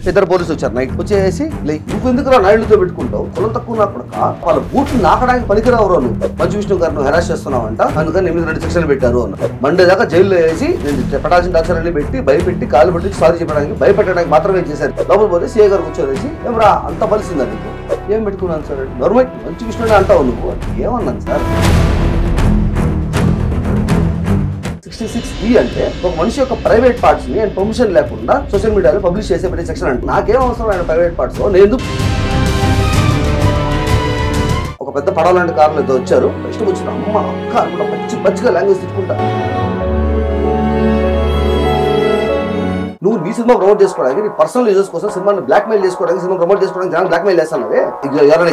ఇద్దరు పోలీసులు వచ్చారు నైట్ వచ్చేసి నువ్వు ఎందుకు నాయుడుతో పెట్టుకుంటావు కులం తక్కువ నా కొడుక వాళ్ళ బూట్లు నాకడానికి పనికిరావు నువ్వు మంచు విష్ణు గారిని హెరాస్ చేస్తున్నావు అంట అందుకని 2 సెక్షన్లు పెట్టారు అన్న మండే దాకా జైల్లో వేసి నేను పటాల్సిన డాక్టర్ అన్ని పెట్టి భయపెట్టి కాలు పెట్టి సారీ చెప్పడానికి భయపెట్టడానికి మాత్రమే చేశారు లోపల పోతే సీఏ గారు కూర్చోలేసి ఏమరా అంత బలిసిందా నీకు ఏం పెట్టుకున్నాను సార్ గవర్నమెంట్ మంచు విష్ణునే అంటావు నువ్వు ఏమన్నాను సార్ 66E అంటే ఒక మనిషి యొక్క ప్రైవేట్ పార్ట్స్ ని ఆయన పర్మిషన్ లేకుండా సోషల్ మీడియాలో పబ్లిష్ చేసే ప్రతి సెక్షన్ అంటే నాకేం అవసరం ఆయన ప్రైవేట్ పార్ట్స్ నేను ఒక పెద్ద పడవలాంటి కార్లు ఏదో వచ్చారు ఇష్టం వచ్చిన అమ్మ అక్క కూడా పచ్చిగా లాంగ్వేజ్ తిట్టుకుంటా నువ్వు నీ సినిమా ప్రమోట్ చేసుకోవడానికి నీ పర్సనల్ యూజర్స్ కోసం సినిమాని బ్లాక్ మెయిల్ చేసుకోవడానికి సినిమా ప్రమోట్ చేసుకోవడానికి జనాలు బ్లాక్ మెయిల్ చేస్తానవే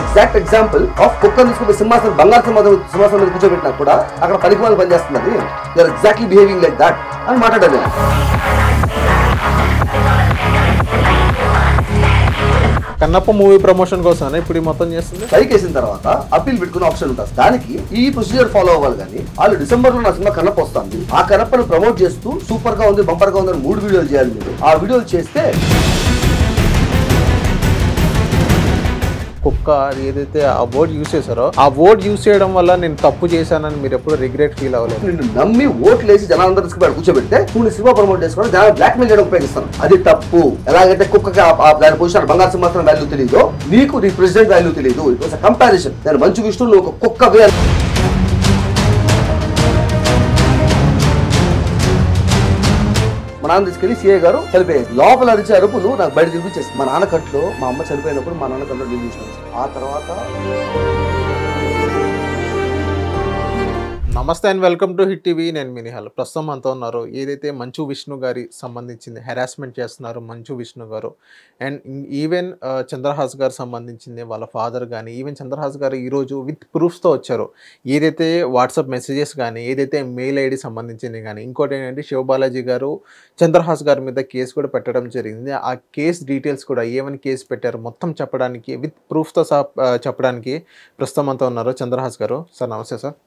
ఎగ్జాక్ట్ ఎగ్జాంపుల్ ఆఫ్ కుక్కర్ తీసుకుంటే సింహాసనం బంగారు సింహాసనం మీద కూర్చోబెట్టినా కూడా అక్కడ పనికి వాళ్ళు పనిచేస్తున్నది you are exactly behaving like that అని మాట్లాడాను కన్నప్ప మూవీ ప్రమోషన్ కోసం ఇప్పుడు మొత్తం చేస్తుంది స్ట్రైక్ వేసిన తర్వాత అప్పీల్ పెట్టుకునే ఆప్షన్ ఉంటుంది దానికి ఈ ప్రొసీజర్ ఫాలో అవ్వాలి కానీ వాళ్ళు డిసెంబర్ లో నా సినిమా కన్నప్ప వస్తుంది ఆ కన్నప్పను ప్రమోట్ చేస్తూ సూపర్ గా ఉంది బంపర్ గా ఉంది 3 వీడియోలు చేయాలి మీరు ఆ వీడియోలు చేస్తే కుక్క ఏదైతే ఆ వర్డ్ యూజ్ చేశారో ఆ వర్డ్ యూజ్ చేయడం వల్ల నేను తప్పు చేశానని మీరు ఎప్పుడు రిగ్రెట్ ఫీల్ అవ్వలేదు నిన్ను నమ్మి ఓట్లు వేసి జనాలందరూ తీసుకుపోయి కూర్చోబెడితే నువ్వు సినిమా ప్రమోట్ చేసుకోవడం జనాలు బ్లాక్ మెయిల్ చేయడం ఉపయోగిస్తాను అది తప్పు ఎలాగైతే కుక్కకి దాని పొజిషన్ బంగారు సింహాసనం వాల్యూ తెలియదు నీకు నీ ప్రెసిడెంట్ వాల్యూ తెలియదు ఇట్ వాస్ కంపారిజన్ నేను మంచు విష్ణు నువ్వు ఒక కుక్క వే మా నాన్న తీసుకెళ్లి సీఏ గారు కలిపేసి లోపల అరిచే అరుపులు నాకు బయట తినిపించేసి మా నాన్న కట్లో మా అమ్మ చనిపోయినప్పుడు మా నాన్న కట్లో నీళ్ళు చూసినాను ఆ తర్వాత నమస్తే and welcome to hit TV నేను మినిహాల్ ప్రస్తుతం అంతా ఉన్నారు ఏదైతే మంచు విష్ణు గారి సంబంధించింది హెరాస్మెంట్ చేస్తున్నారు మంచు విష్ణు గారు అండ్ ఈవెన్ చంద్రహాస్ గారు సంబంధించింది వాళ్ళ ఫాదర్ కానీ ఈవెన్ చంద్రహాస్ గారు ఈరోజు విత్ ప్రూఫ్స్తో వచ్చారు ఏదైతే వాట్సాప్ మెసేజెస్ కానీ ఏదైతే మెయిల్ ఐడి సంబంధించింది కానీ ఇంకోటి ఏంటంటే శివబాలాజీ గారు చంద్రహాస్ గారి మీద కేసు కూడా పెట్టడం జరిగింది ఆ కేసు డీటెయిల్స్ కూడా ఏమని కేసు పెట్టారు మొత్తం చెప్పడానికి విత్ ప్రూఫ్తో చెప్పడానికి ప్రస్తుతం అంతా ఉన్నారు చంద్రహాస్ గారు సార్ నమస్తే sir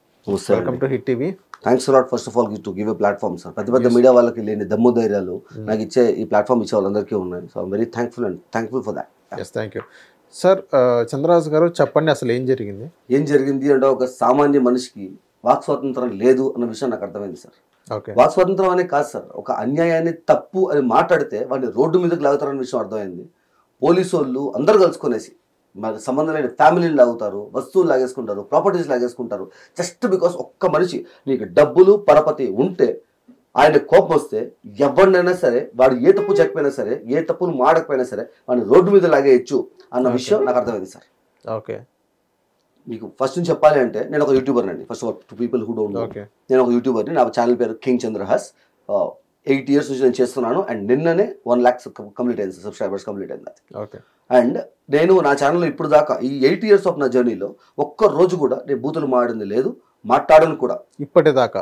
welcome to hit TV thanks a lot first of all to give a platform sir పెద్ద మీడియా వాళ్ళకి లేని దమ్ము ధైర్యాలు నాకు ఇచ్చే ఈ ప్లాట్ఫామ్ ఇచ్చే వాళ్ళందరికీ ఉన్నాయి so I'm very thankful for that yes thank you sir Chandraraju garu చెప్పండి అసలు ఏం జరిగింది అంటే ఒక సామాన్య మనిషికి వాక్ స్వాతంత్రం లేదు అన్న విషయం నాకు అర్థమైంది సార్ ఓకే వాక్ స్వాతంత్రం అనే కాదు సార్ ఒక అన్యాయాన్ని తప్పు అని మాట్లాడితే వాడిని రోడ్డు మీదకి లాగుతారన్న విషయం అర్థమైంది పోలీసు వాళ్ళు అందరూ కలుసుకునేసి మరి సంబంధం లేని ఫ్యామిలీని లాగుతారు వస్తువులు లాగేసుకుంటారు ప్రాపర్టీస్ లాగేసుకుంటారు జస్ట్ బికాస్ ఒక్క మనిషి నీకు డబ్బులు పరపతి ఉంటే ఆయన కోపం వస్తే ఎవరినైనా సరే వాడు ఏ తప్పు చెప్పినా సరే ఏ తప్పులు మాడకపోయినా సరే వాడిని రోడ్డు మీద లాగేయచ్చు అన్న విషయం నాకు అర్థమైంది సార్ ఓకే మీకు ఫస్ట్ నుంచి చెప్పాలి అంటే నేను ఒక యూట్యూబర్ అండి first to people who don't know నేను ఒక యూట్యూబర్ని నా ఛానల్ పేరు కింగ్ చంద్రహాస్ 8 years నుంచి నేను చేస్తున్నాను అండ్ నిన్ననే 1 lakh కంప్లీట్ అయింది సబ్స్క్రైబర్స్ కంప్లీట్ అయింది ఓకే అండ్ నేను నా ఛానల్లో ఇప్పుడు దాకా ఈ 8 years ఆఫ్ నా జర్నీలో ఒక్క రోజు కూడా నేను బూతులు మాడింది లేదు మాట్లాడను కూడా ఇప్పటిదాకా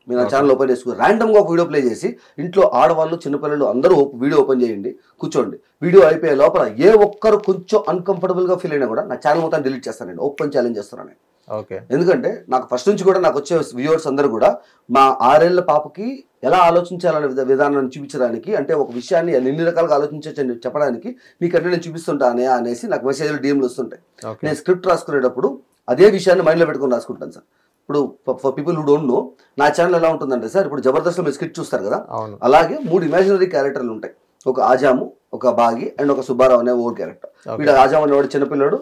మీరు నా ఛానల్ ఓపెన్ చేసుకుని ర్యాండమ్గా ఒక వీడియో ప్లే చేసి ఇంట్లో ఆడవాళ్ళు చిన్నపిల్లలు అందరూ వీడియో ఓపెన్ చేయండి కూర్చోండి వీడియో అయిపోయే లోపల ఏ ఒక్కరు కొంచెం అన్కంఫర్టబుల్గా ఫీల్ అయినా కూడా నా ఛానల్ మొత్తం డిలీట్ చేస్తాను నేను ఓపెన్ ఛాలెంజ్ చేస్తున్నాను నేను ఎందుకంటే నాకు ఫస్ట్ నుంచి కూడా నాకు వచ్చే వ్యూవర్స్ అందరూ కూడా మా 6 ఏళ్ల పాపకి ఎలా ఆలోచించాలనే విధానాన్ని చూపించడానికి అంటే ఒక విషయాన్ని ఎన్ని రకాలుగా ఆలోచించని చెప్పడానికి మీకంటే నేను చూపిస్తుంటానే అనేసి నాకు మెసేజ్లు డిఎంలు వస్తుంటాయి నేను స్క్రిప్ట్ రాసుకునేటప్పుడు అదే విషయాన్ని మైండ్లో పెట్టుకుని రాసుకుంటాను సార్ ఇప్పుడు for people who don't know నా ఛానల్ ఎలా ఉంటుందంటే సార్ ఇప్పుడు జబర్దస్త్లో మీరు స్క్రిప్ట్ చూస్తారు కదా అలాగే 3 ఇమాజినరీ క్యారెక్టర్లు ఉంటాయి ఒక ఆజాము ఒక బాగి అండ్ ఒక సుబ్బారావు అనే ఓల్డ్ క్యారెక్టర్ వీడు ఆజాము అనేవాడు చిన్నపిల్లడు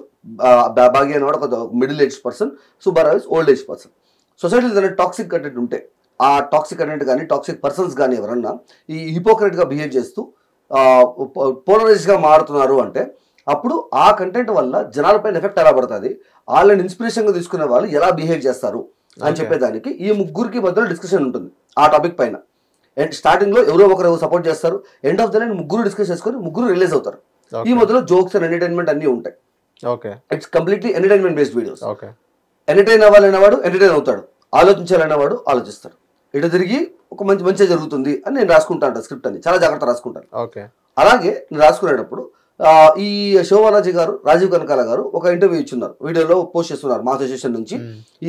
బాగి అనేవాడు ఒక middle age person Subbarao is old age person సొసైటీలో ఏదైనా టాక్సిక్ కంటెంట్ ఉంటే ఆ టాక్సిక్ కంటెంట్ కానీ టాక్సిక్ పర్సన్స్ కానీ ఎవరన్నా ఈ హిపోక్రెట్గా బిహేవ్ చేస్తూ పోలరైజ్గా మారుతున్నారు అంటే అప్పుడు ఆ కంటెంట్ వల్ల జనాలపైన ఎఫెక్ట్ ఎలా పడుతుంది వాళ్ళని ఇన్స్పిరేషన్గా తీసుకునే వాళ్ళు ఎలా బిహేవ్ చేస్తారు అని చెప్పేదానికి ఈ ముగ్గురికి మధ్యలో డిస్కషన్ ఉంటుంది ఆ టాపిక్ పైన అండ్ స్టార్టింగ్ లో ఎవరో ఒకరు సపోర్ట్ చేస్తారు ఎండ్ ఆఫ్ ద లైన్ ముగ్గురు డిస్కస్ చేసుకొని ముగ్గురు రిలీజ్ అవుతారు ఈ మధ్యలో జోక్స్ అండ్ ఎంటర్టైన్మెంట్ అన్ని ఉంటాయి it's completely entertainment based videos entertain అవ్వాలనేవాడు ఎంటర్టైన్ అవుతాడు ఆలోచించాలనేవాడు ఆలోచిస్తాడు ఇటు తిరిగి ఒక మంచిగా జరుగుతుంది అని నేను రాసుకుంటాను స్క్రిప్ట్ అని చాలా జాగ్రత్త రాసుకుంటాను అలాగే నేను రాసుకునేటప్పుడు ఈ శోభారాజీ గారు, రాజీవ్ కనకాల గారు ఒక ఇంటర్వ్యూ ఇచ్చున్నారు, వీడియోలో పోస్ట్ చేస్తున్నారు మా అసోసియేషన్ నుంచి.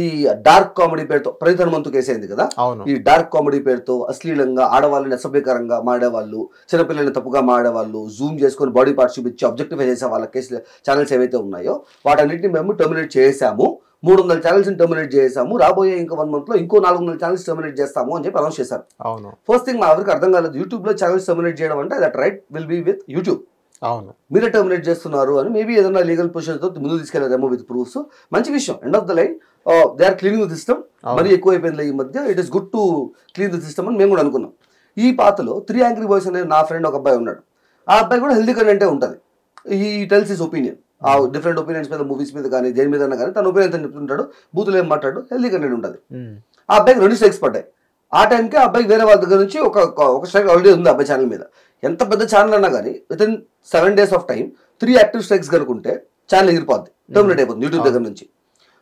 ఈ డార్క్ కామెడీ పేరుతో ప్రణీత్ హనుమంతు కేసు అయింది కదా, ఈ డార్క్ కామెడీ పేరుతో అశ్లీలంగా ఆడవాళ్ళని అసభ్యకరంగా మాడేవాళ్ళు, చిన్నపిల్లల్ని తప్పుగా మాడేవాళ్ళు, జూమ్ చేసుకొని బాడీ పార్ట్స్ చూపించి ఆబ్జెక్టిఫై చేసే వాళ్ళ కేసులు ఛానల్స్ ఏవైతే ఉన్నాయో వాటన్నిటిని మేము టర్మినేట్ చేసాము. 300 ఛానల్స్ టర్మినేట్ చేసాము. రాబోయే ఇంకా 1 month లో ఇంకో 400 ఛానల్స్ టర్మినేట్ చేస్తాము అని చెప్పి అనౌన్స్ చేశారు. ఫస్ట్ థింగ్ మా ఎవరికి అర్థం కాలేదు, యూట్యూబ్ లో ఛానల్స్ టర్మినేట్ చేయడం అంటే that right will be with YouTube. మీరే టర్మినేట్ చేస్తున్నారు అని మేబీ ఏదైనా లీగల్ పొజిషన్ తో ముందు తీసుకెళ్లారేమో విత్ ప్రూఫ్స్. మంచి విషయం. End of the line they are cleaning the system. మరి ఎక్కువ అయిపోయింది ఈ మధ్య. It is good to clean the system అని మేము కూడా అనుకున్నాం. ఈ పాతలో 3 Angry Boys అనే నా ఫ్రెండ్ ఒక అబ్బాయి ఉన్నాడు. ఆ అబ్బాయి కూడా హెల్దీ కంటెంటే ఉంటుంది. ఈ టెల్స్ హిస్ ఒపీనియన్, ఆ డిఫరెంట్ ఒపీనియన్స్ మీద, మూవీస్ మీద కానీ దేని మీద కానీ తన ఒపీనియన్ చెప్తుంటాడు. బూతులు ఏం మాట్లాడు, హెల్దీ కంటెంట్ ఉంటుంది. ఆ అబ్బాయికి 2 strikes పడ్డాయి. ఆ టైంకి ఆ అబ్బాయికి వేరే వాళ్ళ దగ్గర నుంచి ఒక స్ట్రైక్ ఆల్రెడీ ఉంది అబ్బాయి ఛానల్ మీద. ఎంత పెద్ద ఛానల్ అన్నా కానీ with in 7 days of time 3 active strikes కనుకుంటే ఛానల్ ఎగిరిపోద్ది, టర్మినేట్ అయిపోతుంది యూట్యూబ్ దగ్గర నుంచి.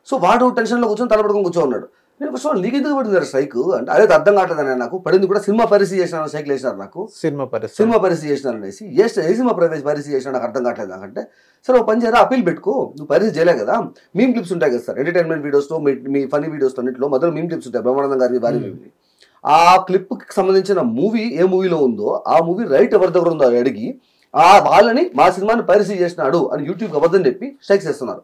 సో వాడు టెన్షన్లో కూర్చొని తలపడుకొని కూర్చో ఉన్నాడు. నేను ఫస్ట్ నీకు ఎందుకు పడింది స్ట్రైక్ అంటే అదే అర్థం కావట్లేదు. నాకు పడింది కూడా సినిమా పరిస్థితి చేసిన స్ట్రైక్ వేసినారు. నాకు సినిమా పరిస్థితి చేసినారు అనేసి ఏ సినిమా పరిస్థితి చేసినా నాకు అర్థం కావట్లేదు. నాకంటే సరే ఓ పని చేయరా, అప్పీల్ పెట్టుకో, నువ్వు పరిస్థితి చేయలే కదా. మీమ్ క్లిప్స్ ఉంటాయి కదా సార్, ఎంటర్టైన్మెంట్ వీడియోస్తో మీ ఫనీ వీడియోస్ అన్నింటిలో మొదలు మీమ్ క్లిప్స్ ఉంటాయి. బ్రహ్మానందం గారి భారీ ఆ క్లిప్కి సంబంధించిన మూవీ ఏ మూవీలో ఉందో ఆ మూవీ రైట్ ఎవరి దగ్గర ఉందో అడిగి ఆ వాళ్ళని మా సినిమాని పరిస్థితి చేసినాడు అని యూట్యూబ్ అబద్ధం చెప్పి స్ట్రైక్స్ చేస్తున్నారు.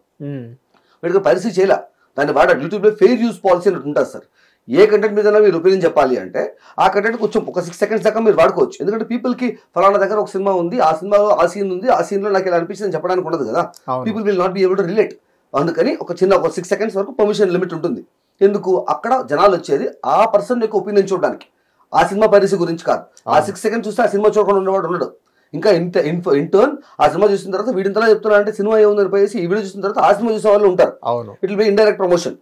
వీడికి పరిస్థితి చేయలే. దాన్ని వాడ యూట్యూబ్లో ఫెయిర్ యూజ్ పాలసీ అని ఉంటుంది సార్. ఏ కంటెంట్ మీద మీరు ఒపీనియన్ చెప్పాలి అంటే ఆ కంటెంట్ కొంచెం ఒక 6 seconds దాకా మీరు వాడుకోవచ్చు. ఎందుకంటే పీపుల్కి ఫలానా దగ్గర ఒక సినిమా ఉంది, ఆ సినిమాలో ఆ సీన్ ఉంది, ఆ సీన్లో నాకు ఇలా అనిపించింది చెప్పడానికి ఉండదు కదా. People will not be able to relate. అందుకని ఒక 6 seconds వరకు పర్మిషన్ లిమిట్ ఉంటుంది. ఎందుకు, అక్కడ జనాలు వచ్చేది ఆ పర్సన్ యొక్క ఒపీనియన్ చూడడానికి, ఆ సినిమా పరిస్థితి గురించి కాదు. ఆ 6 seconds చూస్తే ఆ సినిమా చూడకుండా ఉండేవాడు ఉండడు. ఇంకా ఇంటర్న్ ఆ సినిమా చూసిన తర్వాత వీడింతలా చెప్తున్నా అంటే సినిమా ఏముందని పోయేసి ఈ వీడియో చూసిన తర్వాత ఆ సినిమా చూసే వాళ్ళు ఉంటారు. It will be indirect promotion.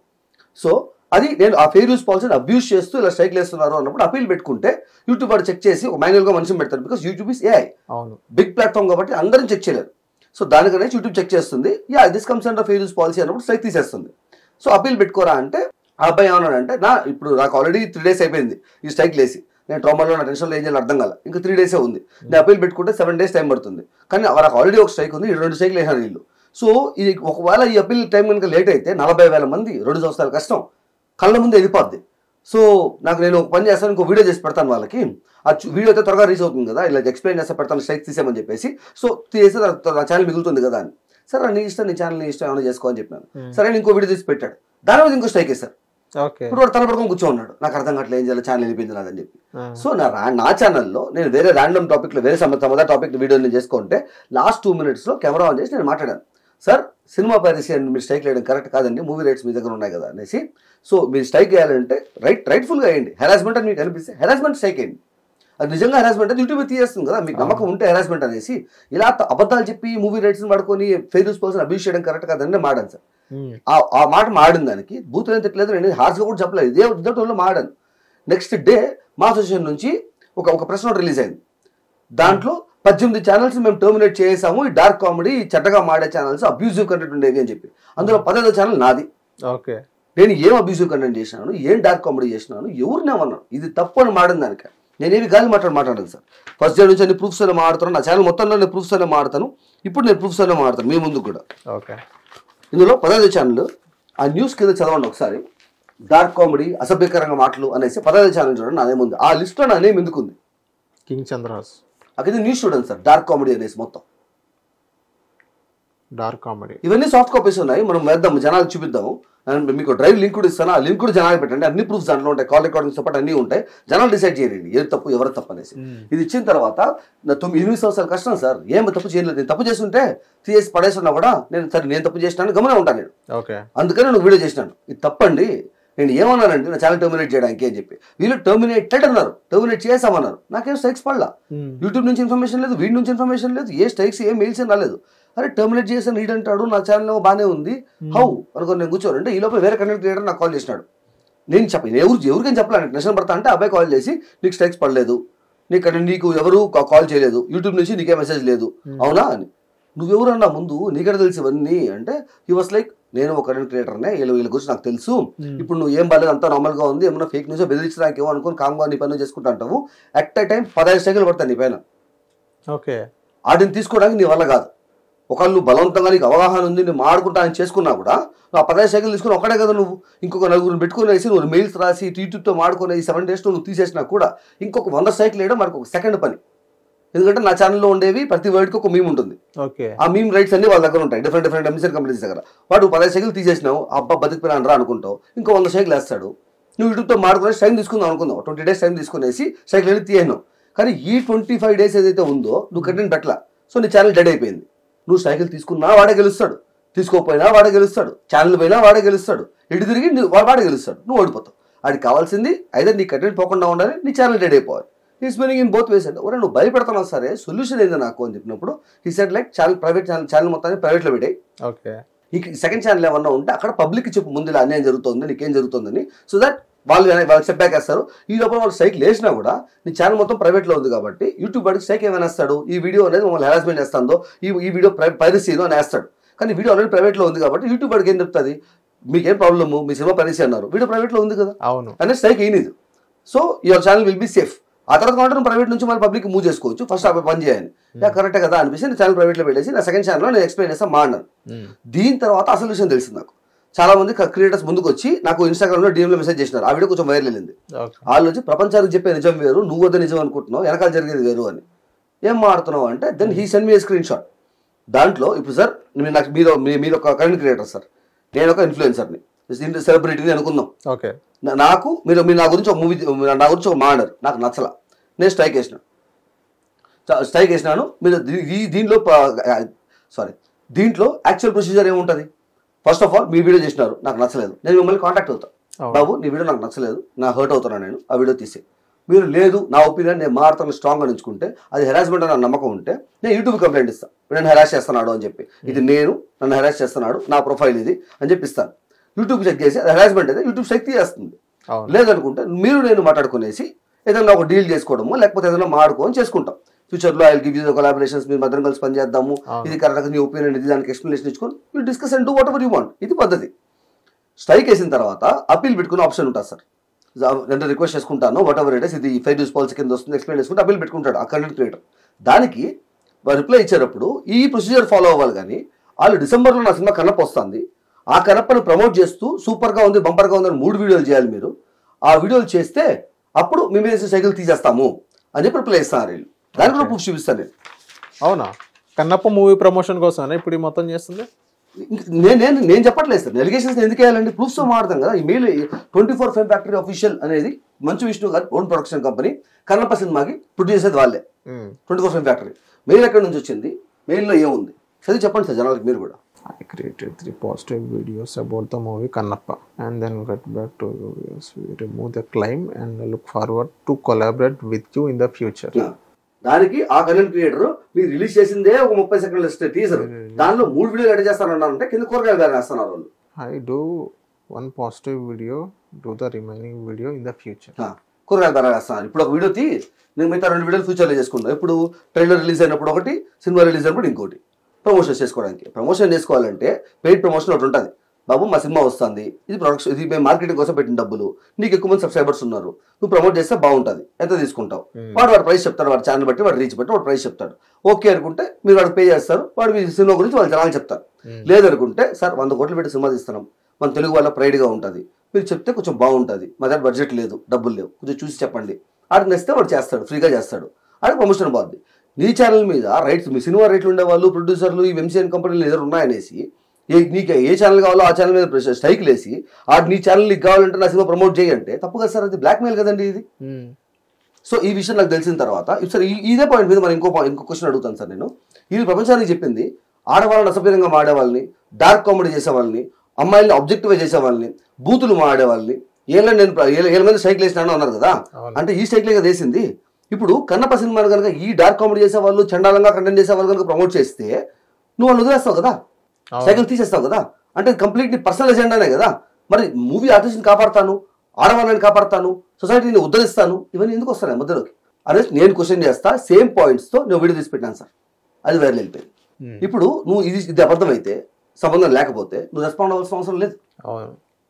So అది నేను ఆ ఫెయిర్ యూజ్ పాలసీని అబ్యూస్ చేస్తూ ఇలా స్ట్రైక్ వేస్తున్నారు అన్నప్పుడు అపీల్ పెట్టుకుంటే యూట్యూబ్ వాడు చెక్ చేసి ఒక మాన్యువల్గా మనిషిని పెడతారు. Because YouTube is AI, big platform కాబట్టి అందరం చెక్ చేయలేరు. సో దానికనే యూట్యూబ్ చెక్ చేస్తుంది, this comes under fair use policy అన్నప్పుడు స్ట్రైక్ తీసేస్తుంది. సో అపీల్ పెట్టుకోరా అంటే ఆ అబ్బాయి ఏమన్నాడంటే ఇప్పుడు నాకు ఆల్రెడీ 3 days అయిపోయింది ఈ స్ట్రైక్ లేసి, నేను ట్రామాలో నా టెన్షన్లో ఏం చేయాలి అర్థం కాల, ఇంకా 3 days ఉంది. నేను అపీల్ పెట్టుకుంటే 7 days టైం పడుతుంది. కానీ నాకు ఆల్రెడీ ఒక స్ట్రైక్ ఉంది, 2 స్ట్రైక్లు వేసాను వీళ్ళు. సో ఇది ఒకవేళ ఈ అపీల్ టైం కనుక లేట్ అయితే 40,000 మంది 2 సంవత్సరాల కష్టం కళ్ళ ముందు వెళ్ళిపోద్ది. సో నేను ఒక పని చేస్తాను, ఇంకో వీడియో చేసి పెడతాను వాళ్ళకి, ఆ వీడియో అయితే త్వరగా రీచ్ అవుతుంది కదా, ఇలా ఎక్స్ప్లెయిన్ చేస్తే పెడతాను స్ట్రైక్ తీసామని చెప్పేసి. సో తీసేసి నా ఛానల్ మిగులుతుంది కదా అని. సరే నీ ఇష్టం, నీ ఛానల్ నీ ఇష్టం ఏమైనా చేసుకో అని చెప్పాను. సరే ఇంకో వీడియో తీసి పెట్టాడు, దాని మీద ఇంకో స్ట్రైక్ వేశారు. ఇప్పుడు వాడు తలపడుకొని కూర్చో ఉన్నాడు, నాకు అర్థం కావట్లేదు ఏం చేయాలి, ఛానల్ వెళ్ళిపోయింది నాదని చెప్పి. సో నా ఛానల్లో నేను వేరే ర్యాండమ్ టాపిక్లో వేరే సమాధాన టాపిక్ వీడియో నేను చేసుకుంటే లాస్ట్ 2 minutesలో కెమెరా ఆన్ చేసి నేను మాట్లాడాను. సార్ సినిమా పైరసీ అని మీరు స్ట్రైక్ వేయడం కరెక్ట్ కాదండి, మూవీ రైట్స్ మీ దగ్గర ఉన్నాయి కదా అనేసి. సో మీరు స్ట్రైక్ వేయాలంటే రైట్ఫుల్గా వేయండి. హెరాస్మెంట్ అని మీకు అనిపిస్తే హెరాస్మెంట్ స్ట్రైక్ వేయండి. అది నిజంగా హెరాస్మెంట్ అది యూట్యూబ్ తీయేస్తుంది కదా, మీకు నమ్మకం ఉంటే హెరాస్మెంట్ అనేసి. ఇలా అబద్ధాలు చెప్పి మూవీ రైట్స్ని వాడుకొని ఫెయిర్ యూజ్ పర్సన్ అబ్యూస్ చేయడం కరెక్ట్ కాదని మాడాను సార్. ఆ మాట మాడిన దానికి బూతులు ఏం తిట్టలేదు, నేను హార్ష్గా కూడా చెప్పలేదు, ఇదే టోన్లో మాడాను. నెక్స్ట్ డే మా అసోసియేషన్ నుంచి ఒక ప్రెస్ నోట్ రిలీజ్ అయింది. దాంట్లో 18 ఛానల్స్ మేము టర్మినేట్ చేసాము, ఈ డార్క్ కామెడీ చెడ్డగా మాడే ఛానల్స్, అబ్యూజివ్ కంటెంట్ ఉండేవి అని చెప్పి. అందులో 15వ ఛానల్ నాది. నేను ఏం అబ్యూజివ్ కంటెంట్ చేసినాను, ఏం డార్క్ కామెడీ చేసినాను, ఎవరినేమన్నాను, ఇది తప్పు అని మాడిన దానికి నేనేమి గాలి మాట్లాడదు సార్. ఫస్ట్ డే నుంచి అన్ని ప్రూఫ్స్ అనే మాట్లాడుతాను, నా ఛానల్ మొత్తంలో నేను ప్రూఫ్స్ అనే మాడతాను. ఇప్పుడు నేను ప్రూఫ్స్ అనే మాడతాను మీ ముందు కూడా. ఇందులో 15వ ఛానల్ ఆ న్యూస్ కింద చదవండి ఒకసారి. డార్క్ కామెడీ, అసభ్యకరంగా మాటలు అనేసి 15వ ఛానల్ చూడండి, నాదే ముందు ఆ లిస్ట్లో నా నేమ్ ఎందుకు ఉంది, కింగ్ చంద్రహాస్. అది న్యూస్ చూడండి సార్, డార్క్ కామెడీ అనేసి మొత్తం డార్క్ కామెడీ. ఇవన్నీ సాఫ్ట్ కాపీస్ ఉన్నాయి, మనం వేద్దాం, జనాలకు చూపిద్దాము. మీకు డ్రైవ్ లింక్ కూడా ఇస్తాను, ఆ లింక్ కూడా జనాలు పెట్టండి. అన్ని ప్రూఫ్స్ దాంట్లో ఉంటాయి, కాల్ రికార్డింగ్స్ పాటు అన్నీ ఉంటాయి. జనాలు డిసైడ్ చేయండి ఏది తప్పు ఎవరు తప్పు అనేసి. ఇది ఇచ్చిన తర్వాత 8 సంవత్సరాల కష్టం సార్, ఏం తప్పు చేయలేదు. నేను తప్పు చేస్తుంటే తీసేసి పడేస్తున్నా కూడా నేను తప్పు చేసినాను గమనే ఉంటాను నేను. అందుకని నేను వీడియో చేసినాను, ఇది తప్పండి, నేను ఏమన్నానంటే నా ఛానల్ టర్మినేట్ చేయడానికి అని చెప్పి. వీళ్ళు టర్మినేటెడ్ అన్నారు, టర్మినేట్ చేసామన్నారు. నాకేం స్ట్రైక్స్ పడలా, యూట్యూబ్ నుంచి ఇన్ఫర్మేషన్ లేదు, వీడి నుంచి ఇన్ఫర్మేషన్ లేదు, ఏ స్ట్రైక్స్ ఏ మెయిల్స్ ఏం రాలేదు. అరే టర్మినేట్ చేసాను రీడ్ అంటాడు, నా ఛానల్ ఏమో బాగానే ఉంది, హౌ అనుకుని నేను కూర్చోను. అంటే ఈ లోపల వేరే కంటెంట్ క్రియేటర్ నాకు కాల్ చేసినాడు. నేను ఎవరికైనా చెప్పాను, టెన్షన్ పడతా అంటే అబ్బాయి కాల్ చేసి నీకు స్ట్రైక్స్ పడలేదు, నీకు ఎవరు కాల్ చేయలేదు, యూట్యూబ్ నుంచి నీకే మెసేజ్ లేదు, అవునా అని. నువ్వెవరన్నా ముందు నీకెక్కడ తెలుసు ఇవన్నీ అంటే హీ వాస్ లైక్, నేను ఒక కంటెంట్ క్రియేటర్నే, వీళ్ళ గురించి నాకు తెలుసు, ఇప్పుడు నువ్వు ఏం బాలేదు, అంతా నార్మల్గా ఉంది, ఏమన్నా ఫేక్ న్యూస్ బెదిరించడానికి ఏమో అనుకుని కామ్గా నీ పని చేసుకుంటా అంటావు. అట్ ఎ టైం 15 స్ట్రైకులు పడతాయి నీ పైన. ఓకే, వాటిని తీసుకోవడానికి నీ వల్ల కాదు. ఒకళ్ళు నువ్వు బలవంతంగా నీకు అవగాహన ఉంది, నువ్వు మాడుకుంటా అని చేసుకున్నా కూడా నువ్వు ఆ 15 సైకిల్ తీసుకుని ఒకటే కదా నువ్వు ఇంకొక నలుగురు పెట్టుకునేసి నువ్వు మెయిల్స్ రాసి యూట్యూబ్తో మాడుకునే ఈ 7 days నువ్వు తీసేసినా కూడా ఇంకొక 100 సైకిల్ వేయడం మనకు ఒక సెకండ్ పని. ఎందుకంటే నా ఛానల్లో ఉండేవి ప్రతి వర్డ్కి ఒక మీమ్ ఉంటుంది. ఆ మీమ్ రైట్స్ అన్ని వాళ్ళ దగ్గర ఉంటాయి, డిఫరెంట్ ఎంసీఆర్ కంపెనీస్ దగ్గర. వాడు 15 సైకిల్ తీసేసినావు, అబ్బా బతికిపోయినా రా అనుకుంటావు, ఇంకో 100 సైకిల్ వేస్తాడు. నువ్వు యూట్యూబ్తో మాడుకునేసి టైం తీసుకుందాం అనుకుందావు, 20 days టైం తీసుకునేసి సైకిల్ వెళ్ళి తీయను. కానీ ఈ 25 days ఏదైతే ఉందో నువ్వు కంటెంట్ పెట్టలా, సో నీ ఛానల్ డెడ్ అయిపోయింది. నువ్వు సైకిల్ తీసుకున్నా వాడే గెలుస్తాడు, తీసుకోకపోయినా వాడే గెలుస్తాడు, ఛానల్ పోయినా వాడే గెలుస్తాడు, ఇటు తిరిగి వాడే గెలుస్తాడు, నువ్వు ఓడిపోతావు. వాడికి కావాల్సింది అయితే నీ కంటెంట్ పోకుండా ఉండాలి, నీ ఛానల్ డెడ్ అయిపోవాలి. Is meaning in both ways. అంటే ఒరే నువ్వు భయపెడతావు సరే, సొల్యూషన్ ఏంది నాకు అని చెప్పినప్పుడు ఈ సెట్ లైక్ ప్రైవేట్ ఛానల్ మొత్తాన్ని ప్రైవేట్లో పెట్టాయి. ఈ సెకండ్ ఛానల్ ఏమన్నా ఉంటే అక్కడ పబ్లిక్ చెప్పు ముందు ఇలా అన్యాయం జరుగుతుంది, నీకేం జరుగుతుందని. సో దట్ వాళ్ళు సెట్ బ్యాక్ వేస్తారు. ఈ లోపల వాళ్ళు సైకిల్ వేసినా కూడా నీ ఛానల్ మొత్తం ప్రైవేట్లో ఉంది కాబట్టి యూట్యూబ్ వాడికి సైక్ ఏమైనా వేస్తాడు, ఈ వీడియో అనేది మమ్మల్ని హెరాస్మెంట్ చేస్తుందో, ఈ వీడియో పైరసీనో అని వేస్తాడు. కానీ వీడియో ఆల్రెడీ ప్రైవేట్లో ఉంది కాబట్టి యూట్యూబ్ వాడికి ఏం చెప్తుంది, మీకేం ప్రాబ్లము, మీ సినిమా పైరసీ అన్నారు, వీడియో ప్రైవేట్లో ఉంది కదా అనేది సైక్ అయినది. So your channel will be safe. ఆ తర్వాత మాత్రం ప్రైవేట్ నుంచి మళ్ళీ పబ్లిక్ మూవ్ చేసుకోవచ్చు. ఫస్ట్ అవి పని చేయాలి, కరెక్టే కదా అనిపిస్తే నేను ఛానల్ ప్రైవేట్లో పెట్టేసి నా సెకండ్ ఛానల్లో నేను ఎక్స్ప్లెయిన్ చేస్తాను మాడినాను. దీని తర్వాత అసలు విషయం తెలిసింది నాకు. చాలా మంది క్రియేటర్స్ ముందుకు వచ్చి నాకు ఇన్స్టాగ్రామ్లో డిఎంలో మెసేజ్ చేసినారు. ఆ వీడియో కొంచెం వైరల్ వెళ్ళింది. వాళ్ళు వచ్చి ప్రపంచానికి చెప్పే నిజం వేరు, నువ్వు వద్ద నిజం అనుకుంటున్నావు, వెనకాల జరిగేది వేరు అని. ఏం మాడుతున్నావు అంటే then he send me a screenshot. దాంట్లో ఇప్పుడు సార్ నాకు మీరు ఒక కంటెంట్ క్రియేటర్ సార్, నేను ఒక ఇన్ఫ్లుయెన్సర్ని, సెలబ్రిటీని అనుకుందాం. నాకు మీరు నా గురించి ఒక మూవీ, నా గురించి ఒక మాడర్ నాకు నచ్చల, నేను స్ట్రైక్ వేసినాను. మీరు దీంట్లో యాక్చువల్ ప్రొసీజర్ ఏముంటుంది? First of all me video చేసినారు, నాకు నచ్చలేదు, నేను మిమ్మల్ని కాంటాక్ట్ అవుతాను, బాబు నీ వీడియో నాకు నచ్చలేదు, నా హర్ట్ అవుతున్నాను, నేను ఆ వీడియో తీసే. మీరు లేదు నా ఒపీనియన్ నేను మారుతాను స్ట్రాంగ్గా ఎంచుకుంటే, అది హెరాస్మెంట్ అని నమ్మకం ఉంటే నేను యూట్యూబ్ కంప్లైంట్ ఇస్తాను, నేను హెరాస్ చేస్తున్నాడు అని చెప్పి, ఇది నన్ను హెరాస్ చేస్తున్నాడు, నా ప్రొఫైల్ ఇది అని చెప్పి ఇస్తాను. యూట్యూబ్ చెక్ చేసి అది హెరాస్మెంట్ అయితే యూట్యూబ్ శక్తి చేస్తుంది. లేదనుకుంటే మీరు నేను మాట్లాడుకునేసి ఏదైనా ఒక డీల్ చేసుకోవడము, లేకపోతే ఏదైనా మాడుకోని చేసుకుంటాం. ఫ్యూచర్లో ఐ గివ్ యూ కొలాబరేషన్స్, మీరు మధ్యలో కలిసి పని చేద్దాము, ఇది కరెక్ట్గా నీ ఒపీనియన్ ఇది, దానికి ఎక్స్ప్లెనేషన్ ఇచ్చుకొని you discuss and do what ever you want. ఇది పద్ధతి. స్ట్రైక్ వేసిన తర్వాత అప్పీల్ పెట్టుకునే ఆప్షన్ ఉంటుంది సార్. నేను రిక్వెస్ట్ చేసుకుంటాను వాట్ ఎవర్ ఇట్ ఇస్, ఇది ఫెయిర్ యూస్ పాలసీ కింద వస్తుంది, ఎక్స్ప్లెయిన్ చేసుకుంటే అప్పీల్ పెట్టుకుంటాడు ఆ కంటెంట్ క్రియేటర్. దానికి రిప్లై ఇచ్చేటప్పుడు ఈ ప్రొసీజర్ ఫాలో అవ్వాలి. కానీ వాళ్ళు డిసెంబర్లో నా సినిమా కనప్ప వస్తుంది, ఆ కనప్పను ప్రమోట్ చేస్తూ సూపర్గా ఉంది బంపర్గా ఉందని 3 వీడియోలు చేయాలి. మీరు ఆ వీడియోలు చేస్తే అప్పుడు మీ మీద సైకిల్ తీసేస్తాము అని చెప్పి రిప్లై ఇస్తాను. వీళ్ళు దాని కూడా ప్రూఫ్ చూపిస్తాను నేను. అవునా? కన్నప్ప మూవీ ప్రమోషన్ కోసం ఇప్పుడు మొత్తం చేస్తుంది. నేను చెప్పట్లేదు సార్, ఎలిగేషన్స్ ఎందుకు వేయాలండి, ప్రూఫ్స్తో మాట్లాడతాం కదా. ఈ మెయిల్ 24 Film Factory అఫీషియల్ అనేది మంచు విష్ణు గారి ఓన్ ప్రొడక్షన్ కంపెనీ, కన్నప్ప సినిమాకి ప్రొడ్యూస్ చేసేది వాళ్ళే. 24 Film Factory మెయిల్ ఎక్కడి నుంచి వచ్చింది, మెయిల్లో ఏముంది చదివి చెప్పండి సార్ జనాలకి మీరు కూడా. I created 3 positive videos about the movie Kannappa and then get back to you. We remove the claim and look forward to collaborate with you in the future. దానికి ఆ కంటెంట్ క్రియేటర్ మీరు release చేసిందే ఒక 30 సెకండ్ల teaser, దానిలో 3 వీడియోలు edit చేస్తానంటే కింద కూరగాయలు గారు వేస్తున్నారు వాళ్ళు. I do 1 positive video, do the remaining video in the future. కూరగాయల ధర వేస్తాను. ఇప్పుడు ఒక వీడియో నేను మిగతా 2 వీడియోలు ఫ్యూచర్లో చేసుకుంటాను. ఇప్పుడు ట్రైలర్ రిలీజ్ అయినప్పుడు ఒకటి, సినిమా రిలీజ్ అయినప్పుడు ఇంకోటి. ప్రమోషన్ చేసుకోవడానికి, ప్రమోషన్ చేసుకోవాలంటే పెయిడ్ ప్రమోషన్ ఒకటి ఉంటుంది. బాబు మా సినిమా వస్తుంది, ఇది ప్రొడక్షన్, ఇది మేము మార్కెటింగ్ కోసం పెట్టిన డబ్బులు, నీకు ఎక్కువ మంది సబ్స్క్రైబర్స్ ఉన్నారు, నువ్వు ప్రమోట్ చేస్తే బాగుంటుంది, ఎంత తీసుకుంటావు, వాడు ప్రైస్ చెప్తాడు, వాడు ఛానల్ బట్టి వాడు రీచ్ బట్టి వాడు ప్రైస్ చెప్తాడు. ఓకే అనుకుంటే మీరు వాడికి పే చేస్తారు, వాడు మీ సినిమా గురించి వాళ్ళ జనాలు చెప్తారు. లేదనుకుంటే సార్ 100 కోట్లు పెట్టి సినిమా తీస్తున్నాం, మన తెలుగు వాళ్ళ ప్రైడ్గా ఉంటుంది, మీరు చెప్తే కొంచెం బాగుంటుంది, మా దగ్గర బడ్జెట్ లేదు, డబ్బులు లేవు, కొంచెం చూసి చెప్పండి, ఆడికి నచ్చితే వాడు చేస్తాడు, ఫ్రీగా చేస్తాడు, ఆడికి ప్రమోషన్ బాగుంది. నీ ఛానల్ మీద రైట్స్, మీ సినిమా రేట్లు ఉండేవాళ్ళు, ప్రొడ్యూసర్లు, ఈ ఎంసీఎన్ కంపెనీలు ఏదో ఉన్నాయనేసి నీకు ఏ ఛానల్ కావాలో ఆ ఛానల్ మీద స్ట్రైక్లు వేసి నీ ఛానల్ నీకు కావాలంటే నా సినిమా ప్రమోట్ చేయంటే తప్పు కదా సార్, అది బ్లాక్మెయిల్ కదండి ఇది. సో ఈ విషయం నాకు తెలిసిన తర్వాత సార్ ఇదే పాయింట్ మీద మనం ఇంకో క్వశ్చన్ అడుగుతాను సార్. నేను ఇది ప్రపంచానికి చెప్పింది ఆడవాళ్ళని అసభ్యంగా మాడేవాళ్ళని, డార్క్ కామెడీ చేసేవాళ్ళని, అమ్మాయిల్ని ఆబ్జెక్టివ్ చేసేవాళ్ళని, బూతులు మాడేవాళ్ళని, ఏళ్ళ మీద స్ట్రైక్లు వేసినాను అన్నారు కదా, అంటే ఈ స్ట్రైక్లే కదా వేసింది. ఇప్పుడు కన్నప్ప సినిమాను కనుక ఈ డార్క్ కామెడీ చేసే వాళ్ళు, చండాలంగా కంటెంట్ చేసే వాళ్ళు కనుక ప్రమోట్ చేస్తే నువ్వు వాళ్ళు వదిలేస్తావు కదా, సైకిల్ తీసేస్తావు కదా, అంటే కంప్లీట్లీ పర్సనల్ ఎజెండానే కదా. మరి మూవీ ఆర్టిస్ట్ని కాపాడతాను, ఆడవాళ్ళని కాపాడతాను, సొసైటీని ఉద్ధరిస్తాను, ఇవన్నీ ఎందుకు వస్తాయి మధ్యలోకి అనేది నేను క్వశ్చన్ చేస్తా. సేమ్ పాయింట్స్తో నేను వీడియో తీసి పెట్టాను సార్, అది వైరల్ వెళ్ళిపోయింది. ఇప్పుడు నువ్వు ఇది అబద్ధమైతే, సంబంధం లేకపోతే నువ్వు రెస్పాండ్ అవ్వాల్సిన అవసరం లేదు.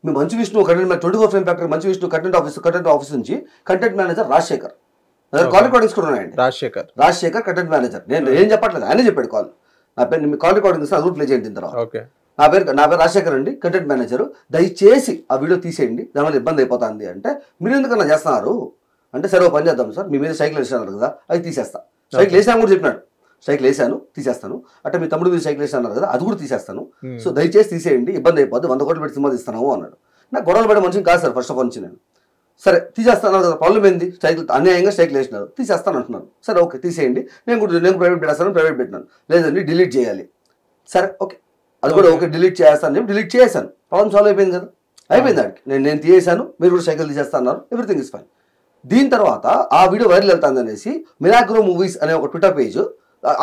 మేము Manchu Vishnu content 24 Film Factory Manchu Vishnu content office నుంచి content manager Rajasekhar, call recordings కూడా ఉన్నాయండి. Rajasekhar content manager. నేను ఏం చెప్పట్లేదు, ఆయనే చెప్పాడు కాల్. నా పేరు మీ కాల్ రికార్డింగ్ ఇస్తే అది ప్లే చేయండి తర్వాత. నా పేరు రాజశేఖర్ అండి, కంటెంట్ మేనేజర్, దయచేసి ఆ వీడియో తీసేయండి, దానివల్ల ఇబ్బంది అయిపోతుంది అంటే, మీరు ఎందుకన్నా చేస్తున్నారు అంటే, సరే పని చేద్దాం సార్, మీ మీద సైకిల్ వేసినారు కదా, అది తీసేస్తా. సైకిల్ వేసాను కూడా చెప్పినాడు, సైకిల్ వేసాను తీసేస్తాను అంటే, మీ తమ్ముడు మీద సైకిల్ వేసినారు కదా, అది కూడా తీసేస్తాను, సో దయచేసి తీసేయండి, ఇబ్బంది అయిపోద్ది, 100 కోట్లు పెట్టి సినిమా తీస్తున్నావు అన్నాడు. నాకు గొడవలు పడే మనిషిని కాదు సార్ ఫస్ట్ ఆఫ్ ఆల్ నుంచి. నేను సరే తీసేస్తాను కదా, ప్రాబ్లం ఏంది, సైకిల్ అన్యాయంగా సైకిల్ వేసినారు, తీసేస్తాను అంటున్నాను. సరే ఓకే తీసేయండి, నేను ప్రైవేట్ పెట్టేస్తాను, ప్రైవేట్ పెట్టినాను. లేదండి డిలీట్ చేయాలి. సరే ఓకే, అది కూడా ఓకే డిలీట్ చేస్తాను చెప్పి డిలీట్ చేశాను. ప్రాబ్లం సాల్వ్ అయిపోయింది కదా, అయిపోయింది దానికి. నేను తీసేసాను, మీరు కూడా సైకిల్ తీసేస్తా అన్నారు, ఎవ్రీథింగ్ ఇస్ ఫైన్. దీని తర్వాత ఆ వీడియో వైరల్ వెళ్తుంది అనేసి మిరాగ్రో మూవీస్ అనే ఒక ట్విట్టర్ పేజ్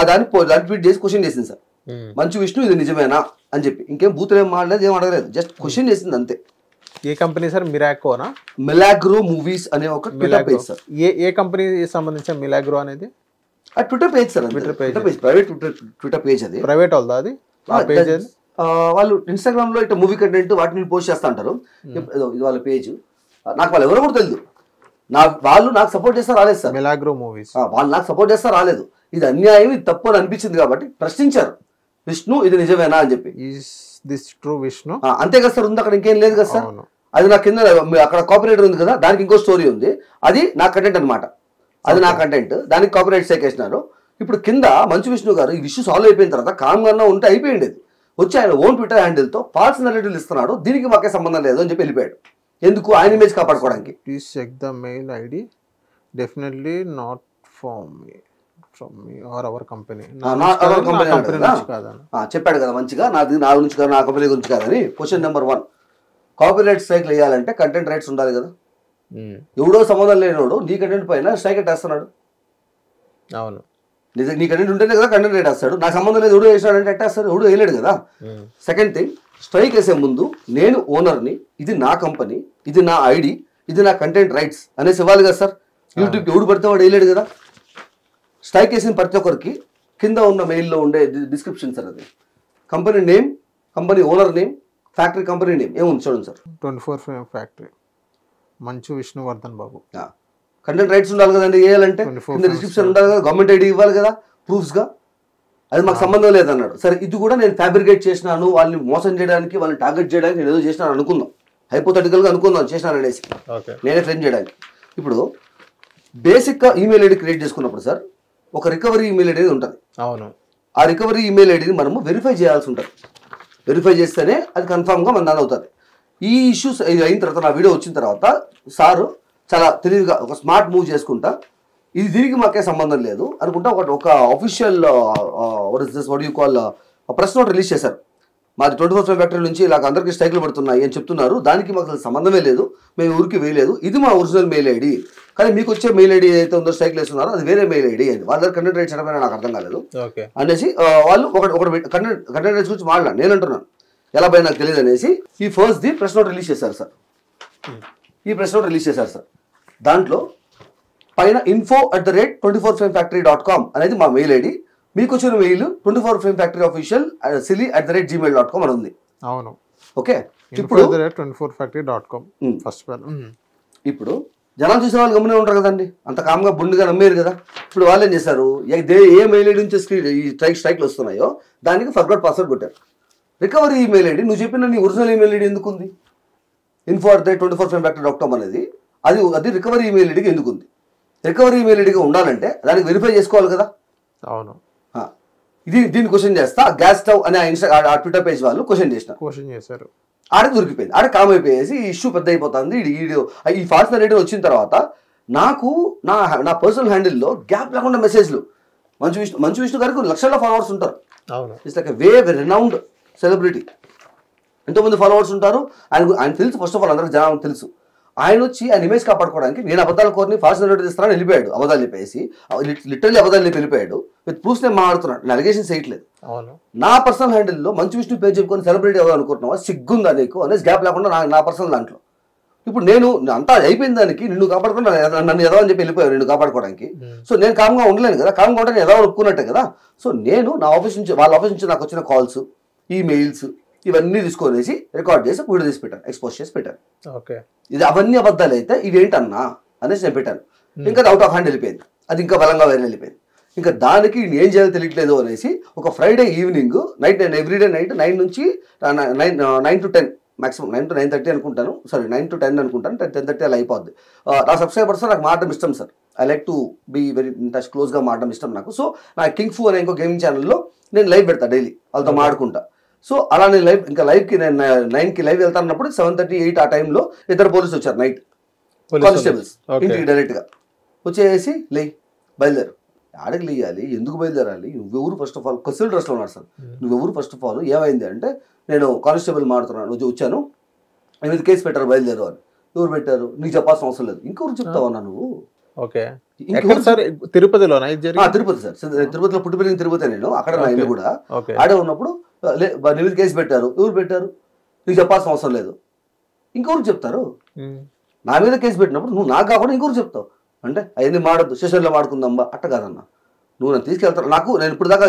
దాన్ని ట్వీట్ చేసి క్వశ్చన్ చేసింది సార్, మంచు విష్ణు ఇది నిజమేనా అని చెప్పి. ఇంకేం బూతులు ఏం మాడలేదు, ఏం అడగలేదు, జస్ట్ క్వశ్చన్ చేసింది అంతే. ఏ కంపెనీ సార్? మిలాగ్రో మూవీస్ అనే ఒక ట్విట్టర్ పేజ్ సార్. ఏ కంపెనీ సంబంధించిన మిలాగ్రో అనేది? ఆ Twitter page sir, private Twitter page. అది ప్రైవేట్ అవుతుందా అది? వాళ్ళు ఇన్స్టాగ్రామ్ లో ఇట్లా మూవీ కంటెంట్ వాటిని పోస్ట్ చేస్తా అంటారు. ఇది వాళ్ళ పేజ్, నాకు వాళ్ళు ఎవరో కూడా తెలియదు. వాళ్ళు నాకు సపోర్ట్ చేస్తా రాలేదు సార్, మిలాగ్రో మూవీస్ వాళ్ళు నాకు సపోర్ట్ చేస్తా రాలేదు. ఇది అన్యాయం, ఇది తప్పు అని అనిపించింది కాబట్టి ప్రశ్నించారు, విష్ణు ఇది నిజమేనా అని చెప్పి. విష్ణు అంతే కదా సార్, ఉంది అక్కడ, ఇంకేం లేదు కదా సార్. అది నా కింద అక్కడ కాపీరైటర్ ఉంది కదా, దానికి ఇంకో స్టోరీ ఉంది, అది నా కంటెంట్ అనమాట, అది నా కంటెంట్, దానికి కాపీరైట్ సేకేసినారు. ఇప్పుడు కింద మంచు విష్ణు గారు ఈ ఇష్యూ సాల్వ్ అయిపోయిన తర్వాత కామ్గా ఉంటే అయిపోయింది, వచ్చి ఆయన ఓన్ ట్విట్టర్ హ్యాండిల్తో ఫాల్స్ నెరేటివ్లు ఇస్తున్నాడు, దీనికి మాకే సంబంధం లేదు అని చెప్పి వెళ్ళిపోయాడు. ఎందుకు? ఆయన ఇమేజ్ కాపాడుకోవడానికి. Please check the mail ID, definitely not from me or our company. చెప్పాడు కదా మంచిగా, నాది నా గురించి కాదు, నా కంపెనీ గురించి కాదని. క్వశ్చన్ నెంబర్ 1, కాపీరైట్ స్ట్రైక్ వేయాలంటే కంటెంట్ రైట్స్ ఉండాలి కదా. ఎవడో సంబంధం లేనివాడు నీ కంటెంట్ పైన స్ట్రైక్ ఎట్టేస్తున్నాడు. అవును, నీ కంటెంట్ ఉంటేనే కదా కంటెంట్ రైట్ వేస్తాడు. నాకు సంబంధం లేదు, ఎవడో వేసినాడంటే ఎట్టేస్తాడు, ఎవడో వేయలేడు కదా. సెకండ్ థింగ్, స్ట్రైక్ వేసే ముందు నేను ఓనర్ని, ఇది నా కంపెనీ, ఇది నా ఐడి, ఇది నా కంటెంట్ రైట్స్ అనేసి ఇవ్వాలి కదా సార్. యూట్యూబ్కి ఎవడు పడితే వాడు వేయలేడు కదా. స్ట్రైక్ వేసిన ప్రతి ఒక్కరికి కింద ఉన్న మెయిల్లో ఉండే డిస్క్రిప్షన్ సార్, అది company name, company owner name, factory company name ఏముంది చూడండి సార్. 24 ఫ్యాక్టరీ, మంచు విష్ణువర్ధన్ బాబు. కంటెంట్ రైట్స్ ఉండాలి కదండి వేయాలంటే, కింద డిస్క్రిప్షన్ ఉండాలి కదా, గవర్నమెంట్ ఐడి ఇవ్వాలి కదా ప్రూఫ్స్గా. అది మాకు సంబంధం లేదన్నాడు. సరే ఇది కూడా నేను ఫ్యాబ్రికేట్ చేసినాను, వాళ్ళని మోసం చేయడానికి, వాళ్ళని టార్గెట్ చేయడానికి నేను ఏదో చేసినాను అనుకుందాం, హైపోథెటికల్గా అనుకుందాం చేసినాను అనేసి, నేనే ఫ్రెండ్ చేయడానికి. ఇప్పుడు బేసిక్గా ఈమెయిల్ ఐడి క్రియేట్ చేసుకున్నప్పుడు సార్ ఒక రికవరీ ఈమెయిల్ ఐడి ఉంటుంది. అవును, ఆ రికవరీ ఈమెయిల్ ఐడిని మనము వెరిఫై చేయాల్సి ఉంటుంది. వెరిఫై చేస్తేనే అది కన్ఫామ్గా మన దాని అవుతుంది. ఈ ఇష్యూస్ అయిన తర్వాత, నా వీడియో వచ్చిన తర్వాత సారు చాలా తెలివిగా ఒక స్మార్ట్ మూవ్ చేసుకుంటా, ఇది దీనికి మాకే సంబంధం లేదు అనుకుంటా ఒక official what you call press note release చేశారు. మాది 24 ఫ్యాక్టరీ నుంచి ఇలాగ అందరికీ స్ట్రైక్లు పడుతున్నాయి అని చెప్తున్నారు, దానికి మాకు అసలు సంబంధమే లేదు, మేము ఊరికి వేయలేదు, ఇది మా ఒరిజినల్ మెయిల్ ఐడి, కానీ మీకు వచ్చే మెయిల్ ఐడి ఏదైతే ఉందో స్ట్రైక్లు వేస్తున్నారో అది వేరే మెయిల్ ఐడి అని. వాళ్ళ దగ్గర కంటెంట్ రైట్స్ చెప్పినా నాకు అర్థం కాలేదు అనేసి వాళ్ళు ఒకటి కంటెంట్ రైట్స్ గురించి మాట్లాడాను. నేను అంటున్నాను ఎలా పోయి నాకు తెలియదు అనేసి ఈ first the press note release చేశారు సార్. ఈ ప్రెస్ నోట్ రిలీజ్ చేశారు సార్. దాంట్లో పైన info@24framefactory.com అనేది మా మెయిల్ ఐడి, మీకు వచ్చిన మెయిల్ 24framefactoryofficial@gmail.com అని ఉంది. అవును, ఓకే. ఇప్పుడు 24factory.com ఫస్ట్. ఇప్పుడు జనాలు చూసిన వాళ్ళు గమనే ఉంటారు కదండి, అంత కామ్గా బుండిగా నమ్మేరు కదా. ఇప్పుడు వాళ్ళు ఏం చేశారు, ఏ మెయిల్ ఐడి నుంచి ఈ స్ట్రైక్లు వస్తున్నాయో దానికి ఫర్గాట్ పాస్వర్డ్ కొట్టారు. రికవరీ ఈమెయిల్ ఐడి, నువ్వు చెప్పిన నీ ఒరిజినల్ ఈమెయిల్ ఐడి ఎందుకు ఉంది? info@24framefactory.com అనేది అది రికవరీ ఈమెయిల్ ఐడికి ఎందుకు ఉంది? రికవరీ ఈమెయిల్ ఐడిగా ఉండాలంటే దానికి వెరిఫై చేసుకోవాలి కదా. అవును, దీన్ని క్వశ్చన్ చేస్తా, గ్యాస్ స్టవ్ అనే ఆ ట్విట్టర్ పేజ్ వాళ్ళు క్వశ్చన్ చేశారు, ఆడ దొరికిపోయింది, ఆడ కామ్ అయిపోయేసి ఈ ఇష్యూ పెద్ద అయిపోతుంది. ఈ ఫాల్స్ నెరేటివ్ వచ్చిన తర్వాత నాకు నా పర్సనల్ హ్యాండిల్లో గ్యాప్ లేకుండా మెసేజ్లు, మంచు విష్ణు గారికి లక్షల ఫాలోవర్స్ ఉంటారు. It's like way renowned celebrity, ఎంతోమంది ఫాలోవర్స్ ఉంటారు. ఆయన తెలుసు, ఫస్ట్ ఆఫ్ ఆల్ అందరికి జనాలకు తెలుసు. ఆయన వచ్చి ఆయన ఇమేజ్ కాపాడుకోవడానికి నేను అబద్ధాల కోరిని ఫాల్స్ నెరేటివ్ ఇస్తానని వెళ్ళిపోయాడు, అబద్ధాలు చెప్పేసి లిటరల్లీ అబద్ధాలు చెప్పి వెళ్ళిపోయాడు. విత్ ప్రూఫ్స్ నేను మాట్లాడుతున్నాడు, నేను అలిగేషన్స్ చేయట్లేదు. నా పర్సనల్ హ్యాండిల్లో మంచు విష్ణు పేరు చెప్పుకొని సెలబ్రిటీ అవ్వాలి అనుకుంటున్నావా, సిగ్గుందా నీకు అనేసి గ్యాప్ లేకుండా నా పర్సనల్ దాంట్లో. ఇప్పుడు నేను అంతా అయిపోయిన దానికి నిన్ను కాపాడుకుని నన్ను ఎదవ అని చెప్పి వెళ్ళిపోయావు నిన్ను కాపాడుకోవడానికి. సో నేను కామ్గా ఉండలేను కదా, కామ్గా ఉంటే నేను ఎదవ ఒప్పుకున్నట్టే కదా. సో నేను నా ఆఫీస్ నుంచి, వాళ్ళ ఆఫీస్ నుంచి నాకు వచ్చిన కాల్స్, ఈమెయిల్స్ ఇవన్నీ తీసుకొనేసి రికార్డ్ చేసి వీడియో తీసి పెట్టాను, ఎక్స్పోజ్ చేసి పెట్టాను. ఓకే, ఇది అవన్నీ అబద్ధాలు అయితే ఇవేంటన్నా అనేసి నేను పెట్టాను. ఇంకా అది అవుట్ ఆఫ్ హ్యాండ్ వెళ్ళిపోయింది, అది ఇంకా బలంగా వైరల్ వెళ్ళిపోయింది. ఇంకా దానికి ఏం చేయాలో తెలియట్లేదు అనేసి ఒక ఫ్రైడే ఈవినింగ్ నైట్, నేను ఎవ్రీడే నైట్ 9 నుంచి 9 to 10 మాక్సిమం 9 to 9:30 అనుకుంటాను, సారీ 9 to 10 అనుకుంటాను, 10:30 అలా అయిపోద్ది. నా సబ్స్క్రైబర్స్ నాకు మాడడం ఇష్టం sir, I like to be very touch క్లోజ్గా మాడడం ఇష్టం నాకు. సో నా కింగ్ ఫూ అనే ఇంకో గేమింగ్ ఛానల్లో నేను లైవ్ పెడతా డైలీ, వాళ్ళతో మాడుకుంటా. సో అలా నేను లైవ్, ఇంకా లైవ్కి నేను 9కి లైవ్ వెళ్తానప్పుడు 7:30, 8 ఆ టైంలో ఇద్దరు పోలీసులు వచ్చారు, నైట్ కానిస్టేబుల్స్, ఇంటికి డైరెక్ట్గా వచ్చేసి బయలుదేరు. ఆడకి లేయాలి, ఎందుకు బయలుదేరాలి, నువ్వెవరు ఫస్ట్ ఆఫ్ ఆల్, కొసిల్ డ్రెస్లో ఉన్నాడు సార్, నువ్వెవరు ఫస్ట్ ఆఫ్ ఆల్, ఏమైంది అంటే నేను కానిస్టేబుల్ మాడుతున్నాను, వచ్చాను, 8 కేసు పెట్టారు బయలుదేరు అని. ఎవరు పెట్టారు నీకు చెప్పాల్సిన అవసరం లేదు, ఇంకెవరు చెప్తావన్నా నువ్వు. ఓకే, తిరుపతిలో తిరుపతి సార్, తిరుపతిలో పుట్టి పెరిగిన తిరుపతి నేను, అక్కడ నా ఇల్లు కూడా. ఆడే ఉన్నప్పుడు 8 కేసు పెట్టారు, ఎవరు పెట్టారు నీకు చెప్పాల్సిన అవసరం లేదు, ఇంకెవరు చెప్తారు. నా మీద కేసు పెట్టినప్పుడు నువ్వు నాకు కాకుండా ఇంకొకరు చెప్తావు అంటే అవన్నీ మాడద్దు, స్టేషన్లో మాడుకుందాంబా, అట్ట కాదన్నా. నువ్వు నన్ను తీసుకెళ్తాను, నాకు నేను ఇప్పుడు దాకా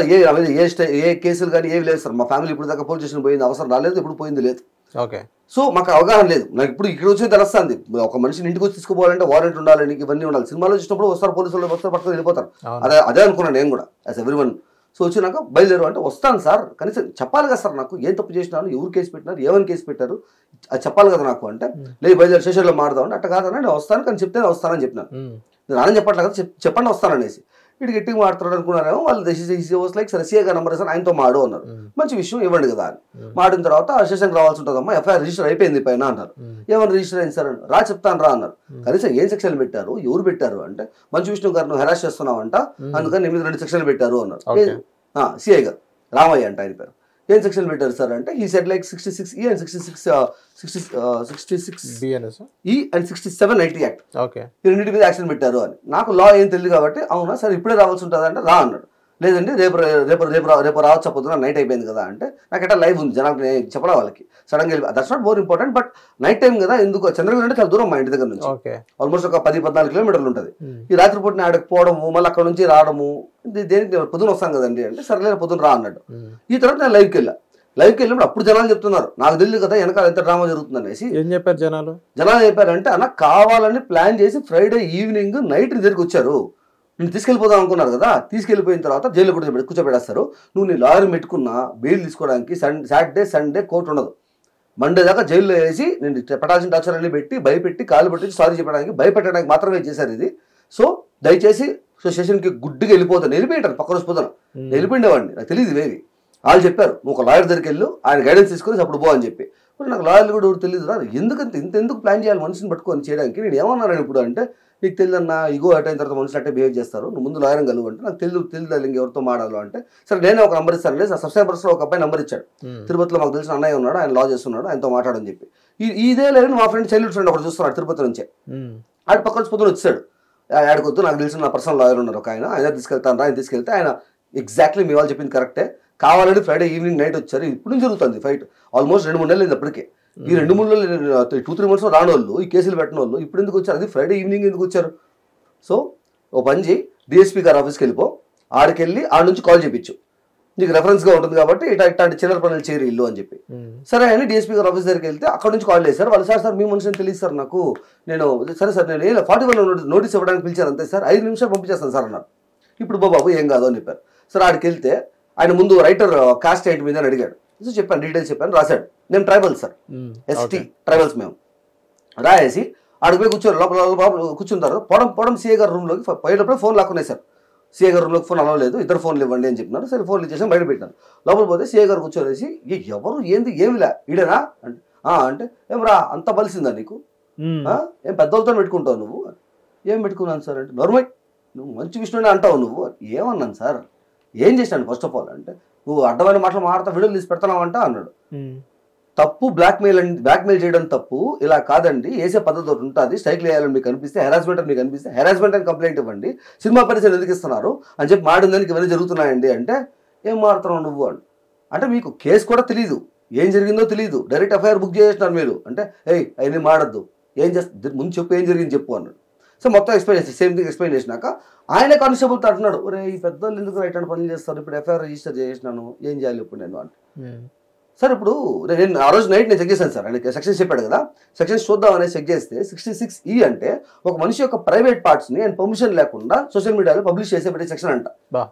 ఏ కేసులు కానీ ఏవి లేదు సార్, మా ఫ్యామిలీ ఇప్పుడు దాకా పోలీస్ స్టేషన్ పోయింది అవసరం రాలేదు, ఇప్పుడు పోయింది లేదు. ఓకే, సో మాకు అవగాహన లేదు. నాకు ఇప్పుడు ఇక్కడ వచ్చి తెలుస్తుంది, ఒక మనిషిని ఇంటికి వచ్చి తీసుకుపోవాలంటే వారెంట్ ఉండాలి, నీకు ఇవన్నీ ఉండాలి. సినిమాలో చూసినప్పుడు వస్తారు పోలీసులు, వస్తారు పట్టుకొని వెళ్ళిపోతారు, అదే అనుకున్నాను నేను కూడా యాజ్ ఎవ్రీవన్. సో వచ్చినాక బయలుదేరు అంటే వస్తాను సార్, కనీసం చెప్పాలి కదా సార్, నాకు ఏం తప్పు చేసినాను, ఎవరు కేసు పెట్టినారు, ఏమని కేసు పెట్టారు, అది చెప్పాలి కదా నాకు. అంటే లేదు బయలుదేరు స్టేషన్లో మాడదాం అంటే, అట్ట కాదన్నా నేను వస్తాను కానీ చెప్తే వస్తానని చెప్పినాను. నేను నాన్న చెప్పట్లేదు కదా, చెప్పండి వస్తాననేసి. ఇటు గట్టిగా మాట్లాడారు అనుకున్నారేమో వాళ్ళు, లైక్ సరే సీఏ గారు నంబర్ సార్ ఆయనతో మాడు అన్నారు. మంచి విషయం ఇవ్వండి కదా అని మాడిన తర్వాత ఆ స్టేషన్కి రావాల్సి ఉంటుందమ్మా, ఎఫ్ఐఆర్ రిజిస్టర్ అయిపోయింది పైన అన్నారు. ఏమన్నా రిజిస్టర్ అయింది సార్ రా చెప్తాను రా అన్నారు. కనీసం ఏం సెక్షన్లు పెట్టారు, ఎవరు పెట్టారు అంటే, మంచి విష్ణు గారు నువ్వు హెరాస్ చేస్తున్నావంట, అందుకని 2 సెక్షన్లు పెట్టారు అన్నారు. సిఐ గారు రామయ్య అంట ఆయన పేరు. ఏం సెక్షన్ పెట్టారు సార్ అంటే, ఈ set like 66E and 66B and 67 IT act, ఈ రెండింటి మీద యాక్షన్ పెట్టారు అని. నాకు లా ఏం తెలియదు కాబట్టి అవునా సరే ఇప్పుడే రావాల్సి ఉంటుంది అంటే రా అన్నాడు. లేదండి రేపు రేపు రేపు రేపు రావచ్చు, పొద్దున నైట్ అయిపోయింది కదా అంటే, నాకు ఎట్లా లైవ్ ఉంది జనాలకు చెప్పడా వాళ్ళకి సడన్గా వెళ్ళి, that's not more important, but night time కదా, ఎందుకు చంద్రగిరి అంటే చాలా దూరం మా ఇంటి దగ్గర నుంచి, ఆల్మోస్ట్ ఒక 10-14 కిలోమీటర్లు ఉంటుంది. ఈ రాత్రిపూట ఆడకి పోవడము, మళ్ళీ అక్కడ నుంచి రావడము, దేనికి పొద్దున వస్తాను కదండి అంటే, సరేలేదు పొద్దున రా అన్నాడు. ఈ తర్వాత నేను లైవ్కి వెళ్ళినప్పుడు అప్పుడు జనాలు చెప్తున్నారు, నాకు తెలియదు కదా వెనకాల ఎంత డ్రామా జరుగుతుంది అనేసి. ఏం చెప్పారు జనాలు చెప్పారంటే, అన్న కావాలని ప్లాన్ చేసి ఫ్రైడే ఈవినింగ్ నైట్ దగ్గరికి వచ్చారు, నేను తీసుకెళ్ళిపోదాం అనుకున్నారు కదా, తీసుకెళ్ళిపోయిన తర్వాత జైల్లో కూర్చోబెడేస్తారు. నువ్వు నీ లాయర్ పెట్టుకున్నా బెయిల్ తీసుకోవడానికి సాటర్డే సండే కోర్టు ఉండదు, మండే దాకా జైల్లో వేసి నేను పెట్టాల్సిన టార్చర్ అన్ని పెట్టి భయపెట్టి కాలు పెట్టి సారీ చెప్పడానికి భయపెట్టడానికి మాత్రమే చేశారు ఇది. సో దయచేసి స్టేషన్కి గుడ్డిగా వెళ్ళిపోతాను, వెళ్ళిపోయాను పక్క రోజు పోతాను, వెళ్ళిపోయిండేవాడిని, నాకు తెలియదు ఇవేవి. వాళ్ళు చెప్పారు నువ్వు ఒక లాయర్ దగ్గరికి వెళ్ళు, ఆయన గైడెన్స్ తీసుకొని అప్పుడు పో అని చెప్పి. ఇప్పుడు నాకు లాయర్లు కూడా తెలియదు రా, ఎందుకంటే ఎందుకు ప్లాన్ చేయాలి మనిషిని పట్టుకొని చేయడానికి. నేను ఏమన్నాను ఇప్పుడు అంటే, నీకు తెలియదన్నా ఇగో అట్ అయిన తర్వాత మనుషులు అట్టే బిహేవ్ చేస్తారు, నువ్వు ముందు లాయర్ కలుగు అంటే, నాకు తెలియదు ఇంకెవరితో మాడాలో అంటే, సరే నేనే ఒక నెంబర్ ఇస్తాను లేదు, సబ్స్క్రైబర్స్లో ఒక అబ్బాయి నెంబర్ ఇచ్చాడు, తిరుపతిలో మాకు తెలిసిన అన్నయ్య ఉన్నాడు, ఆయన లా చేస్తున్నాడు, ఆయనతో మాట్లాడని చెప్పి. ఇదే లేదు మా ఫ్రెండ్ చైల్డ్హుడ్ ఫ్రెండ్ ఒకటి చూస్తున్నాడు తిరుపతి నుంచే, ఆడ పక్కన పొద్దున వచ్చాడు, ఆడికొద్దు నాకు తెలిసిన నా పర్సనల్ లాయర్ ఉన్నారు ఒక ఆయన తీసుకెళ్తాను రా, ఆయన తీసుకెళ్తే ఆయన ఎగ్జాక్ట్లీ మీ వాళ్ళు చెప్పింది కరెక్టే, కావాలని ఫ్రైడే ఈవినింగ్ నైట్ వచ్చారు. ఇప్పుడు జరుగుతుంది ఫైట్, ఆల్మోస్ట్ 2-3 నెలలు అయింది అప్పటికే. ఈ 2-3 నెలలు 2-3 months రాని వాళ్ళు, ఈ కేసులు పెట్టిన వాళ్ళు ఇప్పుడు ఎందుకు వచ్చారు, అది ఫ్రైడే ఈవినింగ్ ఎందుకు వచ్చారు. సో ఓ పంజి డిఎస్పీ గారి ఆఫీస్కి వెళ్ళిపో, ఆడికెళ్ళి ఆడ నుంచి కాల్ చేయించు, నీకు రెఫరెన్స్గా ఉంటుంది కాబట్టి ఇట్లాంటి చిల్లర పనులు చేయరు ఇల్లు అని చెప్పి. సరే అని డిఎస్పీ గారు ఆఫీస్ దగ్గరికి వెళ్తే అక్కడ నుంచి కాల్ చేశారు వాళ్ళు. సార్ మీ మనిషిని తెలియదు సార్ నాకు, నేను సరే సార్ నేను 41 నోటీస్ ఇవ్వడానికి పిలిచారు అంతే సార్, 5 నిమిషాలు పంపించేస్తాను సార్ అన్నారు. ఇప్పుడు బాబు ఏం కాదు అని చెప్పారు. సరే ఆడికి వెళ్తే ఆయన ముందు రైటర్ కాస్ట్ ఏంటి మీద అని అడిగాడు. సో చెప్పాను, డీటెయిల్స్ చెప్పాను, రాశాడు. మేము ట్రైబల్స్ సార్, ఎస్టీ ట్రైబల్స్ మేము. రాయేసి ఆడికి పోయి కూర్చోరు, లోపల కూర్చుంటారు. పోవడం సీఏ గారు రూమ్లోకి పోయేటప్పుడు ఫోన్ లాక్కున్నాయి సార్, సీఏ గారు రూమ్లోకి ఫోన్ అలవలేదు, 2 ఫోన్లు ఇవ్వండి అని చెప్పినారు. సరే ఫోన్లు ఇచ్చేసాం, బయట పెట్టినారు. లోపల పోతే సీఏ గారు కూర్చోలేసి, ఎవరు ఏంది ఏమిలా ఈడేనా అంటే, ఏం రా అంత బలిసిందా నీకు, ఏం పెద్దోళ్ళతో పెట్టుకుంటావు నువ్వు, ఏం పెట్టుకున్నాను సార్ అంటే, నార్మల్ నువ్వు మంచి విషయమే అంటావు నువ్వు. ఏమన్నాను సార్, ఏం చేశాను ఫస్ట్ ఆఫ్ ఆల్ అంటే, నువ్వు అడ్డమైన మాటలు మాట్లాడతా వీడియోలు తీసి పెడతానంట అన్నాడు. తప్పు బ్లాక్మెయిల్ చేయడం తప్పు, ఇలా కాదండి వేసే పద్ధతి ఒకటి ఉంటుంది, స్ట్రైక్ వేయాలని మీకు అనిపిస్తే, హెరాస్మెంట్ అని మీకు అనిపిస్తే హెరాస్మెంట్ అని కంప్లైంట్ ఇవ్వండి, సినిమా పరిచయం ఎందుకు ఇస్తున్నారు అని చెప్పి మాడిందానికి ఇవన్నీ జరుగుతున్నాయండి అంటే, ఏం మారుతున్నావు నువ్వు అంటే మీకు కేసు కూడా తెలియదు, ఏం జరిగిందో తెలియదు, డైరెక్ట్ ఎఫ్ఐఆర్ బుక్ చేసినారు మీరు అంటే, అవన్నీ మాడద్దు, ఏం చేస్తా ముందు చెప్పు ఏం జరిగింది చెప్పు అన్నాడు. సో మొత్తం ఎక్స్ప్లెయిన్ చేసి సేమ్ థింగ్ ఎక్స్ప్లెయిన్ చేసినాక ఆయన కానిస్టేబుల్తో అంటున్నాడు, ఒరే ఈ పెద్దోళ్ళు ఎందుకు రైట్ పనులు చేస్తారు, ఇప్పుడు ఎఫ్ఐఆర్ రిజిస్టర్ చేసినాను ఏం చేయాలి ఇప్పుడు నేను అంటే, సార్ ఇప్పుడు నేను ఆ రోజు నైట్ నేను చెక్ చేశాను సార్, ఆయన సెక్షన్స్ చెప్పాడు కదా, సెక్షన్స్ చూద్దాం అనేది చెక్ చేస్తే 66E అంటే ఒక మనిషి యొక్క ప్రైవేట్ పార్ట్స్ని ఆయన పర్మిషన్ లేకుండా సోషల్ మీడియాలో పబ్లిష్ చేసే పెట్టే సెక్షన్ అంట.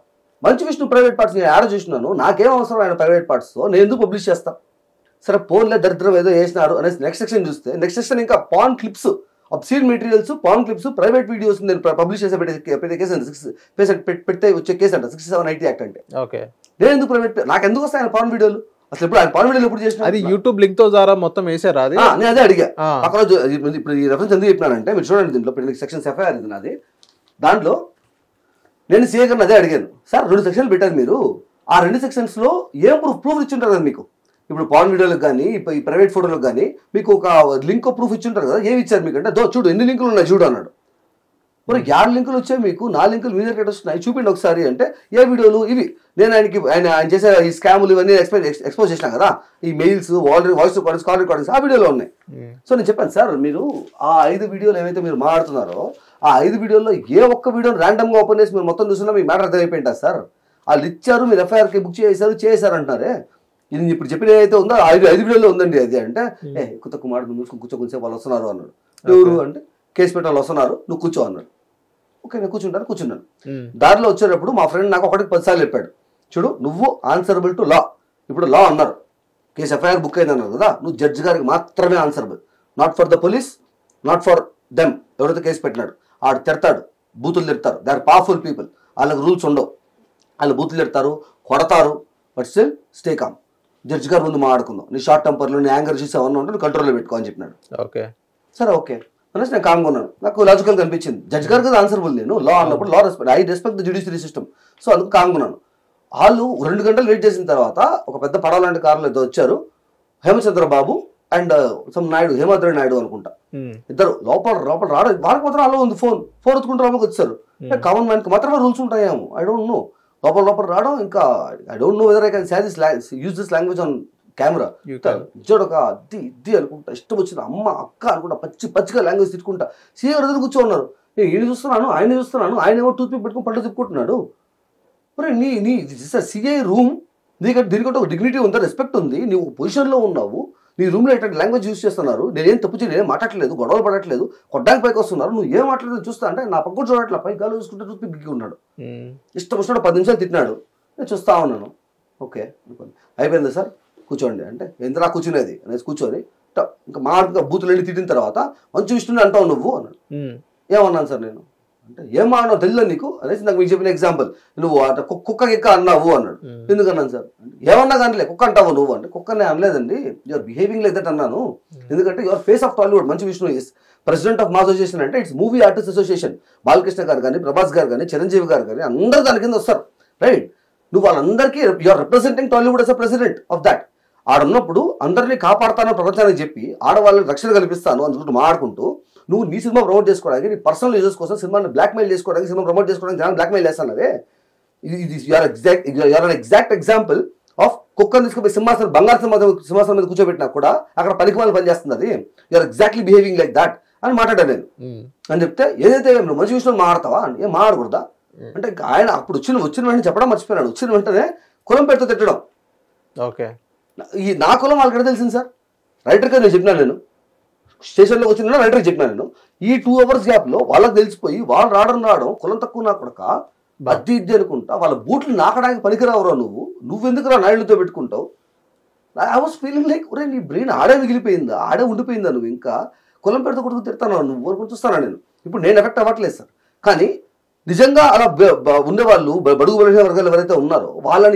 మంచు విష్ణు ప్రైవేట్ పార్ట్స్ నేను యాడ్ చూసినాను, నాకేం అవసరం ఆయన ప్రైవేట్ పార్ట్స్తో, నేను ఎందుకు పబ్లిష్ చేస్తా? సరే ఫోన్లే దరిద్రం ఏదో వేసినారు అనేసి నెక్స్ట్ సెక్షన్ చూస్తే నెక్స్ట్ సెక్షన్ ఇంకా pan clips, obscene materials, pan clips, private videos నేను పబ్లిష్ చేసే పెట్టే కేసు అంట, పెడితే వచ్చే కేసు అంట 67IT యాక్ట్ అంటే. నేను ఎందుకు ప్రైవేట్, నాకు ఎందుకు వస్తాయి ఆయన పాన్ వీడియోలు? అసలు ఇప్పుడు ఆయన పాన్ వీడియోలు ఎప్పుడు చేసిన? అది యూట్యూబ్ లింక్ తో ద్వారా మొత్తం వేసారు. అది నేను అదే అడిగా పక్కన. ఇప్పుడు ఈ రెఫరెన్స్ ఎందుకు చెప్పినానంటే మీరు చూడండి, దీంట్లో సెక్షన్స్ FIR ఇది నాది. దాంట్లో నేను సీఏ గారిని అదే అడిగాను, సార్ 2 సెక్షన్లు పెట్టారు మీరు, ఆ 2 సెక్షన్స్లో ఏం ప్రూఫ్ ఇచ్చింటారు కదా మీకు? ఇప్పుడు పాన్ వీడియోలకు కానీ ఈ ప్రైవేట్ ఫోటోలకు కానీ మీకు ఒక లింక్ ప్రూఫ్ ఇచ్చింటారు కదా, ఏమి ఇచ్చారు మీకు అంటే, చూడు ఎన్ని లింకులు ఉన్నాయి చూడు అన్నాడు. మరి 6 లింకులు వచ్చాయి మీకు, 4 లింకులు మీ దగ్గర వస్తున్నాయి చూపిండి ఒకసారి అంటే, ఏ వీడియోలు ఇవి? నేను ఆయన చేసే ఈ స్కాములు ఇవన్నీ ఎక్స్పోజ్ చేసినా కదా, ఈ mails, voice recordings, call recordings ఆ వీడియోలో ఉన్నాయి. సో నేను చెప్పాను సార్, మీరు ఆ 5 వీడియోలు ఏవైతే మీరు మాట్లాడుతున్నారో ఆ 5 వీడియోల్లో ఏ ఒక్క వీడియోని ర్యాండమ్గా ఓపెన్ చేసి మీరు మొత్తం చూసినా మీ మ్యాటర్ అర్థమైపోయింటా సార్? వాళ్ళు ఇచ్చారు, మీరు FIRకి బుక్ చేశారు అంటున్నారే, ఇది ఇప్పుడు చెప్పిన ఏదైతే ఉందో 5 వీడియోలో ఉందండి అది అంటే, కొత్త కుమారుడు నువ్వు కూర్చోకుంటే వాళ్ళు వస్తున్నారు అన్నాడు. ఎవరు అంటే, కేసు పెట్టే వాళ్ళు వస్తున్నారు, నువ్వు కూర్చో అన్నాడు. ఓకే నేను కూర్చున్నాను. దారిలో వచ్చేటప్పుడు మా ఫ్రెండ్ నాకు 10 సార్లు చెప్పాడు, చూడు నువ్వు ఆన్సరబుల్ టు లా, ఇప్పుడు లా అన్నారు, కేసు FIR బుక్ అయింది అన్నారు కదా, నువ్వు జడ్జి గారికి మాత్రమే answerable, not for the police, not for them. ఎవరైతే కేసు పెట్టినాడు ఆడు తిడతాడు, బూతులు తిడతారు, దే ఆర్ పవర్ఫుల్ పీపుల్, వాళ్ళకి రూల్స్ ఉండవు, వాళ్ళు బూతులు తిడతారు, కొడతారు, but still stay calm, judge గారు ముందు మాట్లాడుకుందాం, నీ షార్ట్ టెంపర్లో నీ యాంగర్ చూసి అవన్నీ ఉంటే నువ్వు కంట్రోల్లో పెట్టుకో అని చెప్పినాడు. ఓకే సరే ఓకే అనేసి నేను కామ్గా ఉన్నాను. నాకు లాజికల్గా అనిపించింది, జడ్జి గారికి కదా ఆన్సరబుల్, నేను లా అన్నప్పుడు law respect the judiciary system. So అందుకు కామ్గా ఉన్నాను. వాళ్ళు 2 గంటలు వెయిట్ చేసిన తర్వాత ఒక పెద్ద పడవ లాంటి కార్లు ఏదో వచ్చారు, హేమచంద్ర బాబు అండ్ సమ్ నాయుడు, హేమాద్రి నాయుడు అనుకుంటా, ఇద్దరు లోపల రావడం, వాళ్ళకి మాత్రం అలా ఉంది, ఫోన్ ఎత్తుకుంటారు, వాళ్ళకి వచ్చారు. కామన్ మ్యాన్కి మాత్రమే రూల్స్ ఉంటాయేమో, ఐ డోంట్ నో. లోపల రావడం, ఇంకా I don't know whether I can use this language on camera. ఇచ్చాడు ఒక ఇది అనుకుంటా, ఇష్టం వచ్చిన అమ్మ అక్క అనుకుంటా, పచ్చిగా లాంగ్వేజ్ తిట్టుకుంటా సీఏ గారు ఎదురు కూర్చోన్నారు. నేను ఈయన చూస్తున్నాను, ఆయన ఏమో టూత్ పిక్ పెట్టుకుని పళ్ళు తిప్పుకుంటున్నాడు. మరి నీ సీఏ రూమ్, దీనికంటే ఒక డిగ్నిటీ ఉందా, రెస్పెక్ట్ ఉంది, నీవు పొజిషన్లో ఉన్నావు, నీ రూమ్లో ఎట్లాంటి లాంగ్వేజ్ యూజ్ చేస్తున్నారు, నేనేం తప్పు చేయలేదు, నేనేం మాట్లాడలేదు, గొడవలు పడట్లేదు, కొట్టడానికి పైకి వస్తున్నారు, నువ్వు ఏం మాట్లాడలేదు చూస్తా అంటే నా పక్కన చూడట్లా, పైకి గాలు చూసుకుంటే టూత్ పిక్ ఉన్నాడు. ఇష్టం వచ్చినాడు, 10 నిమిషాలు తిట్టినాడు, నేను చూస్తా ఉన్నాను. ఓకే అయిపోయిందా సార్ కూర్చోండి అంటే, ఎంతలా కూర్చునేది అనేసి కూర్చొని ఇంకా మాటగా బూతులు వెళ్ళి తిట్టిన తర్వాత మంచి విష్ణుని అంటావు నువ్వు అన్నాడు. ఏమన్నాను సార్ నేను అంటే, ఏం మాట్లాడవు తెలియదు నీకు అనేసి నాకు మీకు చెప్పిన ఎగ్జాంపుల్, నువ్వు కుక్క గిక్క అన్నావు అన్నాడు. ఎందుకన్నాను సార్ అంటే, ఏమన్నా కానీ కుక్క అంటావు నువ్వు అంటే, కుక్కనే అనలేదండి, యూఆర్ బిహేవింగ్ లైక్ దట్ అన్నాను. ఎందుకంటే యువర్ ఫేస్ ఆఫ్ టాలీవుడ్, మంచి విష్ణు ఇస్ ప్రెసిడెంట్ ఆఫ్ మా అసోసియేషన్ అంటే it's movie artist association. Balakrishna గారు కానీ, ప్రభాస్ గారు కానీ, చిరంజీవి గారు కానీ అందరూ దాని కింద వస్తారు, రైట్? నువ్వు వాళ్ళందరికీ you are representing Tollywood as a president of that. ఆడున్నప్పుడు అందరినీ కాపాడుతాను ప్రపంచానికి చెప్పి ఆడవాళ్ళకి రక్షణ కల్పిస్తాను అందుకుంటూ మాట్లాడుకుంటూ, నువ్వు నీ సినిమా ప్రమోట్ చేసుకోవడానికి, నీ పర్సనల్ యూజెస్ కోసం సినిమాని బ్లాక్మెయిల్ చేసుకోవడానికి, సినిమా ప్రమోట్ చేసుకోవడానికి జనాన్ని బ్లాక్మెయిల్ చేస్తానవే. ఇది you are an exact example of కుక్కని తీసుకుపోయి సింహాసనం, బంగారు సింహాసనం మీద కూర్చోబెట్టినా కూడా అక్కడ పనికి వాళ్ళు పనిచేస్తుంది. అది you are exactly behaving like that అని మాట్లాడాను నేను. అని చెప్తే ఏదైతే నువ్వు మంచి విషయంలో మాట్లాడతావా అని, ఏం మాట్లాడకూడదా అంటే, ఆయన అప్పుడు వచ్చిన వెంటనే చెప్పడం మర్చిపోయినాడు, వచ్చిన వెంటనే కులం పెడితే తిట్టడం. ఓకే నా కులం వాళ్ళకి తెలిసింది సార్, రైటర్గా నేను చెప్పినాను, నేను స్టేషన్లోకి వచ్చిన రైటర్కి చెప్పినాను నేను. ఈ 2 hours గ్యాప్లో వాళ్ళకి తెలిసిపోయి వాళ్ళు రావడం కులం తక్కువ నా కొడక అద్దె ఇద్ది అనుకుంటా, వాళ్ళ బూట్లు నాకడానికి పనికిరావురా నువ్వెందుకు రా నాయుడుతో పెట్టుకుంటావు. ఐ వాస్ ఫీలింగ్ లైక్, ఒరే నీ బ్రెయిన్ ఆడే మిగిలిపోయిందా, ఆడే ఉండిపోయిందా, నువ్వు ఇంకా కులం పెడితే కొడుకు తిడతాను నువ్వు వరకు చూస్తానా నేను. ఇప్పుడు నేను ఎఫెక్ట్ అవ్వట్లేదు సార్, కానీ నిజంగా అలా ఉండేవాళ్ళు బడుగు బలహీన వర్గాలు ఎవరైతే ఉన్నారో వాళ్ళు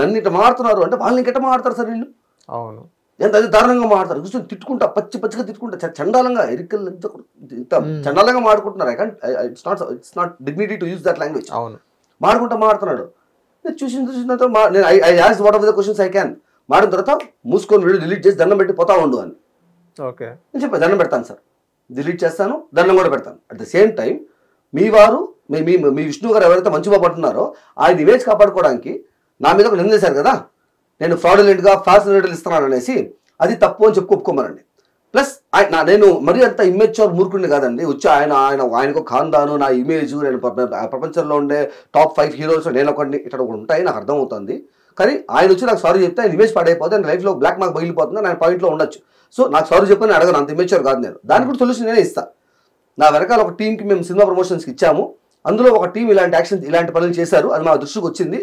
నన్ను ఇట్లా మాడుతున్నారు అంటే వాళ్ళని ఇంకెట్ట మాడతారు సార్ వీళ్ళు. అవును, ఎంత అది దారుణంగా మాడతారు, కూర్చొని తిట్టుకుంటా, పచ్చిగా తిట్టుకుంటా, చండాలంగా ఎరికలు ఇంత చండాలంగా మాడుకుంటున్నారు. It's not dignity to use that language. అవును, మాడుతున్నాడు. నేను చూసిన తర్వాత నేను I asked what are the questions I can. మాడిన తర్వాత మూసుకొని వీడియో డిలీట్ చేసి దండం పెట్టి పోతా ఉండు అని. ఓకే నేను చెప్పాను, దండం పెడతాను సార్, డిలీట్ చేస్తాను, దండం కూడా పెడతాను. అట్ ద సేమ్ టైం మీ వారు మీ విష్ణు గారు ఎవరైతే మంచి బాబు అంటున్నారో ఆయన ఇమేజ్ కాపాడుకోవడానికి నా మీద ఒక నిందేశారు కదా, నేను ఫ్రాడులెంట్గా ఫాల్స్ రిజల్ట్లు ఇస్తున్నాను అనేసి, అది తప్పు అని చెప్పుకోమనండి. ప్లస్ నేను మరీ అంత ఇమేజ్ మూర్ఖుడిని కాదండి, వచ్చి ఆయనకు ఖాందాను, నా ఇమేజ్, నేను ప్రపంచంలో ఉండే టాప్ 5 హీరోస్ నేను ఒకటి ఇట్లా ఒకటి ఉంటాయి నాకు అర్థమవుతుంది. కానీ ఆయన వచ్చి నాకు సారీ చెప్తే ఆయన ఇమేజ్ పాడైపోతే ఆయన లైఫ్లో బ్లాక్ మార్క్ బయలుపోతుంది ఆయన పాయింట్లో ఉండొచ్చు. సో నాకు సారీ చెప్పని అడగను, అంత ఇమేచ్యూర్ కాదు నేను. దానికి కూడా సొల్యూషన్ నేనే ఇస్తాను. నా వెనకాల ఒక టీంకి మేము సినిమా ప్రమోషన్స్కి ఇచ్చాము, అందులో ఒక టీం ఇలాంటి పనులు చేశారు, అది మా దృష్టికి వచ్చింది.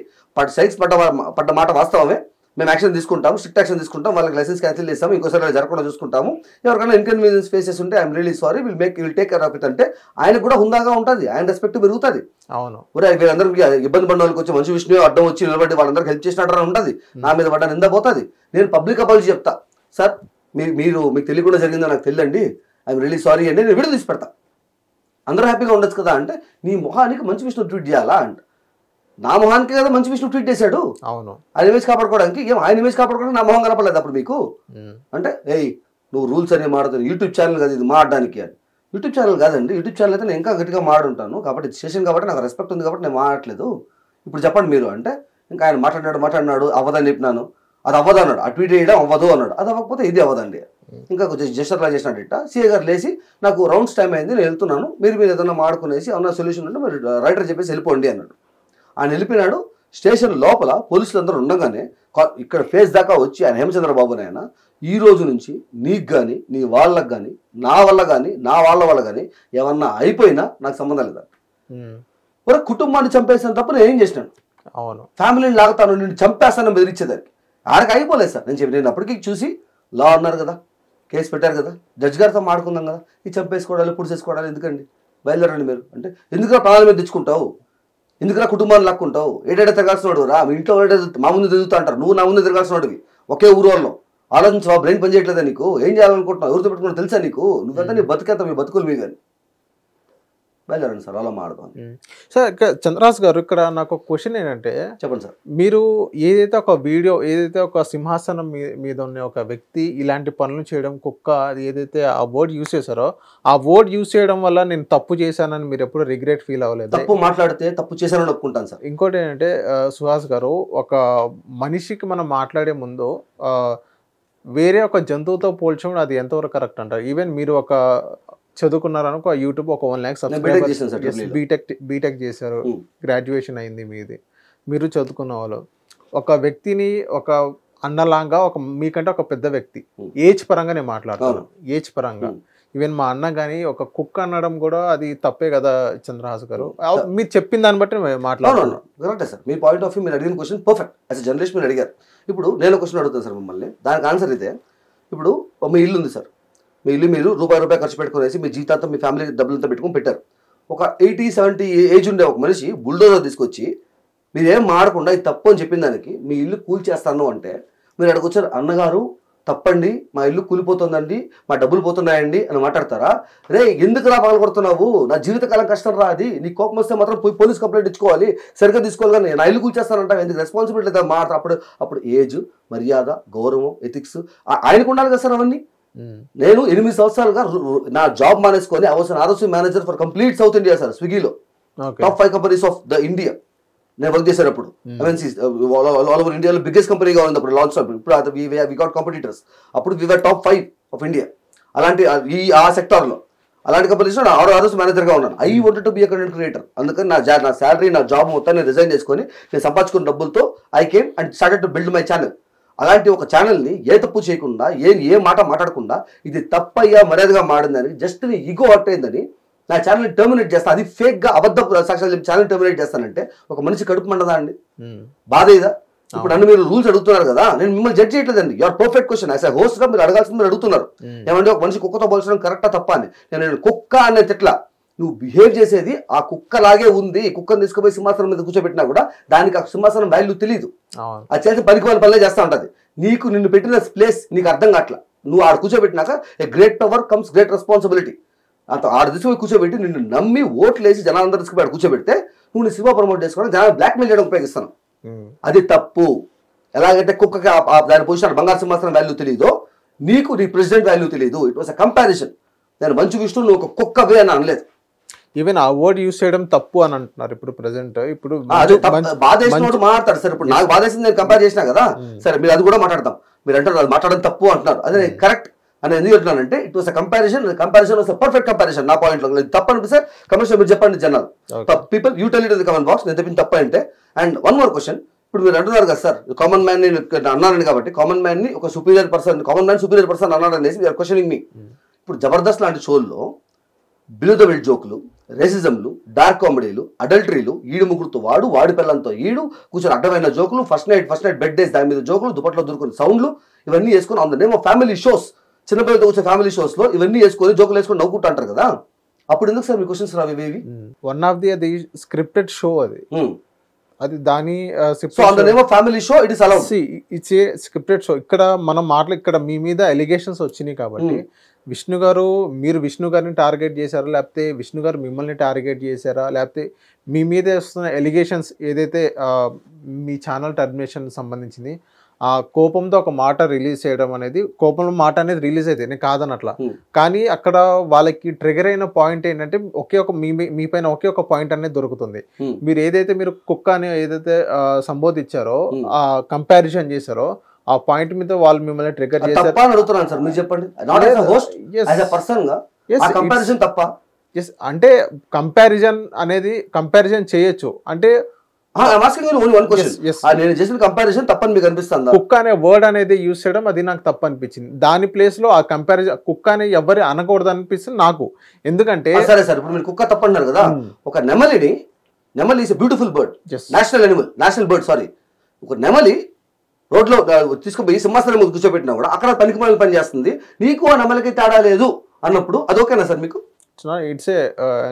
సైట్స్ పడ్డ మాట వాస్తవమే, మేము యాక్షన్ తీసుకుంటాము, స్ట్రిక్ట్ యాక్షన్ తీసుకుంటాం, వాళ్ళకి లైసెన్స్ క్యాన్సిల్ చేస్తాము, ఇంకోసారి అలా జరగకుండా చూసుకుంటాము, ఎవరికైనా ఇన్కన్వీనియన్స్ ఫేసెస్ ఉంటే I'm really sorry, will take care of it అంటే ఆయనకు కూడా హుందాగా ఉంటుంది, ఆయన రెస్పెక్ట్ పెరుగుతుంది. అవును, వీళ్ళందరికీ ఇబ్బంది పడిన వాళ్ళకి వచ్చి మంచి విషయం అడ్డం వచ్చి నిలబడి వాళ్ళందరికీ హెల్ప్ చేసినట్టు ఉంటుంది, నా మీద పడ్డ నింద పోతుంది. నేను పబ్లిక్ అపాలజీ చెప్తా, సార్ మీకు తెలియకుండా జరిగిందో నాకు తెలియండి, ఐఎమ్ రియలీ సారీ అండి, నేను వీడియో తీసి పెడతా, అందరూ హ్యాపీగా ఉండొచ్చు కదా అంటే, నీ మొహానికి మంచి విషయం ట్వీట్ చేయాలా అంట. నా మొహానికి కదా మంచి విషయం ట్వీట్ చేశాడు, అవును, ఆయన ఇమేజ్ కాపాడుకోవడానికి. ఆయన ఇమేజ్ కాపాడుకోవడానికి నా మొహం కనపడలేదు అప్పుడు మీకు అంటే, ఏయ్ నువ్వు రూల్స్ అనే మాడుతాను, యూట్యూబ్ ఛానల్ కదా ఇది మాడడానికి అని. యూట్యూబ్ ఛానల్ కాదండి, యూట్యూబ్ ఛానల్ అయితే నేను ఇంకా గట్టిగా మాడుంటాను, కాబట్టి స్టేషన్ కాబట్టి నాకు రెస్పెక్ట్ ఉంది కాబట్టి నేను మాట్లాడలేదు, ఇప్పుడు చెప్పండి మీరు అంటే. ఇంకా ఆయన మాట్లాడినాడు అవ్వదని చెప్పినాను, అది అవ్వదు అన్నాడు, ఆ ట్వీట్ చేయడం అవ్వదు అన్నాడు, అది అవ్వకపోతే ఇది అవ్వదండి. ఇంకా కొంచెం జస్టర్లా చేసినట్టు ఇట్ట సీఏ గారు లేచి నాకు రౌండ్స్ టైం అయింది నేను వెళ్తున్నాను, మీరు ఏదైనా మాడుకునేసి అవునా సొల్యూషన్ అంటే మీరు రైటర్ చెప్పేసి వెళ్ళిపోండి అన్నాడు. ఆయన వెళ్ళిపోయినాడు. స్టేషన్ లోపల పోలీసులు అందరూ ఉండగానే ఇక్కడ ఫేస్ దాకా వచ్చి ఆయన హేమచంద్రబాబు నాయన ఈ రోజు నుంచి నీకు కానీ నీ వాళ్ళకు కానీ నా వల్ల కానీ నా వాళ్ళ కానీ ఏమన్నా అయిపోయినా నాకు సంబంధం లేదా, ఒక కుటుంబాన్ని చంపేసిన తప్ప నేను ఏం చేసినాను, అవును, ఫ్యామిలీని లాగుతాను, నేను చంపేస్తాను బెదిరించేదానికి ఆడికి అయిపోలేదు సార్. నేను అప్పటికి చూసి లా అన్నారు కదా, కేసు పెట్టారు కదా, జడ్జి గారితో మాడుకుందాం కదా, ఈ చంపేసుకోవడాలు పుడిసేసుకోవడాలు ఎందుకండి, బయలుదేరండి మీరు అంటే. ఎందుకురా ప్రాణాల మీద తెచ్చుకుంటావు, ఎందుకురా కుటుంబాన్ని లాక్కుంటావు, ఏడేడా తిరగాల్సినోడు రా, మీ ఇంట్లో మా ముందు తిరుగుతా అంటారు, నువ్వు నా ముందు తిరగాల్సినోడివి, ఒకే ఊరు వాళ్ళు ఆలోచించవా, బ్రెయిన్ పని చేయట్లేదా నీకు, ఏం చేయాలనుకుంటున్నావు, ఎవరితో పెట్టుకున్నా తెలుసా నీకు, నువ్వంతా నీ బతుకేత మీ బతుకులు మీ కానీ బయలుదేరండి సార్, అలా మాడతాను సార్. చంద్రరాజ్ గారు, ఇక్కడ నాకు ఒక క్వశ్చన్ ఏంటంటే, చెప్పండి సార్, మీరు ఏదైతే ఒక వీడియో ఏదైతే ఒక సింహాసనం మీద ఉన్న ఒక వ్యక్తి ఇలాంటి పనులు చేయడం, కుక్క అది ఏదైతే ఆ వర్డ్ యూస్ చేశారో, ఆ వర్డ్ యూస్ చేయడం వల్ల నేను తప్పు చేశానని మీరు ఎప్పుడు రిగ్రెట్ ఫీల్ అవ్వలేదు? తప్పు మాట్లాడితే తప్పు చేశానని ఒప్పుకుంటాను సార్. ఇంకోటి ఏంటంటే సుహాస్ గారు, ఒక మనిషికి మనం మాట్లాడే ముందు వేరే ఒక జంతువుతో పోల్చడం అది ఎంతవరకు కరెక్ట్ అంటారు? ఈవెన్ మీరు ఒక చదువుకున్నారనుకో, యూట్యూబ్ ఒక 1 lakh సబ్స్క్రైబర్స్, బీటెక్ చేశారు, గ్రాడ్యుయేషన్ అయింది మీది, మీరు చదువుకున్న వాళ్ళు, ఒక వ్యక్తిని ఒక అన్నలాగా మీకంటే ఒక పెద్ద వ్యక్తి, ఏజ్ పరంగా నేను మాట్లాడతాను, ఏజ్ పరంగా ఈవెన్ మా అన్న కానీ ఒక కుక్క అనడం కూడా అది తప్పే కదా చంద్రహాస్ గారు, మీరు చెప్పిన దాన్ని బట్టి మాట్లాడుతున్నాను. కరెక్టే sir, me point of view మీరు అడిగిన question perfect. As a journalist మీరు అడిగారు. ఇప్పుడు నేను క్వశ్చన్ అడుగుతాను సార్ మిమ్మల్ని, దానికి ఆన్సర్ అయితే, ఇప్పుడు మీ ఇల్లు ఉంది సార్, మీ ఇల్లు మీరు రూపాయి ఖర్చు పెట్టుకునేసి మీ జీతాంతం మీ ఫ్యామిలీకి డబ్బులంతా పెట్టుకుని పెట్టారు. ఒక 80-70 ఏజ్ ఉండే ఒక మనిషి బుల్డోజర్ తీసుకొచ్చి మీరు ఏం మాడకుండా ఇది తప్పు అని చెప్పిన దానికి మీ ఇల్లు కూల్చేస్తాను అంటే మీరు అక్కడికి వచ్చారు, అన్నగారు తప్పండి, మా ఇల్లు కూలిపోతుందండి, మా డబ్బులు పోతున్నాయండి అని మాట్లాడతారా? రే ఎందుకు రా పగలు కొడుతున్నావు, నా జీవితకాలం కష్టం రా, అది నీ కోపం వస్తే మాత్రం పోలీస్ కంప్లైంట్ ఇచ్చుకోవాలి, సరిగ్గా తీసుకోవాలి, కానీ నా ఇల్లు కూల్చేస్తానంట, ఎందుకు రెస్పాన్సిబిలిటీ లేదా మాట. అప్పుడు ఏజ్, మర్యాద, గౌరవం, ఎథిక్స్ ఆయనకు ఉండాలి కదా సార్ అవన్నీ. నేను 8 సంవత్సరాలుగా నా జాబ్ మానేసుకొని RS manager for complete south India sir, స్విగ్గీలో top 5 companies of the India నేను వర్క్ చేశాను. అప్పుడు ఆల్ ఓవర్ ఇండియాలో బిగ్గెస్ట్ కంపెనీగా ఉంది అప్పుడు లాంచ్. ఇప్పుడు వి గాట్ కాంపిటీటర్స్, అప్పుడు we were top 5 of India. అలాంటి ఆ సెక్టార్లో అలాంటి కంపెనీస్లో నా ఆర్ఎస్ మేనేజర్గా ఉన్నాను. I wanted to be a content creator. అందుకని నా శాలరీ, నా జాబ్ మొత్తాన్ని రిజైన్ చేసుకొని నేను సంపాదించుకున్న డబ్బులతో I came and started to build my channel. అలాంటి ఒక ఛానల్ని ఏ తప్పు చేయకుండా ఏ మాట మాట్లాడకుండా ఇది తప్పయ్యా మర్యాదగా మాడిందని జస్ట్ నీ ఈగో హర్ట్ అయిందని నా ఛానల్ని టర్మినేట్ చేస్తాను. అది ఫేక్గా అబద్ధపు సాక్ష్యాలు చెప్పి ఛానల్ టర్మినేట్ చేస్తానంటే ఒక మనిషి కడుపు మండదా అండి, బాధ ఇదా? ఇప్పుడు నన్ను మీరు రూల్స్ అడుగుతున్నారు కదా, నేను మిమ్మల్ని జడ్జ్ చేయట్లేదండి. Your perfect question as a హోస్ట్గా మీరు అడగాల్సింది మీరు అడుగుతున్నారు. ఏమంటే ఒక మనిషి కుక్కతో పోల్చడం కరెక్టా తప్ప అని. నేను కుక్క అనే తిట్లా, నువ్వు బిహేవ్ చేసేది ఆ కుక్కలాగే ఉంది. కుక్కను తీసుకుపోయి సింహాసనం మీద కూర్చోబెట్టినా కూడా దానికి ఆ సింహాసనం వాల్యూ తెలియదు, అది చేసి పనికి వాళ్ళ పనులే చేస్తూ ఉంటుంది. నిన్ను పెట్టిన ప్లేస్ నీకు అర్థం కావట్లా. నువ్వు ఆడ కూర్చోబెట్టినాక a great power comes great responsibility. అంత ఆడ తీసుకుపోయి కూర్చోబెట్టి నిన్ను నమ్మి ఓట్లు వేసి జనాలందరూ తీసుకుపోయి ఆడ కూర్చోబెడితే నువ్వు నీ సినిమా ప్రమోట్ చేసుకోవడం జనాలు బ్లాక్మెయిల్ చేయడం ఉపయోగిస్తాను. అది తప్పు. ఎలాగంటే కుక్కకి దాని పొజిషన్ బంగారు సింహాసనం వాల్యూ తెలియదో నీకు నీ ప్రెసిడెంట్ వాల్యూ తెలియదు. It was a comparison. నేను మంచు విష్ణు నువ్వు ఒక కుక్కవే అని అనలేదు. ఈవెన్ ఆ వర్డ్ యూస్ చేయడం తప్పు అని అంటున్నారు ఇప్పుడు ప్రెసెంట్. ఇప్పుడు బాధేసినోడు మాట్లాడతారు సార్. ఇప్పుడు నాకు బాధేసింది నేను కంపేర్ చేసినా కదా, సరే మీరు అది కూడా మాట్లాడతాం. మీరు అంటారు అది మాట్లాడడం తప్పు అంటున్నారు, అదే కరెక్ట్ అని ఎందుకు చెప్తున్నానంటే it was a comparison was a perfect comparison. నా పాయింట్ లో తప్పు అనిపిస్తే కమర్షియల్ మీరు చెప్పండి జనాలు. People you tell it in the comment box నేను చెప్పింది తప్పు అంటే. అండ్ వన్ మోర్ క్వశ్చన్, ఇప్పుడు మీరు అంటున్నారు కదా సార్, కామన్ మ్యాన్ అన్నారని కాబట్టి కామన్ మ్యాన్ ని ఒక superior person, common man superior person అన్నారనేసి మీరు క్వశ్చనింగ్ మీ. ఇప్పుడు జబర్దస్త్ లాంటి షోల్లో బిలో ద బెల్ట్ జోకులు, రేసిజంలు, డార్క్ కామెడీలు, అడల్టరీలు, ఈడు ముగ్గురుతో వాడి పిల్లలతో ఈడు కూర్చొని అడ్డమైన జోకులు, ఫస్ట్ నైట్ బెడ్ డేస్ దాని మీద జోకులు, దుపట్లో దొరుకుని సౌండ్లు, ఇవన్నీ వేసుకొని on the name of family shows, చిన్నపిల్లలతో వచ్చే ఫ్యామిలీ షోస్ లో ఇవన్నీ వేసుకొని జోకులు వేసుకొని నవ్వుకుంటూ అంటారు కదా. అప్పుడు ఎందుకు సార్ మీ క్వశ్చన్స్ రావు ఇవేవి? వన్ ఆఫ్ ది అది స్క్రిప్టెడ్ షో, అది దాని family show, it is allowed. It's a scripted show. ఇక్కడ మనం ఇక్కడ మీ మీద ఎలిగేషన్స్ వచ్చినాయి కాబట్టి విష్ణు గారు, మీరు విష్ణు గారిని టార్గెట్ చేశారా, లేకపోతే విష్ణు గారు మిమ్మల్ని టార్గెట్ చేశారా, లేకపోతే మీ మీద వస్తున్న ఎలిగేషన్స్ ఏదైతే మీ ఛానల్ టర్మినేషన్ సంబంధించింది, ఆ కోపంతో ఒక మాట రిలీజ్ చేయడం అనేది, కోపంలో మాట అనేది రిలీజ్ అయితే నేను కాదనట్లా, కానీ అక్కడ వాళ్ళకి ట్రిగర్ అయిన పాయింట్ ఏంటంటే మీ పైన ఒకే ఒక పాయింట్ అనేది దొరుకుతుంది. మీరు ఏదైతే మీరు కుక్క అని ఏదైతే సంబోధించారో, ఆ కంపారిజన్ చేశారో, ఆ పాయింట్ మీద వాళ్ళు మిమ్మల్ని ట్రిగర్ చేశారు అడుగుతున్నాను సార్, మీరు చెప్పండి. అంటే కంపారిజన్ చేయొచ్చు అంటే కుక్క అనే వర్డ్ అనేది యూజ్ చేయడం అది నాకు తప్పు అనిపించింది. దాని ప్లేస్ లో ఆ కంపారిజన్ కుక్క అనే ఎవరు అనకూడదు అనిపిస్తుంది నాకు. ఎందుకంటే సరే సార్, ఇప్పుడు మీరు కుక్క తప్పు అన్నారు కదా, ఒక నెమలి is a beautiful bird, national bird sorry. ఒక నెమలి రోడ్లో తీసుకుపోయి సింహాసనం ముందు కూర్చోబెట్టినా కూడా అక్కడ పనికిమాలిన పని చేస్తుంది, నీకు ఆ నెమలికి తేడా లేదు అన్నప్పుడు అదొకేనా సార్ మీకు? ఇట్స్ ఏ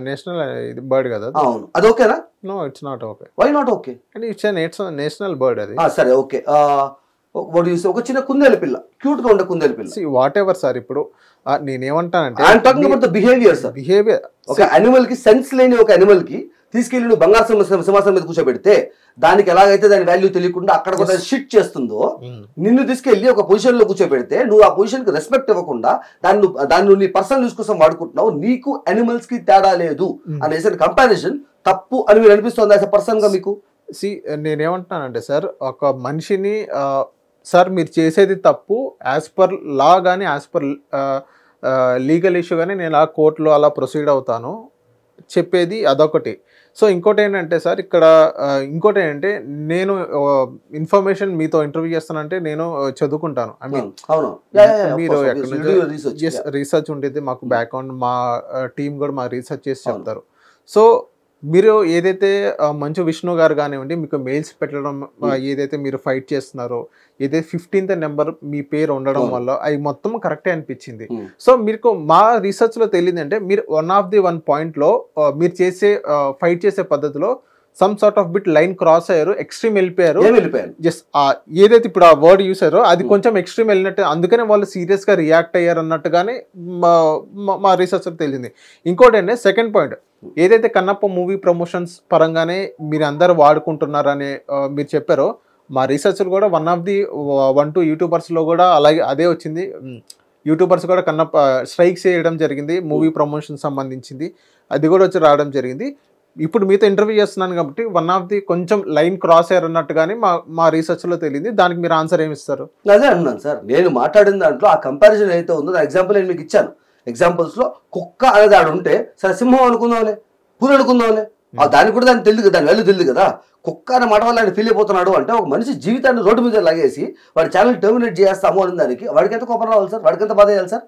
నేషనల్ బర్డ్ కదా. అవును, అదొకేనా? No, it's not okay. Why not okay? అంటే ఇట్స్ నేషనల్ బర్డ్ అది. సరే ఓకే, ఒక చిన్న కుందేలు పిల్ల, క్యూట్ గా ఉండే కుందేలు పిల్ల, వాట్ ఎవర్ సార్. ఇప్పుడు నేనేమంటానంటే I'm talking about the behaviour sir. Behaviour ఒక అనిమల్ కి, సెన్స్ లేని ఒక అనిమల్ కి తీసుకెళ్లి నువ్వు బంగారు సింహాసనం మీద కూర్చోబెడితే దానికి ఎలాగైతే దాని వాల్యూ తెలియకుండా అక్కడ కూడా షిట్ చేస్తుందో, నిన్ను తీసుకెళ్లి ఒక పొజిషన్ లో కూర్చోబెడితే నువ్వు ఆ పొజిషన్ కి రెస్పెక్ట్ ఇవ్వకుండా దాన్ని నీ పర్సనల్ యూస్ కోసం వాడుకుంటున్నావు, నీకు అనిమల్స్ కి తేడా లేదు అనేసి కంపారిజన్ తప్పు అని మీరు అనిపిస్తుంది యాజ్ ఎ పర్సన్ గా మీకు? నేనేమంటున్నానంటే సార్, ఒక మనిషిని సార్ మీరు చేసేది తప్పు యాజ్ పర్ లా కానీ, యాజ్ పర్ లీగల్ ఇష్యూ కానీ నేను ఆ కోర్టులో అలా ప్రొసీడ్ అవుతాను చెప్పేది అదొకటి. సో ఇంకోటి ఏంటంటే సార్, ఇక్కడ ఇంకోటి ఏంటంటే, నేను ఇన్ఫర్మేషన్ మీతో ఇంటర్వ్యూ చేస్తానంటే నేను చదువుకుంటాను. ఐ మీన్ మీరు ఎక్కడ నుంచి రీసెర్చ్ ఉండేది, మాకు బ్యాక్గ్రౌండ్, మా టీం కూడా మాకు రీసెర్చ్ చేసి చెప్తారు. సో మీరు ఏదైతే మంచు విష్ణు గారు కానివ్వండి, మీకు మెయిల్స్ పెట్టడం, ఏదైతే మీరు ఫైట్ చేస్తున్నారో, ఏదైతే 15th నెంబర్ మీ పేరు ఉండడం వల్ల అవి మొత్తం కరెక్టే అనిపించింది. సో మీకు మా రీసెర్చ్ లో తెలియదు అంటే, మీరు వన్ పాయింట్ లో మీరు చేసే ఫైట్ చేసే పద్ధతిలో some sort of bit line cross అయ్యారు, ఎక్స్ట్రీమ్ వెళ్ళిపోయారు. జస్ట్ ఏదైతే ఇప్పుడు ఆ వర్డ్ యూస్ అయ్యారో అది కొంచెం ఎక్స్ట్రీమ్ వెళ్ళినట్టు, అందుకనే వాళ్ళు సీరియస్ గా రియాక్ట్ అయ్యారు అన్నట్టుగానే మా రీసెర్చ్ లో తెలిసింది. ఇంకోటి అంటే సెకండ్ పాయింట్, ఏదైతే కన్నప్ప మూవీ ప్రమోషన్స్ పరంగానే మీరు అందరు వాడుకుంటున్నారని మీరు చెప్పారో, మా రీసెర్చ్ కూడా 1-2 యూట్యూబర్స్ లో కూడా అలాగే అదే వచ్చింది. యూట్యూబర్స్ కూడా కన్నప్ప స్ట్రైక్స్ చేయడం జరిగింది, మూవీ ప్రమోషన్ సంబంధించింది, అది కూడా వచ్చి రావడం జరిగింది. ఇప్పుడు మీతో ఇంటర్వ్యూ చేస్తున్నాను కాబట్టి కొంచెం లైన్ క్రాస్ అయ్యారు అన్నట్టుగానే మా రీసెర్చ్ లో తెలియదు. దానికి మీరు ఆన్సర్ ఏమి ఇస్తారు? అదే అన్నాను సార్, నేను మాట్లాడిన దాంట్లో ఆ కంపారిజన్ అయితే ఉందో ఎగ్జాంపుల్ నేను మీకు ఇచ్చాను. ఎగ్జాంపుల్స్ లో కుక్క అనేది ఆడు ఉంటే సరే సింహం అనుకుందాంలే, పులి అనుకుందాంలే, దానికి కూడా దానికి తెలియదు, దాని వాల్యూ తెలియదు కదా. కుక్క అనే మాట వల్ల ఆయన ఫీల్ అయిపోతున్నాడు అంటే, ఒక మనిషి జీవితాన్ని రోడ్డు మీద లాగేసి వాడి ఛానల్ టర్మినేట్ చేస్తాము అని దానికి వాడికి ఎంత కోపం రావాలి సార్, వాడికి ఎంత బాధ చేయాలి సార్?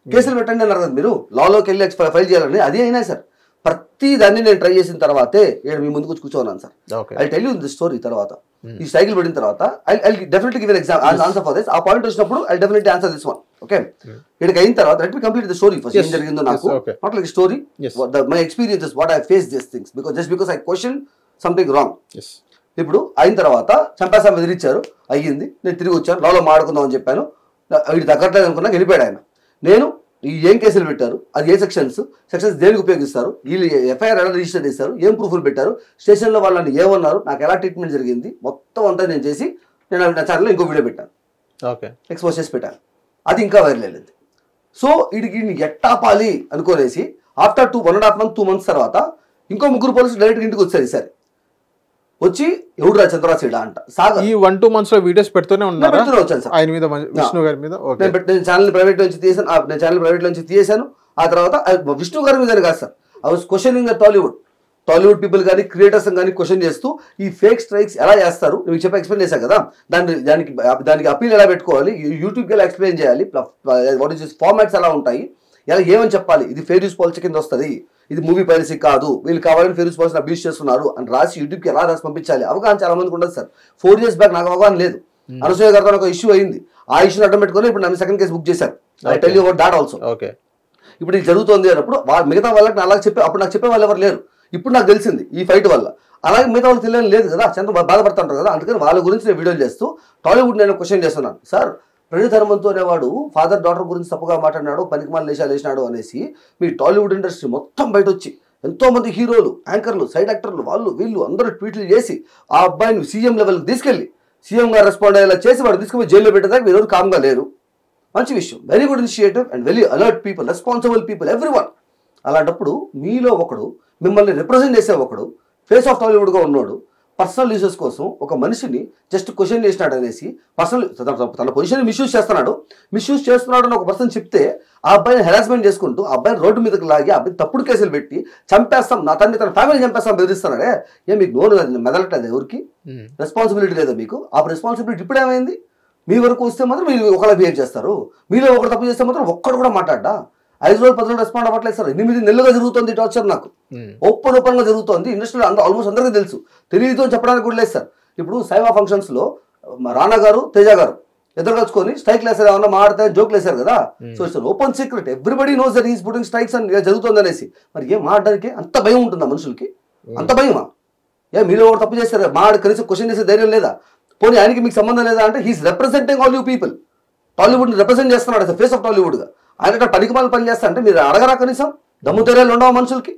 కేసులు పెట్టండి అన్నారు కదా మీరు, లాలోకి వెళ్ళి ఫైల్ చేయాలని. అది అయినా సార్ ప్రతి దాన్ని నేను ట్రై చేసిన తర్వాతే మీ ముందుకు కూర్చోన్నాను sir. I tell you the story. తర్వాత ఈ సైకిల్ పడిన తర్వాత I definitely give an answer for this. ఆ పాయింట్ వచ్చినప్పుడు I definitely answer this one. Okay, ఇక్కడికి అయిన తర్వాత let me complete the story first. ఏం జరిగిందో నాకు, not like story, my experiences, what I face this things, because I question something wrong. ఇప్పుడు అయిన తర్వాత చంపేసా బెదిరించారు, అయ్యింది, నేను తిరిగి వచ్చాను, లాలో మాడుకుందాం అని చెప్పాను, వీడు తగ్గట్లేదు అనుకున్నా, వెళ్ళిపోయాడు ఆయన. నేను ఏం కేసులు పెట్టారు, అది ఏ సెక్షన్స్ దేనికి ఉపయోగిస్తారు, వీళ్ళు ఎఫ్ఐఆర్ ఎలా రిజిస్టర్ చేశారు, ఏం ప్రూఫ్లు పెట్టారు, స్టేషన్లో వాళ్ళని ఏమన్నారు, నాకు ఎలా ట్రీట్మెంట్ జరిగింది, మొత్తం అంతా నేను చేసి నేను నా ఛానల్లో ఇంకో వీడియో పెట్టాను, ఎక్స్పోజ్ చేసి పెట్టాను. అది ఇంకా వైరల్ అయ్యింది. సో వీడికి ఎట్టాపాలి అనుకోనేసి ఆఫ్టర్ 1.5 months తర్వాత ఇంకో 3 పోలీసులు డైరెక్ట్ ఇంటికి వచ్చారు. ఈసారి వచ్చి ఎవడురా చంద్రరాజ్ అంట సాగర్. ఈ 1-2 months లో వీడియోస్ పెడుతూనే ఉన్నారు, వచ్చాను సార్ ఆయన మీద, విష్ణు గారి మీద. నేను ఛానల్ ప్రైవేట్ నుంచి తీసాను, నేను ఛానల్ ప్రైవేట్ నుంచి తీసాను. ఆ తర్వాత విష్ణు గారి మీద కాదు sir, I was questioning Tollywood. Tollywood people కానీ క్రియేటర్స్ కానీ క్వశ్చన్ చేస్తూ ఈ ఫేక్ స్ట్రైక్స్ ఎలా చేస్తారు మీకు చెప్పి ఎక్స్ప్లెయిన్ చేశాను కదా, దానికి అపీల్ ఎలా పెట్టుకోవాలి, యూట్యూబ్కి ఎలా ఎక్స్ప్లెయిన్ చేయాలి, వాట్ ఈస్ ఫార్మాట్స్ ఎలా ఉంటాయి, ఎలా ఏమని చెప్పాలి, ఇది ఫెయిర్ యూస్ పాలసీ కింద వస్తుంది, ఇది మూవీ పైరసీ కాదు, వీళ్ళు కావాలని ఫెయిర్ యూస్ పాలసీని అబ్యూస్ చేస్తున్నారు అని రాసి యూట్యూబ్కి ఎలా రాసి పంపించాలి అవగాహన చాలా మందికి ఉండదు సార్. 4 years బ్యాక్ నాకు అవగాహన లేదు. అనసూయ గారితో ఒక ఇష్యూ అయింది, ఆ ఇష్యూని అడ్డం పెట్టుకుని ఇప్పుడు నన్ను సెకండ్ కేసు బుక్ చేశారు. I tell you about that also. ఇప్పుడు ఇది జరుగుతుంది అన్నప్పుడు మిగతా వాళ్ళకి నా అలాగే అప్పుడు నాకు చెప్పే వాళ్ళు ఎవరు లేరు, ఇప్పుడు నాకు తెలిసింది ఈ ఫైట్ వల్ల. అలాగే మిగతా వాళ్ళు తెలియని లేదు కదా, చంద్ర బాధపడుతుంటారు కదా, అందుకని వాళ్ళ గురించి నేను వీడియోలు చేస్తూ టాలీవుడ్ నేను క్వశ్చన్ చేస్తున్నాను. సార్ ప్రణీత్ హనుమంతు అనేవాడు ఫాదర్ డాటర్ గురించి తప్పుగా మాట్లాడినాడు, పనికిమాల లేషాలు వేసినాడు అనేసి మీ టాలీవుడ్ ఇండస్ట్రీ మొత్తం బయట వచ్చి ఎంతోమంది హీరోలు, యాంకర్లు, సైడ్ యాక్టర్లు, వాళ్ళు వీళ్ళు అందరూ ట్వీట్లు చేసి ఆ అబ్బాయిని సీఎం లెవెల్కి తీసుకెళ్ళి సీఎం గారు రెస్పాండ్ అయ్యేలా చేసి వాడు తీసుకుని జైల్లో పెట్టేదాకా మీరు ఎవరు కామ్గా లేరు. మంచి విషయం, very good initiative and very alert people, responsible people, everyone. అలాంటప్పుడు మీలో ఒకడు, మిమ్మల్ని రిప్రజెంట్ చేసే ఒకడు, ఫేస్ ఆఫ్ టాలీవుడ్గా ఉన్నాడు, పర్సనల్ యూజెస్ కోసం ఒక మనిషిని జస్ట్ క్వశ్చన్ చేసినాడు అనేసి పర్సనల్ తన పొజిషన్ మిస్యూజ్ చేస్తున్నాడు అని ఒక పర్సన్ చెప్తే ఆ అబ్బాయిని హెరాస్మెంట్ చేసుకుంటూ ఆ అబ్బాయిని రోడ్డు మీదకి లాగి ఆ అబ్బాయి తప్పుడు కేసులు పెట్టి చంపేస్తాం, నా తన ఫ్యామిలీ చంపేస్తాం బెదిరిస్తున్నాడే. మీకు నోరు మెదలట్లేదు, ఎవరికి రెస్పాన్సిబిలిటీ లేదా మీకు? ఆ రెస్పాన్సిబిలిటీ ఇప్పుడు ఏమైంది? మీ వరకు వస్తే మాత్రం మీరు ఒకలా బిహేవ్ చేస్తారు, మీలో ఒకరు తప్పు చేస్తే మాత్రం ఒక్కడు కూడా మాట్లాడ్డా? 5 రోజులు 10 రోజులు రెస్పాండ్ అవ్వట్లేదు సార్. 8 నెలలుగా జరుగుతుంది టార్చర్, నాకు ఓపెన్ గా జరుగుతుంది. ఇండస్ట్రీలో ఆల్మోస్ట్ అందరికీ తెలుసు, తెలియదు చెప్పడానికి కూడా లేదు సార్. ఇప్పుడు సైవా ఫంక్షన్స్ లో రానా గారు, తేజ గారు ఇద్దరు కలుసుకొని స్ట్రైక్ వేసారు, ఏమన్నా మాడితే జోక్లు వేసారు కదా. So it's open secret, everybody knows that is putting strikes అని జరుగుతుంది అనేసి. మరి ఏం మాట్లాడడానికి అంత భయం ఉంటుందా మనుషులకి? అంత భయమా? మీలో ఒకటి తప్పు చేస్తారు, కనీసం క్వశ్చన్ చేసే ధైర్యం లేదా? పోనీ ఆయనకి మీకు సంబంధం లేదా అంటే he's representing all you people, టాలీవుడ్ని రిప్రజెంట్ చేస్తున్నాడు అసలు ఫేస్ ఆఫ్ టాలీవుడ్గా. ఆయన పనికిమాల పని చేస్తా అంటే మీరు అడగరా కనీసం? దమ్ము తెరేలు ఉండవు మనుషులకి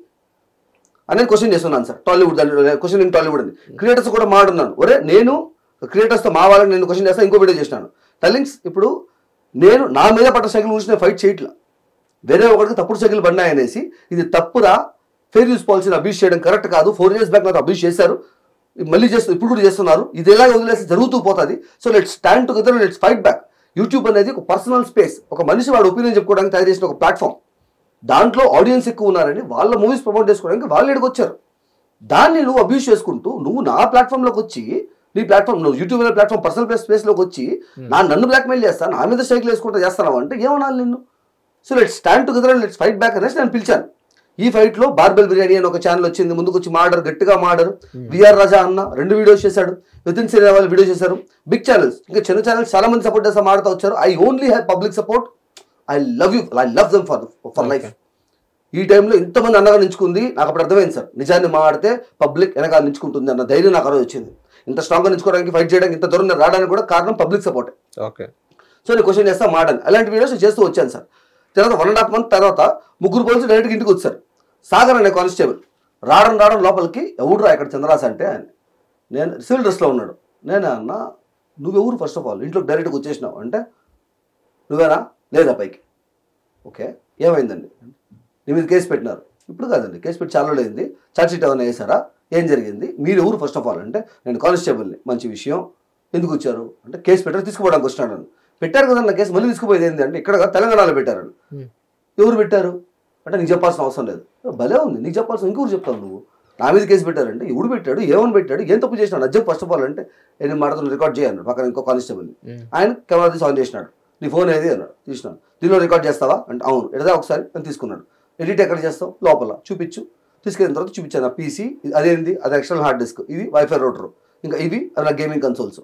అనేది క్వశ్చన్ చేస్తున్నాను sir. Tollywood question in Tollywood అని క్రియేటర్స్ కూడా మాట్లాడున్నాను. ఒరే నేను క్రియేటర్స్తో మా వాళ్ళని నేను క్వశ్చన్ చేస్తాను, ఇంకో వీడియో చేసినాను టెల్లింగ్స్. ఇప్పుడు నేను నా మీద పట్ట సైకిల్ గురించి నేను ఫైట్ చేయట్లా, వేరే ఒకరికి తప్పుడు సైకిల్ పడినాయనేసి ఇది తప్పురా, ఫెయిర్ యూస్ పాలసీని అబ్యూస్ చేయడం కరెక్ట్ కాదు. 4 years బ్యాక్ నాకు అబ్యూస్ చేశారు, మళ్ళీ చేస్తారు, ఇప్పుడు కూడా చేస్తున్నారు, ఇది ఎలాగ వదిలేసి జరుగుతూ పోతుంది. So let's stand together, let's fight back. YouTube అనేది ఒక పర్సనల్ స్పేస్, ఒక మనిషి వాడు ఒపీనియన్ చెప్పుకోవడానికి తయారు చేసిన ఒక ప్లాట్ఫామ్. దాంట్లో ఆడియన్స్ ఎక్కువ ఉన్నారని వాళ్ళ మూవీస్ ప్రమోట్ చేసుకోవడానికి వాళ్ళు ఎడుకొచ్చారు. దాన్ని నువ్వు అబ్యూస్ చేసుకుంటూ నువ్వు నా ప్లాట్ఫామ్లోకి వచ్చి, నీ ప్లాట్ఫామ్ నువ్వు యూట్యూబ్ అనే ప్లాట్ఫామ్ పర్సనల్ స్పేస్లోకి వచ్చి నన్ను బ్లాక్మెయిల్ చేస్తాను, నా మీద స్ట్రైక్లు వేసుకుంటూ చేస్తాను అంటే ఏమనాలి నిన్ను? So let's stand together and let's fight back అనేసి నేను పిలిచాను. ఈ ఫైట్ లో బార్బెల్ బిర్యానీ అని ఒక ఛానల్ వచ్చింది, ముందుకు వచ్చి మాడరు, గట్టిగా మాడరు. విఆర్ రాజా అన్న 2 వీడియోస్ చేశాడు, వితిన్ సినిమా వాళ్ళు వీడియో చేశారు. బిగ్ ఛానల్స్, ఇంకా చిన్న ఛానల్స్ చాలా మంది సపోర్ట్ చేస్తా మాడుతూ వచ్చారు. I only have public support. I love them for life. ఈ టైంలో ఇంతమంది అన్నగా నించుకుంది నాకు అప్పుడు అర్థమైంది సార్. నిజాన్ని మాడితే పబ్లిక్ వెనకాల నించుకుంటుంది అన్న ధైర్యం నాకు రోజు వచ్చింది. ఇంత స్ట్రాంగ్గా నించుకోవడానికి, ఫైట్ చేయడానికి, ఇంత దూరం రావడానికి కూడా కారణం పబ్లిక్ సపోర్ట్. ఓకే, సో నేను క్వశ్చన్ చేస్తా మాడని అలాంటి వీడియోస్ చేస్తూ వచ్చాను సార్. తర్వాత 1.5 month తర్వాత 3 పోలీసులు డైరెక్ట్గా ఇంటికి వచ్చారు. సాగర్ అనే కానిస్టేబుల్ రావడం లోపలికి, ఎవడురా ఇక్కడ చంద్రరాజ్ అంటే అని. నేను సివిల్ డ్రెస్లో ఉన్నాడు. నేను అన్న నువ్వెవరు ఫస్ట్ ఆఫ్ ఆల్, ఇంట్లోకి డైరెక్ట్గా వచ్చేసినావు అంటే, నువ్వేనా? లేదా పైకి. ఓకే ఏమైందండి? నీ మీద కేసు పెట్టినారు. ఇప్పుడు కాదండి, కేసు పెట్టి చాలా అయింది, ఛార్జ్షీట్ ఏమైనా వేసారా, ఏం జరిగింది, మీరు ఎవరు ఫస్ట్ ఆఫ్ ఆల్ అంటే, నేను కానిస్టేబుల్ని. మంచి విషయం, ఎందుకు వచ్చారు అంటే, కేసు పెట్టారు, తీసుకుపోవడానికి వచ్చినాడు. పెట్టారు కదా నా కేసు, మళ్ళీ తీసుకుపోయేది ఏంటి అంటే, ఇక్కడ తెలంగాణలో పెట్టారు. ఎవరు పెట్టారు అంటే, నీకు చెప్పాల్సిన అవసరం లేదు. భలే ఉంది, నీకు చెప్పాల్సిన ఇంకొకరు చెప్తావు నువ్వు. నా మీద కేసు పెట్టారంటే, ఎవడు పెట్టాడు, ఏమని పెట్టాడు, ఏం తప్పు చేసినాడు అజ్జం ఫస్ట్ ఆఫ్ ఆల్ అంటే, నేను మాట్లాడుతున్న రికార్డ్ చేయను పక్కన ఇంకో కానిస్టేబుల్ని. ఆయన కెమెరా తీసి ఆన్ చేసినాడు. నీ ఫోన్ ఏది అన్నాడు. తీసినాను. దీనిలో రికార్డ్ చేస్తావా అంటే, అవును. ఎడదా ఒకసారి అని తీసుకున్నాడు. ఎడిట్ ఎక్కడ చేస్తావు? లోపల చూపించు. తీసుకెళ్ళిన తర్వాత చూపించాను ఆ పీసీ, అదేంది, అది ఎక్స్టర్నల్ హార్డ్ డిస్క్, ఇది వైఫై రౌటర్, ఇంకా ఇవి అలా గేమింగ్ కన్సోల్స్.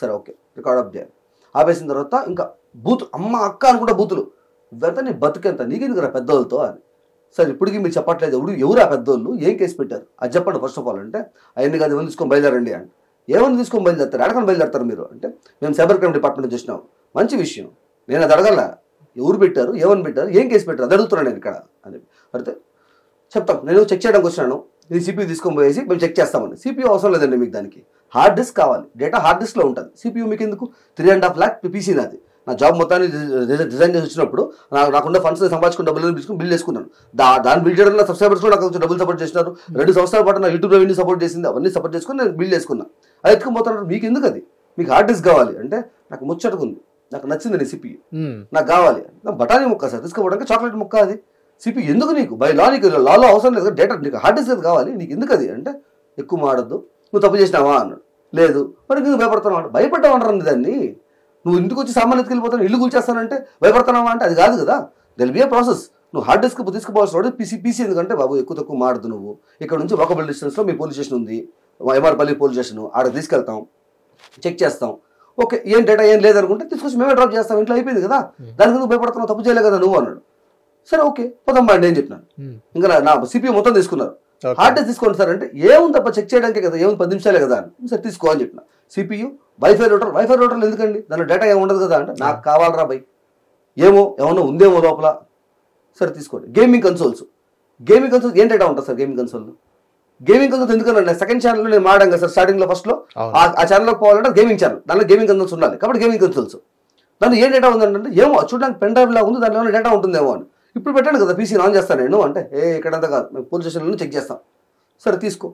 సరే ఓకే, రికార్డ్ ఆఫ్ చేయాలి. ఆపేసిన తర్వాత ఇంకా బూత్, అమ్మ అక్క అనుకుంటా బూతులు. ఇవంతా నీ బతుకెంత, నీకెందుకు రా పెద్దోళ్ళతో అని. సార్ ఇప్పటికీ మీరు చెప్పట్లేదు ఎవరు ఆ పెద్దోళ్ళు, ఏం కేసు పెట్టారు అది చెప్పండి ఫస్ట్ ఆఫ్ ఆల్ అంటే, అవన్నీ కాదు ఏమని తీసుకొని బయలుదేరండి అంటే. ఏమని తీసుకొని బయలుదేరుతారు, ఎడకని బయలుదేరుతారు మీరు అంటే, మేము సైబర్ క్రైమ్ డిపార్ట్మెంట్ చూసినాం. మంచి విషయం, నేను అది అడగల, ఎవరు పెట్టారు, ఏమని పెట్టారు, ఏం కేసు పెట్టారు అది అడుగుతున్నాను నేను ఇక్కడ అని అడిగితే చెప్తాం. నేను చెక్ చేయడానికి వచ్చినాను, ఇది సిపియూ తీసుకొని పోయేసి మేము చెక్ చేస్తామని. సిపియూ అవసరం లేదండి మీకు, దానికి హార్డ్ డిస్క్ కావాలి, డేటా హార్డ్ డిస్క్లో ఉంటుంది. సిపియూ మీకు ఎందుకు? 3.5 lakh పీసీ నాది. నా జాబ్ మొత్తాన్ని డిజైన్ చేసి వచ్చినప్పుడు నాకున్న ఫండ్స్ సంపాదించుకుని డబ్బులు తీసుకుని బిల్ చేసుకున్నాను. దాన్ని బిల్ చేయడం నా సబ్స్క్రైబర్స్ కూడా నాకు కొంచెం డబ్బులు సపోర్ట్ చేసినారు. 2 సంవత్సరాల పాటు నా యూట్యూబ్ రెవెన్యూ సపోర్ట్ చేసింది, అవన్నీ సపోర్ట్ చేసుకుని నేను బిల్ చేసుకున్నాను. అది ఎత్తుకుపోతున్నారు. మీకు ఎందుకు అది? మీకు హార్డ్ డిస్క్ కావాలి అంటే, నాకు ముచ్చటగా ఉంది, నాకు నచ్చింది నీ సిపియూ, నాకు కావాలి. బఠానీ ముక్క సార్, తీసుకుపోవడానికి చాక్లెట్ ముక్క, అది సిపి ఎందుకు నీకు బై లా నీకు లాలో అవసరం లేదు డేటా నీకు హార్డ్ డిస్క్ కావాలి నీకు ఎందుకు అది అంటే ఎక్కువ మాడద్దు నువ్వు తప్పు చేసినావా అన్నాడు. లేదు మరి ఎందుకు భయపడుతున్నావు అంటే భయపడ్డావు అంటారు దాన్ని. నువ్వు ఇంటికి వచ్చి సామాన్లు ఎత్తుకెళ్ళిపోతాను ఇల్లు కూల్చేస్తానంటే భయపడుతున్నావా అంటే అది కాదు కదా. దెల్ బి ఏ ప్రాసెస్. నువ్వు హార్డ్ డిస్క్ తీసుకుపోవాల్సిన పీసీ ఎందుకంటే బాబు ఎక్కువ తక్కువ మాడద్దు నువ్వు ఇక్కడ నుంచి వాకబుల్ డిస్టెన్స్లో మీ పోలీస్ స్టేషన్ ఉంది ఎంఆర్పల్లి పోలీస్ స్టేషన్ ఆడ తీసుకెళ్తాం చెక్ చేస్తాం ఓకే ఏం డేటా ఏం లేదనుకుంటే తీసుకొచ్చి మేమే డ్రాప్ చేస్తాం ఇంట్లో అయిపోయింది కదా దానికి నువ్వు భయపడుతున్నావు తప్పు చేయలే కదా నువ్వు అన్నాడు. సరే ఓకే పోదాం బాండి నేను చెప్పినాను. ఇంకా నా సిపిఐ మొత్తం తీసుకున్నారు. హార్డ్ డిస్క్ తీసుకోండి సార్ అంటే ఏముంది తప్ప చెక్ చేయడానికే కదా ఏముంది 10 నిమిషాలే కదా అని సరే తీసుకో అని చెప్పిన. సిపియు వైఫై రూటర్లు ఎందుకండి దానిలో డేటా ఏమి ఉండదు కదా అంటే నాకు కావాలరా బై ఏమన్నా ఉందేమో లోపల సరే తీసుకోండి. గేమింగ్ కన్సోల్స్ ఏం డేటా ఉంటుంది సార్ గేమింగ్ కన్సోల్స్ ఎందుకన్నా సెకండ్ ఛానల్లో నేను మాడాను కదా సార్ స్టార్టింగ్లో ఫస్ట్లో ఆ ఛానల్లోకి పోవాలంటే గేమింగ్ ఛానల్ దానిలో గేమింగ్ కన్సోల్స్ ఉండాలి కాబట్టి గేమింగ్ కన్సోల్స్ దానిలో ఏం డేటా ఉందంటే ఏమో చూడడానికి పెన్ డ్రైవ్ లాగా ఉంది దానిలో ఏమైనా డేటా ఉంటుందేమో అని ఇప్పుడు పెట్టాను కదా పీసీ ఆన్ చేస్తాను నేను అంటే ఇక్కడంతా కాదు మేము పోలీస్ స్టేషన్లో చెక్ చేస్తాం సరే తీసుకో.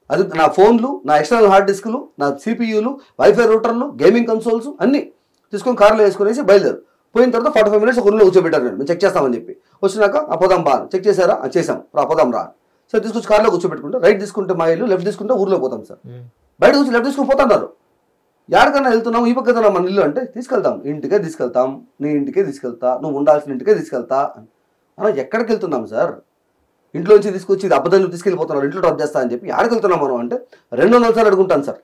అది నా ఫోన్లు నా ఎక్స్టర్నల్ హార్డ్ డిస్కులు నా సిపియూలు వైఫై రూటర్లు గేమింగ్ కన్సోల్స్ అన్నీ తీసుకొని కార్లో వేసుకునేసి బయలుదేరు. పోయిన తర్వాత 45 minutes ఒక రూమ్లో కూర్చోబెట్టారు మేము చెక్ చేస్తామని చెప్పి వచ్చినాక పోదాం బా చెక్ చేశారా చేసాం పోదాం రా సరే తీసుకొచ్చి కార్లో కూర్చోబెట్టుకుంటే రైట్ తీసుకుంటే మా ఇల్లు లెఫ్ట్ తీసుకుంటే ఊర్లో పోతాం సార్ బయట కూర్చొని లెఫ్ట్ తీసుకుని పోతున్నారు. ఎక్కడికన్నా వెళ్తున్నాం ఈ పక్కన మన ఇల్లు అంటే తీసుకెళ్తాం ఇంటికే తీసుకెళ్తాం నీ ఇంటికే తీసుకెళ్తా నువ్వు ఉండాల్సిన ఇంటికే తీసుకెళ్తా అలా ఎక్కడికి వెళ్తున్నాం సార్ ఇంట్లోంచి తీసుకొచ్చి అబద్ధాలు తీసుకెళ్ళిపోతున్నారు ఇంట్లో డ్రాప్ చేస్తా అని చెప్పి ఎక్కడికి వెళ్తున్నాం మనం అంటే 200 సార్లు అడుగుంటాను సార్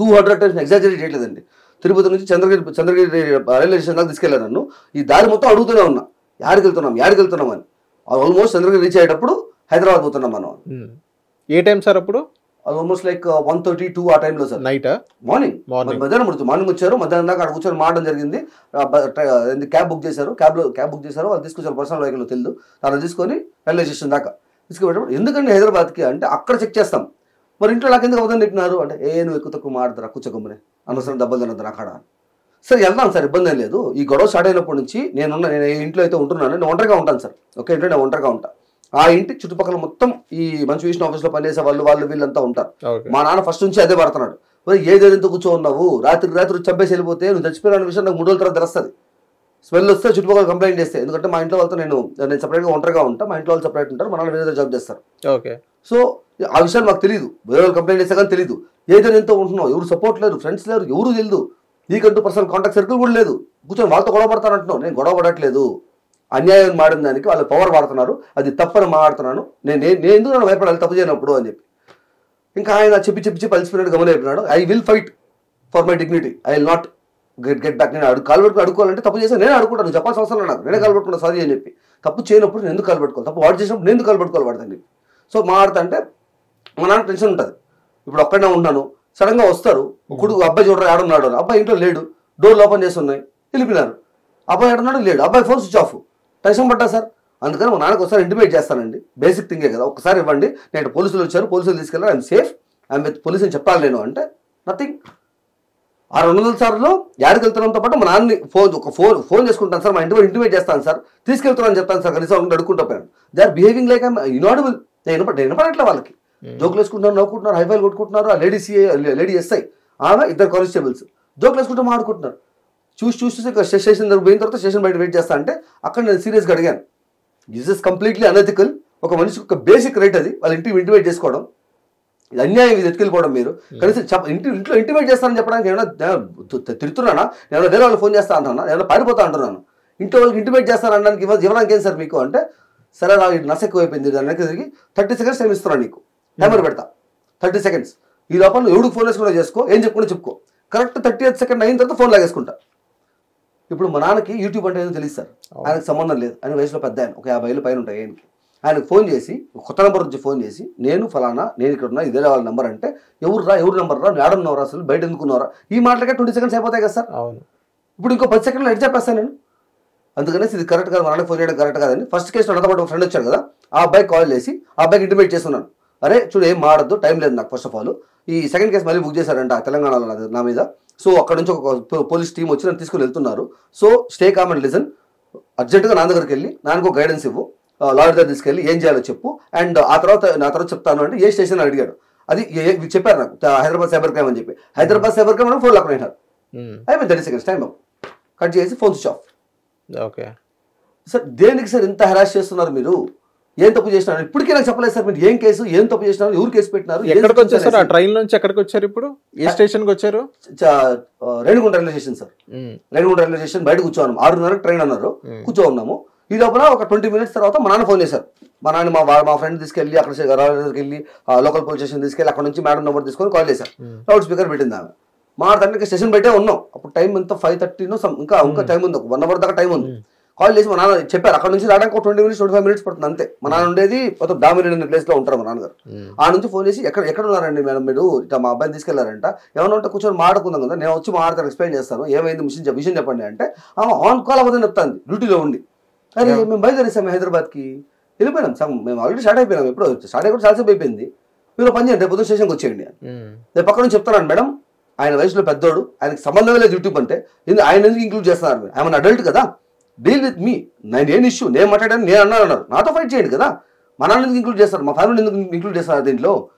200 times ఎగ్జాజరేట్ చేయలేదండి. తిరుపతి నుంచి చంద్రగిరి రైల్వే స్టేషన్ దాకా తీసుకెళ్ళాను నన్ను ఈ దారి మొత్తం అడుగుతూనే ఉన్నా యాడికి వెళ్తున్నాం అని. ఆల్మోస్ట్ చంద్రగిరి రీచ్ అయ్యేటప్పుడు హైదరాబాద్ పోతున్నాం మనం. ఏ టైం సార్ అప్పుడు ఆల్మోస్ట్ లైక్ 1:32 ఆ టైంలో సార్ నైట్ మార్నింగ్ మార్నింగ్ వచ్చారు మధ్యాహ్నం దాకా అక్కడ కూర్చొని మాడడం జరిగింది. క్యాబ్ బుక్ చేశారు వాళ్ళు తీసుకొచ్చారు పర్సనల్ వెహికల్ తెలియదు అలా తీసుకొని రైల్వే స్టేషన్ దాకా తీసుకుపోయేటప్పుడు ఎందుకంటే హైదరాబాద్కి అంటే అక్కడ చెక్ చేస్తాం మరి ఇంట్లో నాకు ఎందుకు అవదని చెప్పినారు అంటే నువ్వు ఎక్కువ తక్కువ మాడతారా కూర్చోకమ్మనే అనవసరం దెబ్బలు తినద్దు అక్కడ సరే వెళ్దాం సార్ ఇబ్బంది ఏం లేదు. ఈ గొడవ స్టార్ట్ అయినప్పటి నుంచి నేను ఇంట్లో అయితే ఉంటున్నాను నేను ఒంటరిగా ఉంటాను సార్ ఓకే ఇంట్లో నేను ఒంటరిగా ఉంటాను. ఆ ఇంటి చుట్టుపక్కల మొత్తం ఈ మంచి విష్ణు ఆఫీస్లో పనిచేసే వాళ్ళు వీళ్ళంతా ఉంటారు. మా నాన్న ఫస్ట్ నుంచి అదే పడుతున్నాడు ఏదేంతో కూర్చో ఉన్నావు రాత్రి చంపేసి వెళ్ళిపోతే నువ్వు చచ్చిపోయిన విషయం నాకు 3 రోజుల తర్వాత తెలుస్తుంది. స్మెల్ వస్తే చుట్టుపక్కల కంప్లైంట్ చేస్తే ఎందుకంటే మా ఇంట్లో వాళ్ళతో నేను సపరేట్గా ఒంటరిగా ఉంటాను మా ఇంట్లో వాళ్ళు సపరేట్ ఉంటారు మా నాన్న వేరే జాబ్ చేస్తారు. ఓకే సో ఆ విషయాలు మాకు తెలియదు వేరే వాళ్ళు కంప్లైంట్ చేస్తే కానీ తెలియదు ఏదైనా ఎంతో ఉంటున్నావు ఎవరు సపోర్ట్ లేరు ఫ్రెండ్స్ లేరు ఎవరు తెలియదు నీకంటూ పర్సనల్ కాంటాక్ట్ సర్కిల్ కూడా లేదు కూర్చొని వాళ్ళతో గొడవ పడతానంటున్నావు నేను గొడవ పడట్లేదు అన్యాయం మాడిన దానికి వాళ్ళు పవర్ వాడుతున్నారు అది తప్పని మాట్లాడుతున్నాను నేను ఎందుకు నన్ను భయపడాలి తప్పు చేయనప్పుడు అని చెప్పి ఇంకా ఆయన చెప్పి పలిసిపోయినట్టు గమనిపోయినాడు I will fight for my dignity I will not get back నేను అడుకోవాలంటే తప్పు చేస్తే నేను అడుకుంటాను నువ్వు చెప్పాల్సిన అవసరం నాకు నేనే కాల్పట్టుకున్నా సారీ అని చెప్పి తప్పు చేయనప్పుడు నేను ఎందుకు కాల్పట్టుకోవాలి తప్పు వాడు చేసినప్పుడు నేను ఎందుకు కాల్పట్టుకోవాలి వాడతాను. సో మాట్లాడుతా అంటే మా నాన్న టెన్షన్ ఉంటుంది ఇప్పుడు ఒక్కడనే ఉన్నాను సడన్గా వస్తారు కొడుకు అబ్బాయి చూడరా ఆడున్నాడు అబ్బాయి ఇంట్లో లేడు డోర్లు ఓపెన్ చేసి ఉన్నాయి వెళ్ళిపోయినారు అబ్బాయి ఆడున్నాడు లేడు అబ్బాయి ఫోన్ స్విచ్ ఆఫ్ టెన్షన్ పడ్డా సార్ అందుకని మా నాన్నకు ఒకసారి ఇంటిమేట్ చేస్తానండి బేసిక్ థింగే కదా ఒకసారి ఇవ్వండి నేను పోలీసులు వచ్చారు పోలీసులు తీసుకెళ్ళారు I'm safe I'm with police అని చెప్పాలి నేను అంటే నథింగ్. ఆ 200 సార్లు యాడికి వెళ్తున్నాంతో పాటు మా నాన్నని ఫోన్ చేసుకుంటాను సార్ మా ఇంటిమేట్ చేస్తాను సార్ తీసుకెళ్తున్నాను చెప్తాను సార్ కనీసం అడుక్కుంటా పోయాను they are behaving like I'm inaudible నేను వినపడట్లే వాళ్ళకి జోకులు వేసుకుంటున్నారు నవ్వుకుంటున్నారు హైఫైలు కొట్టుకుంటున్నారు ఆ లేడీ ఎస్ఐ ఆమె 2 కానిస్టేబుల్స్ జోకులు వేసుకుంటూ మాట్లాడుకుంటున్నారు చూసి స్టేషన్ దగ్గర పోయిన తర్వాత స్టేషన్ బయట వెయిట్ చేస్తా అంటే అక్కడ నేను సీరియస్గా అడిగాను దిస్ ఇస్ కంప్లీట్లీ అనెథికల్ ఒక మనిషికి ఒక బేసిక్ రైట్ అది వాళ్ళ ఇంటికి ఇంటిమేట్ చేసుకోవడం ఇది అన్యాయం ఇది ఎత్తుకెళ్ళిపోవడం మీరు కనీసం ఇంట్లో ఇంటిమేట్ చేస్తానని చెప్పడానికి ఏమైనా తిడుతున్నానా ఏమైనా వేరే వాళ్ళు ఫోన్ చేస్తా అంటున్నా ఏమైనా పారిపోతా అంటున్నాను ఇంట్లో వాళ్ళకి ఇంటిమేట్ చేస్తానడానికి ఇవ్వడానికి ఏం సార్ మీకు అంటే సరే రా నర్స్ ఎక్కువ అయిపోయింది దాని వెనక్కి తిరిగి 30 seconds టైం ఇస్తున్నాను నీకు టైమర్ పెడతా 30 seconds ఈ లోపల ఎవడికి ఫోన్ వేసుకున్నా చేసుకో ఏం చెప్పుకున్నా చెప్పుకో కరెక్ట్ 30th second అయిన తర్వాత ఫోన్ లాగేసుకుంటా. ఇప్పుడు మా నాన్నకి యూట్యూబ్ అంటే ఏదో తెలియదు సార్ ఆయనకు సంబంధం లేదు ఆయన వయసులో పెద్ద ఆయన ఒక 50 ఏళ్ళు పైన ఉంటాయి ఆయనకు ఫోన్ చేసి కొత్త నెంబర్ నుంచి ఫోన్ చేసి నేను ఫలానా నేను ఇక్కడ ఉన్నా ఇదే వాళ్ళ నెంబర్ అంటే ఎవరు నెంబర్ రా ఏడున్నవరా అసలు బయట ఎందుకున్నారా ఈ మాటలకే 20 seconds అయిపోతాయి కదా సార్. ఇప్పుడు ఇంకో 10 seconds ఎట్ చెప్పేస్తాను నేను అందుకనేసి ఇది కరెక్ట్ కాదు మా నాన్నకి ఫోన్ చేయడం కరెక్ట్ కాదని ఫస్ట్ కేసు నాతో పాటు ఒక ఫ్రెండ్ వచ్చాడు కదా ఆ అబ్బాయికి కాల్ చేసి ఆ అబ్బాయికి ఇంటిమేట్ చేస్తున్నాను అరే చూడు ఏం మాడద్దు టైం లేదు నాకు ఫస్ట్ ఆఫ్ ఆల్ ఈ సెకండ్ కేసు మళ్ళీ బుక్ చేశారంట తెలంగాణలో నా మీద సో అక్కడ నుంచి ఒక పోలీస్ టీం వచ్చి నన్ను తీసుకుని వెళ్తున్నారు so stay calm and listen అర్జెంటుగా నా దగ్గరికి వెళ్ళి నాకు గైడెన్స్ ఇవ్వు లాయర్ దగ్గర తీసుకెళ్ళి ఏం చేయాలో చెప్పు అండ్ నా తర్వాత చెప్తాను అంటే ఏ స్టేషన్ అడిగాడు అది చెప్పారు నాకు హైదరాబాద్ సైబర్ క్రైమ్ అని చెప్పి Hyderabad cyber crime phone lock అయినారు అయిపోయింది 30 seconds టైం కట్ చేసి phone switch off. Okay sir దేనికి సార్ ఇంత హెరాస్ చేస్తున్నారు మీరు? ఏం తప్పు చేసినారు? ఇప్పటికీ నాకు చెప్పలేదు సార్ మీరు ఏం కేసు, ఏం తప్పు చేసినారు, ఎవరు కేసు పెట్టినారు? ఎక్కడికి వచ్చారు సార్? ఆ ట్రైన్ నుంచి ఎక్కడికి వచ్చారు? ఇప్పుడు ఏ స్టేషన్కి వచ్చారు? Renigunta railway station sir. Renigunta railway station బయట కూర్చోన్నాము. 6:30 ట్రైన్ అన్నారు, కూర్చో ఉన్నాము. ఈ లోపల ఒక 20 minutes తర్వాత మా నాన్న ఫోన్ చేశారు. మా నాన్న మా ఫ్రెండ్ తీసుకెళ్ళి అక్కడ వెళ్ళి లోకల్ పోలీస్ స్టేషన్ తీసుకెళ్ళి అక్కడ నుంచి మేడం నెంబర్ తీసుకొని కాల్ చేశారు. లౌడ్ స్పీకర్ పెట్టింది ఆమె. మా తండ్రికి స్టేషన్ బయటే ఉన్నాం. అప్పుడు టైం ఎంత 5:30 ఇంకా టైం ఉంది, 1 hour దాకా టైం ఉంది. కాల్ చేసి మా నాన్న చెప్పారు అక్కడ నుంచి రావడానికి ఒక 20 minutes 25 minutes పడుతుంది అంతే. మా నాన్న ఉండేది మొత్తం డామినేట్ అనే ప్లేస్ లో ఉంటారు మా నాన్నగారు. ఆ నుంచి ఫోన్ చేసి ఎక్కడ ఉన్నారండి మేడం మీరు, ఇట్లా మా అబ్బాయిని తీసుకెళ్లారంట, ఏమన్నా ఉంటే కూర్చొని మాట్లాడుకుందాం కదా, నేను వచ్చి మాట్లాడతాను, ఎక్స్ప్లెయిన్ చేస్తాను, ఏమైంది విషయం చెప్పండి అంటే ఆన్ కాల్ అవ్వదని చెప్తాను డ్యూటీలో ఉండి. అరే మేము బయలుదేరేసాము హైదరాబాద్కి, వెళ్ళిపోయినాం సార్, మేము ఆల్రెడీ స్టార్ట్ అయిపోయినాం, ఎప్పుడు స్టార్ట్ అయిపోయి చాలాసేపు అయిపోయింది, మీరు పని చేయండి రేపు పొద్దున్న స్టేషన్కి వచ్చేయండి అని. రేపు పక్క నుంచి చెప్తున్నాను మేడం, ఆయన వయసులో పెద్దోడు, ఆయనకి సంబంధమే లేదు యూట్యూబ్ అంటే, ఆయన ఎందుకు ఇంక్లూడ్ చేస్తున్నారు మీరు, ఆయన అడల్ట్ కదా, డీల్ విత్ మీ, నేను ఏం ఇష్యూ, నేను మాట్లాడాను, నేను అన్నారు, నాతో ఫైట్ చేయండి కదా, మా నాన్న ఎందుకు ఇంక్లూడ్ చేస్తారు, మా ఫ్యామిలీ ఎందుకు ఇంక్లూడ్ చేస్తారు దీంట్లో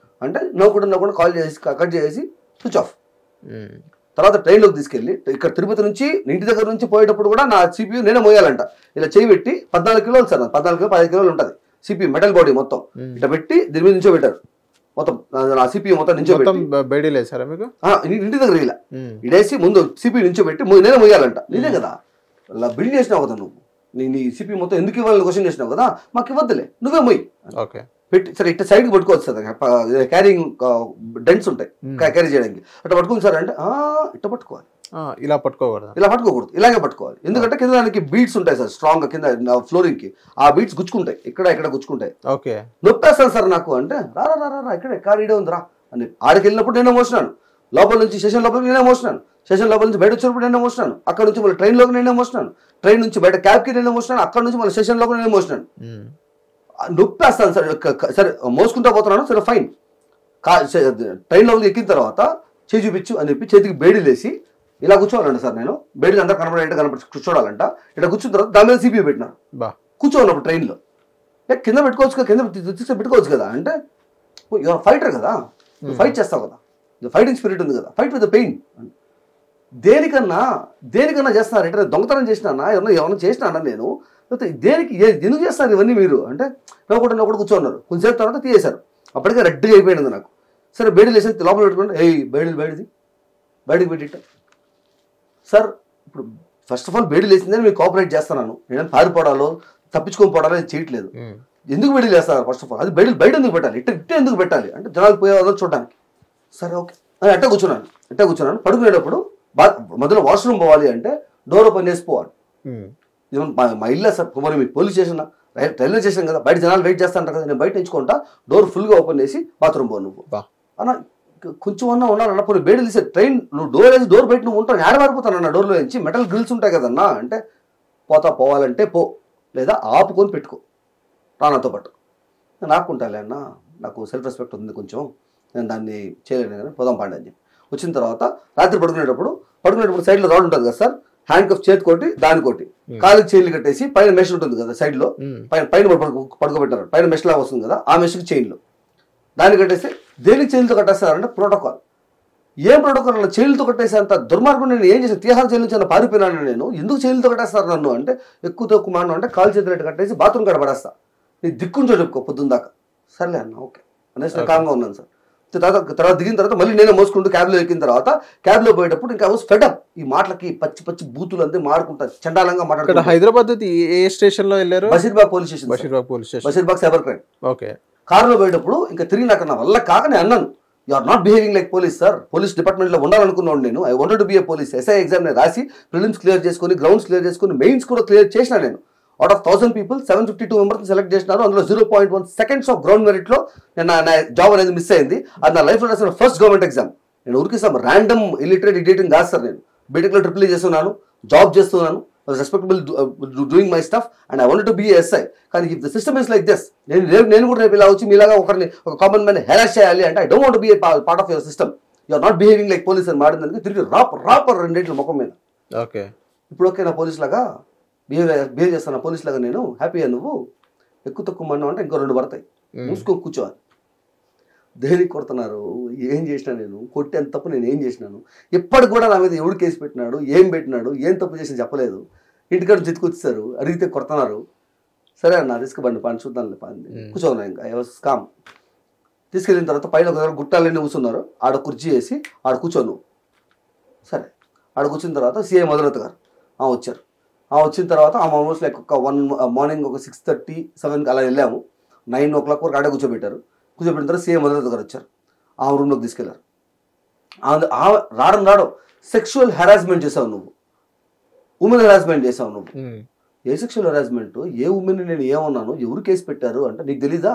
అంటే, నవ్వుకుండా కాల్ చేసి కట్ చేసి స్విచ్ ఆఫ్. తర్వాత ట్రైన్లోకి తీసుకెళ్ళి ఇక్కడ తిరుపతి నుంచి ఇంటి దగ్గర నుంచి పోయేటప్పుడు కూడా నా సిపియూ నేనే మోయాలంట. ఇలా చేయి పెట్టి 14 kilos సార్, 14 kilos ఉంటుంది సిపియూ, మెటల్ బాడీ మొత్తం ఇట్లా పెట్టి దీని మీద నుంచో పెట్టారు. మొత్తం నా సిపియూ మొత్తం నుంచో పెట్టి ఇంటి దగ్గర ఇలా ఇడేసి ముందు సిపియూ నుంచో పెట్టి నేనే మోయాలంట. నేనే కదా అలా బిల్డ్ చేసినావు కదా నువ్వు, నీ సిపియూ మొత్తం ఎందుకు ఇవ్వాలని క్వశ్చన్ చేసినావు కదా, మాకు ఇవ్వద్దులే నువ్వే మొయ్యి పెట్టి. సరే ఇట్లా సైడ్కి పట్టుకోవచ్చు సార్, క్యారింగ్ డెంట్స్ ఉంటాయి క్యారీ చేయడానికి, అట్లా పట్టుకుంది సార్ అంటే ఇట్లా పట్టుకోవాలి, ఇలా పట్టుకోకూడదు, ఇలాగే పట్టుకోవాలి. ఎందుకంటే కింద దానికి బీట్స్ ఉంటాయి సార్ స్ట్రాంగ్ గా, కింద ఫ్లోరింగ్ కి ఆ బీట్స్ గుచ్చుకుంటాయి, ఇక్కడ గుచ్చుకుంటాయి. నొప్పేస్తాను సార్ నాకు అంటే, రా ఇక్కడ కార్ ఈడే ఉందిరా అని. ఆడికి వెళ్ళినప్పుడు నేనే మోసినాను, లోపల నుంచి స్టేషన్ లోపలికి నేనే మోసినాను, స్టేషన్ లోపల నుంచి బయట వచ్చినప్పుడు నేనే మోసినాను, అక్కడ నుంచి మళ్ళీ ట్రైన్లోకి నేనే మోసినాను, ట్రైన్ నుంచి బయట క్యాబ్కి నేనే మోసినాను, అక్కడ నుంచి మళ్ళీ స్టేషన్ లోపల నేనే మోసినాను. నొప్పేస్తాను సార్. సరే మోసుకుంటా పోతున్నాను, సరే ఫైన్. ట్రైన్లో ఎక్కిన తర్వాత చేయి చూపించు అని చెప్పి చేతికి బేడీలు వేసి ఇలా కూర్చోవాలంట సార్. నేను బేడీలు అంతా కనపడి కూర్చోవాలంట. ఇట్లా కూర్చున్న తర్వాత దాని మీద సిపియూ పెట్టినాను. కూర్చోన్నప్పుడు ట్రైన్లో కింద పెట్టుకోవచ్చు కదా, కింద తీస్తే పెట్టుకోవచ్చు కదా అంటే, యువర్ ఫైటర్ కదా, ఫైట్ చేస్తావు కదా, ఫైటింగ్ స్పిరిట్ ఉంది కదా, ఫైట్ విత్ ద పెయిన్. దేనికన్నా చేస్తున్నారు అంటే, దొంగతనం చేసినా ఎవరైనా చేసినా నేను దేనికి ఎందుకు చేస్తారు ఇవన్నీ మీరు అంటే, నవ్వుకుంటూ కూర్చోన్నారు. కొంచెంసేపు తర్వాత తీసేశారు. అప్పటికే రెడ్గా అయిపోయింది నాకు. సరే బేడీలు వేసి లోపల పెట్టుకుంటే, బయటికి పెట్టిట్ట సార్. ఇప్పుడు ఫస్ట్ ఆఫ్ ఆల్ బేడీలు వేసిందని మీకు కోఆపరేట్ చేస్తున్నాను, నేను పారిపోవడాలో తప్పించుకొని పోవడాలో చేయట్లేదు. ఎందుకు బేడీలు వేస్తారు ఫస్ట్ ఆఫ్ ఆల్, అది బయట ఎందుకు పెట్టాలి, ఇట్టే ఎందుకు పెట్టాలి అంటే జనాలు పోయేవాళ్ళు చూడడానికి. సరే ఓకే అని అట్టే కూర్చున్నాను. పడుకునేటప్పుడు మొదలు వాష్రూమ్ పోవాలి అంటే డోర్ ఓపెన్ చేసి పోవాలి. మా ఇల్లు సార్, మరి మీకు పోలీస్ స్టేషన్ రైల్వే స్టేషన్ కదా, బయట జనాలు వెయిట్ చేస్తా అంటారు కదా, నేను బయట ఎంచుకుంటా, డోర్ ఫుల్గా ఓపెన్ చేసి బాత్రూమ్ పో నువ్వు అన్న, కొంచెం ఉన్నారన్న. పోనీ బేడీలు తీసే ట్రైన్ నువ్వు డోర్ బయట నువ్వు ఉంటావు, ఆడవారిపోతానన్న డోర్లో నుంచి, మెటల్ గ్రిల్స్ ఉంటాయి కదన్నా అంటే, పోవాలంటే పో, లేదా ఆపుకొని పెట్టుకో రానాతో పాటు. నేను ఆపుకుంటాలే అన్న, నాకు సెల్ఫ్ రెస్పెక్ట్ ఉంది కొంచెం, నేను దాన్ని చేయలేను కానీ పోదాం పాండి అని చెప్పి వచ్చిన తర్వాత రాత్రి పడుకునేటప్పుడు సైడ్లో రాడ్ ఉంటుంది కదా సార్, హ్యాండ్ కఫ్ చేతికోటి దానికోటి, కాలుకి చైన్లు కట్టేసి పైన మెష్ ఉంటుంది కదా సైడ్లో, పైన పడుకోబెట్టారు, పైన మెష్ లాగా వస్తుంది కదా, ఆ మెష్కి చైన్లు దాన్ని కట్టేసి. దేనికి చైన్లతో కట్టేస్తారంటే ప్రోటోకాల్. ఏం ప్రోటోకాల్ అలా చైన్లతో కట్టేసేంత దుర్మార్గం నేను ఏం చేశాను, తీహార్ జైలు నుంచి పారిపోయినాను నేను, ఎందుకు చైన్లతో కట్టేస్తారు నన్ను అంటే, ఎక్కువ తక్కువ మాను అంటే కాలు చేతులు కట్టేసి బాత్రూమ్ కాడ పడేస్తా, నీ దిక్కుంచో చెప్పుకో పొద్దున్న దాకా. సర్లే అన్న ఓకే అనేసి నేను కామ్గా ఉన్నాను సార్. తర్వాత దిగిన తర్వాత మళ్ళీ నేనే మోసుకుంటూ క్యాబ్లో ఎక్కిన తర్వాత క్యాబ్లో పోయేటప్పుడు ఇంకా ఫెడప్ ఈ మాటలకి పచ్చి బూతులు అంతే మాడుకుంటా చండాలంగా మాట్లాడుకుంటా. హైదరాబాద్ ఏ స్టేషన్ లో వెళ్ళారు? Basheerbagh police station, Basheerbagh cyber crime. Okay. కారులో పోయేటప్పుడు ఇంకా తిరిగి నాకు నా వల్ల కాక నేను అన్నాను, you are not behaving like police sir, police డిపార్ట్మెంట్లో ఉండాలనుకున్నాను నేను, I wanted to be a police. SI exam నేను రాసి ప్రిలిమ్స్ క్లియర్ చేసుకుని గ్రౌండ్స్ క్లియర్ చేసుకుని మెయిన్స్ కూడా క్లియర్ చేసిన నేను. Out of 1000 people 752 members select చేసినారు. అందులో 0.1 seconds ఆఫ్ గ్రౌండ్ మెరిట్లో నేను నా జాబ్ అనేది మిస్ అయింది. అది నా లైఫ్లో రాసిన ఫస్ట్ గవర్నమెంట్ ఎగ్జామ్. నేను ఊరికి ర్యాండమ్ ఇల్లిటరేట్ ఇడియేటింగ్ కాదు సార్. నేను బీటెక్లో ట్రిపుల్ చేస్తున్నాను, జాబ్ చేస్తున్నాను, respectable doing my stuff and I wanted to be SI. కానీ if the system is like this, నేను కూడా రేపు ఇలా వచ్చి మీలాగా ఒక కామన్ మ్యాన్ హెరాస్ చేయాలి అంటే, I don't want to be part of your system, you are not behaving like police అని మాట్లాడినందుకు తిరిగి రాపర్ రెండేట్ల ముఖం మీద. ఓకే ఇప్పుడు ఓకే నా పోలీస్ లాగా బిహేవ్ చేస్తాను, పోలీస్ లాగా నేను హ్యాపీగా, నువ్వు ఎక్కువ తక్కువ మన్నావు అంటే ఇంకో 2 పడతాయి, మూసుకొని కూర్చోవాలి. దేనికి కొడుతున్నారు, ఏం చేసినా నేను కొట్టేంత తప్పు నేను ఏం చేసినాను, ఎప్పటికి కూడా నా మీద ఎవడు కేసు పెట్టినాడు, ఏం పెట్టినాడు, ఏం తప్పు చేసి చెప్పలేదు. ఇంటికాడ చెత్తుకొచ్చేసారు, అడిగితే కొడుతున్నారు. సరే అన్న తీసుకుబండి పని చూద్దాం కూర్చోన్నా. ఇంకా కామ్ తీసుకెళ్ళిన తర్వాత పైన ఒక దగ్గర గుట్టాలన్నీ కూర్చున్నారు. ఆడ కుర్చీ వేసి ఆడ కూర్చోను. సరే ఆడ కూర్చున్న తర్వాత సీఎం మధులత గారు వచ్చారు. వచ్చిన తర్వాత ఆల్మోస్ట్ లైక్ ఒక మార్నింగ్ ఒక 6:30, 7 అలా వెళ్ళాము. 9 o'clock వరకు ఆడే కూర్చోబెట్టారు. కూర్చోబెట్టిన తర్వాత సీఎం మధులత గారు వచ్చారు. రూమ్లోకి తీసుకెళ్లారు. రావడం సెక్షువల్ హెరాస్మెంట్ చేసావు నువ్వు, ఉమెన్ హెరాస్మెంట్ చేసావు నువ్వు. ఏ సెక్షువల్ హెరాస్మెంట్, ఏ ఉమెన్ నేను ఏమన్నాను, ఎవరు కేసు పెట్టారు అంటే నీకు తెలీదా?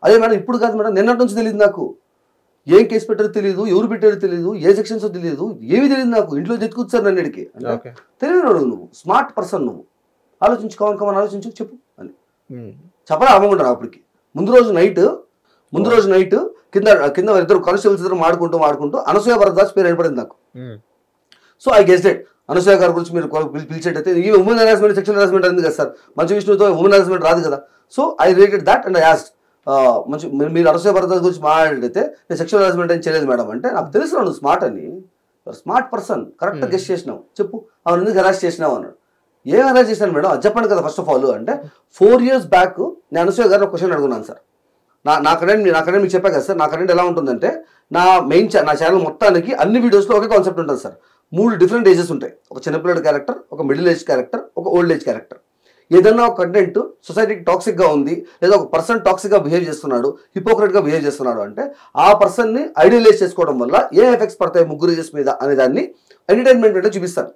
అదే మేడం ఇప్పుడు కాదు మేడం, నిన్నటి నుంచి తెలియదు నాకు. ఏం కేసు పెట్టారో తెలియదు, ఎవరు పెట్టారో తెలియదు, ఏ సెక్షన్స్ తెలియదు, ఏమీ తెలియదు నాకు. ఇంట్లో తెచ్చుకొచ్చారు నన్నుడికి అంటే తెలియదు. నువ్వు స్మార్ట్ పర్సన్, నువ్వు ఆలోచించు, కమని ఆలోచించు, చెప్పు అని చెప్పలే అమ్మకుంటాను. అప్పటికి ముందు రోజు నైట్ కింద ఇద్దరు కానిస్టేబుల్స్ ఇద్దరు మాడుకుంటూ అనసూయ భరద్వాజ్ పేరు ఏర్పడింది నాకు. So I guessed it. Anasuya గారి గురించి మీరు పిలిచేటైతే ఈ ఉమెన్ హెరాస్మెంట్, సెక్షువల్ హెరాస్మెంట్ అయింది కదా సార్, మంచి విష్ణుతో ఉమెన్ హెరాస్మెంట్ రాదు కదా. So I related that and I asked మంచి మీరు అనసూయ భరద్వాజ్ గురించి మాట్లాడితే నేను సెక్షువల్ హెరాస్మెంట్ ఏం చేయలేదు మేడం అంటే, నాకు తెలుసు నువ్వు స్మార్ట్ అని, స్మార్ట్ పర్సన్, కరెక్ట్ గెస్ట్ చేసినావు, చెప్పు అవును ఎందుకు హెరాస్ చేసినావు అన్నాడు. ఏం హెరాస్ చేశాను మేడం అది చెప్పండి కదా ఫస్ట్ ఆఫ్ ఆల్ అంటే. 4 years బ్యాక్ నేను అనసూయ గారిని ఒక క్వశ్చన్ అడుగున్నాను సార్. నా కంటెంట్ మీకు చెప్పా కదా సార్, నా కంటెంట్ ఎలా ఉంటుందంటే నా ఛానల్ మొత్తానికి అన్ని వీడియోస్లో ఒకే కాన్సెప్ట్ ఉంటుంది సార్. 3 different ఏజెస్ ఉంటాయి. ఒక చిన్నపిల్లడి క్యారెక్టర్, ఒక మిడిల్ ఏజ్ క్యారెక్టర్, ఒక ఓల్డ్ ఏజ్ క్యారెక్టర్. ఏదన్నా ఒక కంటెంట్ సొసైటీకి టాక్సిక్గా ఉంది, లేదా ఒక పర్సన్ టాక్సిక్గా బిహేవ్ చేస్తున్నాడు, హిపోక్రెట్గా బిహేవ్ చేస్తున్నాడు అంటే ఆ పర్సన్ని ఐడియలైజ్ చేసుకోవడం వల్ల ఏ ఎఫెక్ట్స్ పడతాయి ముగ్గురు ఏజెస్ మీద అనే దాన్ని ఎంటర్టైన్మెంట్ అంటే చూపిస్తాను.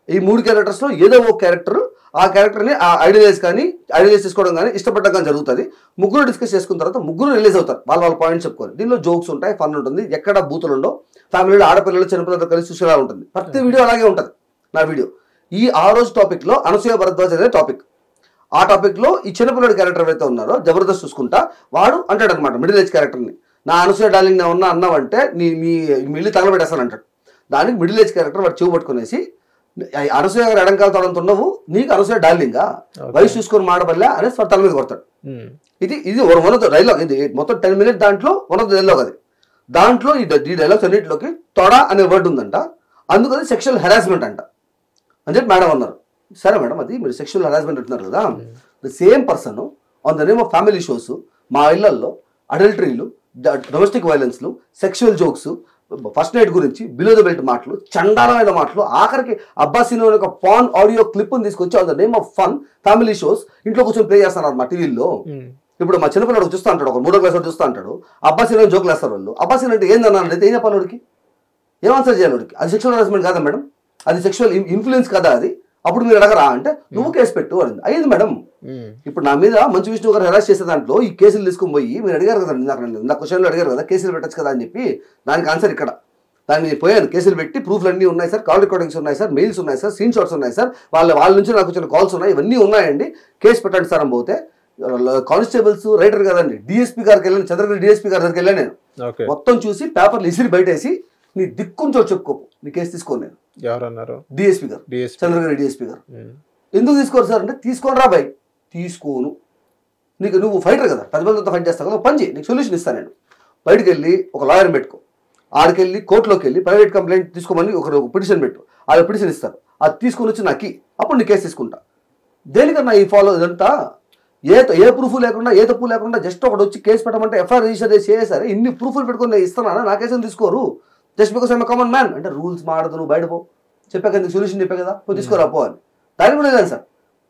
ఈ 3 క్యారెక్టర్స్లో ఏదో ఒక క్యారెక్టర్ ఆ క్యారెక్టర్ని ఐడియలైజ్ చేసుకోవడం కానీ ఇష్టపడడం కానీ జరుగుతుంది. ముగ్గురు డిస్కస్ చేసుకున్న తర్వాత ముగ్గురు రిలీజ్ అవుతారు, వాళ్ళ పాయింట్స్ చెప్పుకొని. దీనిలో జోక్స్ ఉంటాయి, ఫన్ ఉంటుంది, ఎక్కడ బూతులు ఉండవు, ఫ్యామిలీలో ఆడపిల్లలు చిన్నపిల్లలతో కలిసి చూసేలా ఉంటుంది. ప్రతి వీడియో అలాగే ఉంటుంది నా వీడియో. ఆ రోజు టాపిక్లో అనసూయ భరద్వాజ్ అనే టాపిక్. ఆ టాపిక్లో ఈ చిన్నపిల్లడి క్యారెక్టర్ ఎవరైతే ఉన్నారో జబర్దస్త్ చూసుకుంటా వాడు అంటాడు అనమాట మిడిల్ ఏజ్ క్యారెక్టర్ని, నా అనసూయ డార్లింగ్ నేను అన్నావంటే మీ ఇల్లు తగలబెట్టేస్తాను అంటాడు. దానికి మిడిల్ ఏజ్ క్యారెక్టర్ వాడు చెవు పట్టుకునేసి అనసూయ గారు ఎడంకాల తొడంత ఉండవు, నీకు అనసూయ డార్లింగా వయసు చూసుకొని మాడబల్లా అనేసి వాడు తల మీద కొడతాడు. ఇది వన్ ఆఫ్ ద డైలాగ్. ఇది మొత్తం 10 minutes దాంట్లో వన్ ఆఫ్ ద డైలాగ్. అది దాంట్లో ఈ డైలాగ్స్ అన్నింటిలోకి తొడ అనే వర్డ్ ఉందంట, అందుకని సెక్షువల్ హెరాస్మెంట్ అంట అని చెప్పి మేడం అన్నారు. సరే మేడం అది మీరు సెక్షువల్ హెరాస్మెంట్ అంటున్నారు కదా, the same person on the name of family shows మా ఇళ్లల్లో అడల్టరీలు, డొమెస్టిక్ వైలెన్స్లు, సెక్షువల్ జోక్స్, ఫస్ట్ నైట్ గురించి బిలో ద బెల్ట్ మాటలు, చండాలమైన మాటలు, ఆఖరికి అబ్బాసీలో ఒక పాన్ ఆడియో క్లిప్ని తీసుకొచ్చి on the name of fun family shows ఇంట్లో కూర్చొని ప్లే చేస్తున్నారు మా టీవీలో. ఇప్పుడు మా చిన్నపిల్లడు చూస్తూ అంటాడు, ఒక 3వ క్లాస్ చూస్తూ అంటాడు, అబ్బాసీలో జోకులు వేస్తారు వాళ్ళు. అబ్బాసీలు అంటే ఏందన్నాను అయితే ఏం చెప్పాలి వాడికి, ఏం ఆన్సర్ చేయాలి వాడికి? అది సెక్షువల్ హెరాస్మెంట్ కాదా మేడం, అది సెక్షువల్ ఇన్ఫ్లుయెన్స్ కదా అది, అప్పుడు మీరు అడగరా అంటే నువ్వు కేసు పెట్టు అని అయ్యింది మేడం. ఇప్పుడు నా మీద మంచు విష్ణు గారు హెరాస్ చేసే దాంట్లో ఈ కేసులు తీసుకుని పోయి మీరు అడిగారు కదండి నా క్వశ్చన్లో అడిగారు కదా కేసులు పెట్టచ్చు కదా అని చెప్పి, దానికి ఆన్సర్ ఇక్కడ. దాన్ని పోయాను, కేసులు పెట్టి ప్రూఫ్లు అన్నీ ఉన్నాయి సార్, కాల్ రికార్డింగ్స్ ఉన్నాయి సార్, మెయిల్స్ ఉన్నాయి సార్, స్క్రీన్ షాట్స్ ఉన్నాయి సార్, వాళ్ళ నుంచి నాకు వచ్చిన కాల్స్ ఉన్నాయి, ఇవన్నీ ఉన్నాయండి, కేసు పెట్టండి సార్ అని పోతే కానిస్టేబుల్స్ రైటర్ కదండి డిఎస్పీ గారికి వెళ్ళాను, చంద్రగిరి డిఎస్పీ గారి దగ్గరికి వెళ్ళాను నేను. మొత్తం చూసి పేపర్లు ఇసిరి బయటేసి నీ దిక్కుని చోటు చెప్పుకోపు, నీ కేసు తీసుకోను నేను. ఎవరన్నారు? డిఎస్పీ గారు, చంద్రగిరి డిఎస్పీ గారు. ఎందుకు తీసుకోరు సార్ అంటే తీసుకోను రా బాయ్, తీసుకోను, నీకు నువ్వు ఫైటర్ కదా, 10 మందితో ఫైట్ చేస్తావు కదా, పని చేయి, నీకు సొల్యూషన్ ఇస్తాను నేను. బయటకు వెళ్ళి ఒక లాయర్ పెట్టుకో, ఆడికెళ్ళి కోర్టులోకి వెళ్ళి ప్రైవేట్ కంప్లైంట్ తీసుకోమని ఒక పిటిషన్ పెట్టు, ఆ పిటిషన్ ఇస్తారు, అది తీసుకొని వచ్చి నాకు అప్పుడు నీ కేసు తీసుకుంటా. దేనికన్నా ఈ ఫాలో ఇదంతా ఏ ప్రూఫ్ లేకుండా ఏ తప్పు లేకుండా జస్ట్ ఒకటి వచ్చి కేసు పెట్టమంటే ఎఫ్ఐఆర్ రిజిస్టర్ చేసి సరే ఇన్ని ప్రూఫ్లు పెట్టుకుని నేను ఇస్తానా, నా కేసుని తీసుకోరు just because I'm common man అంటే రూల్స్ మాడదు, నువ్వు బయట పో, చెప్పాక ఎందుకు సొల్యూషన్ చెప్పా కదా, పోయి తీసుకోరా పో అని. దానికి కూడా వెళ్ళాను సార్,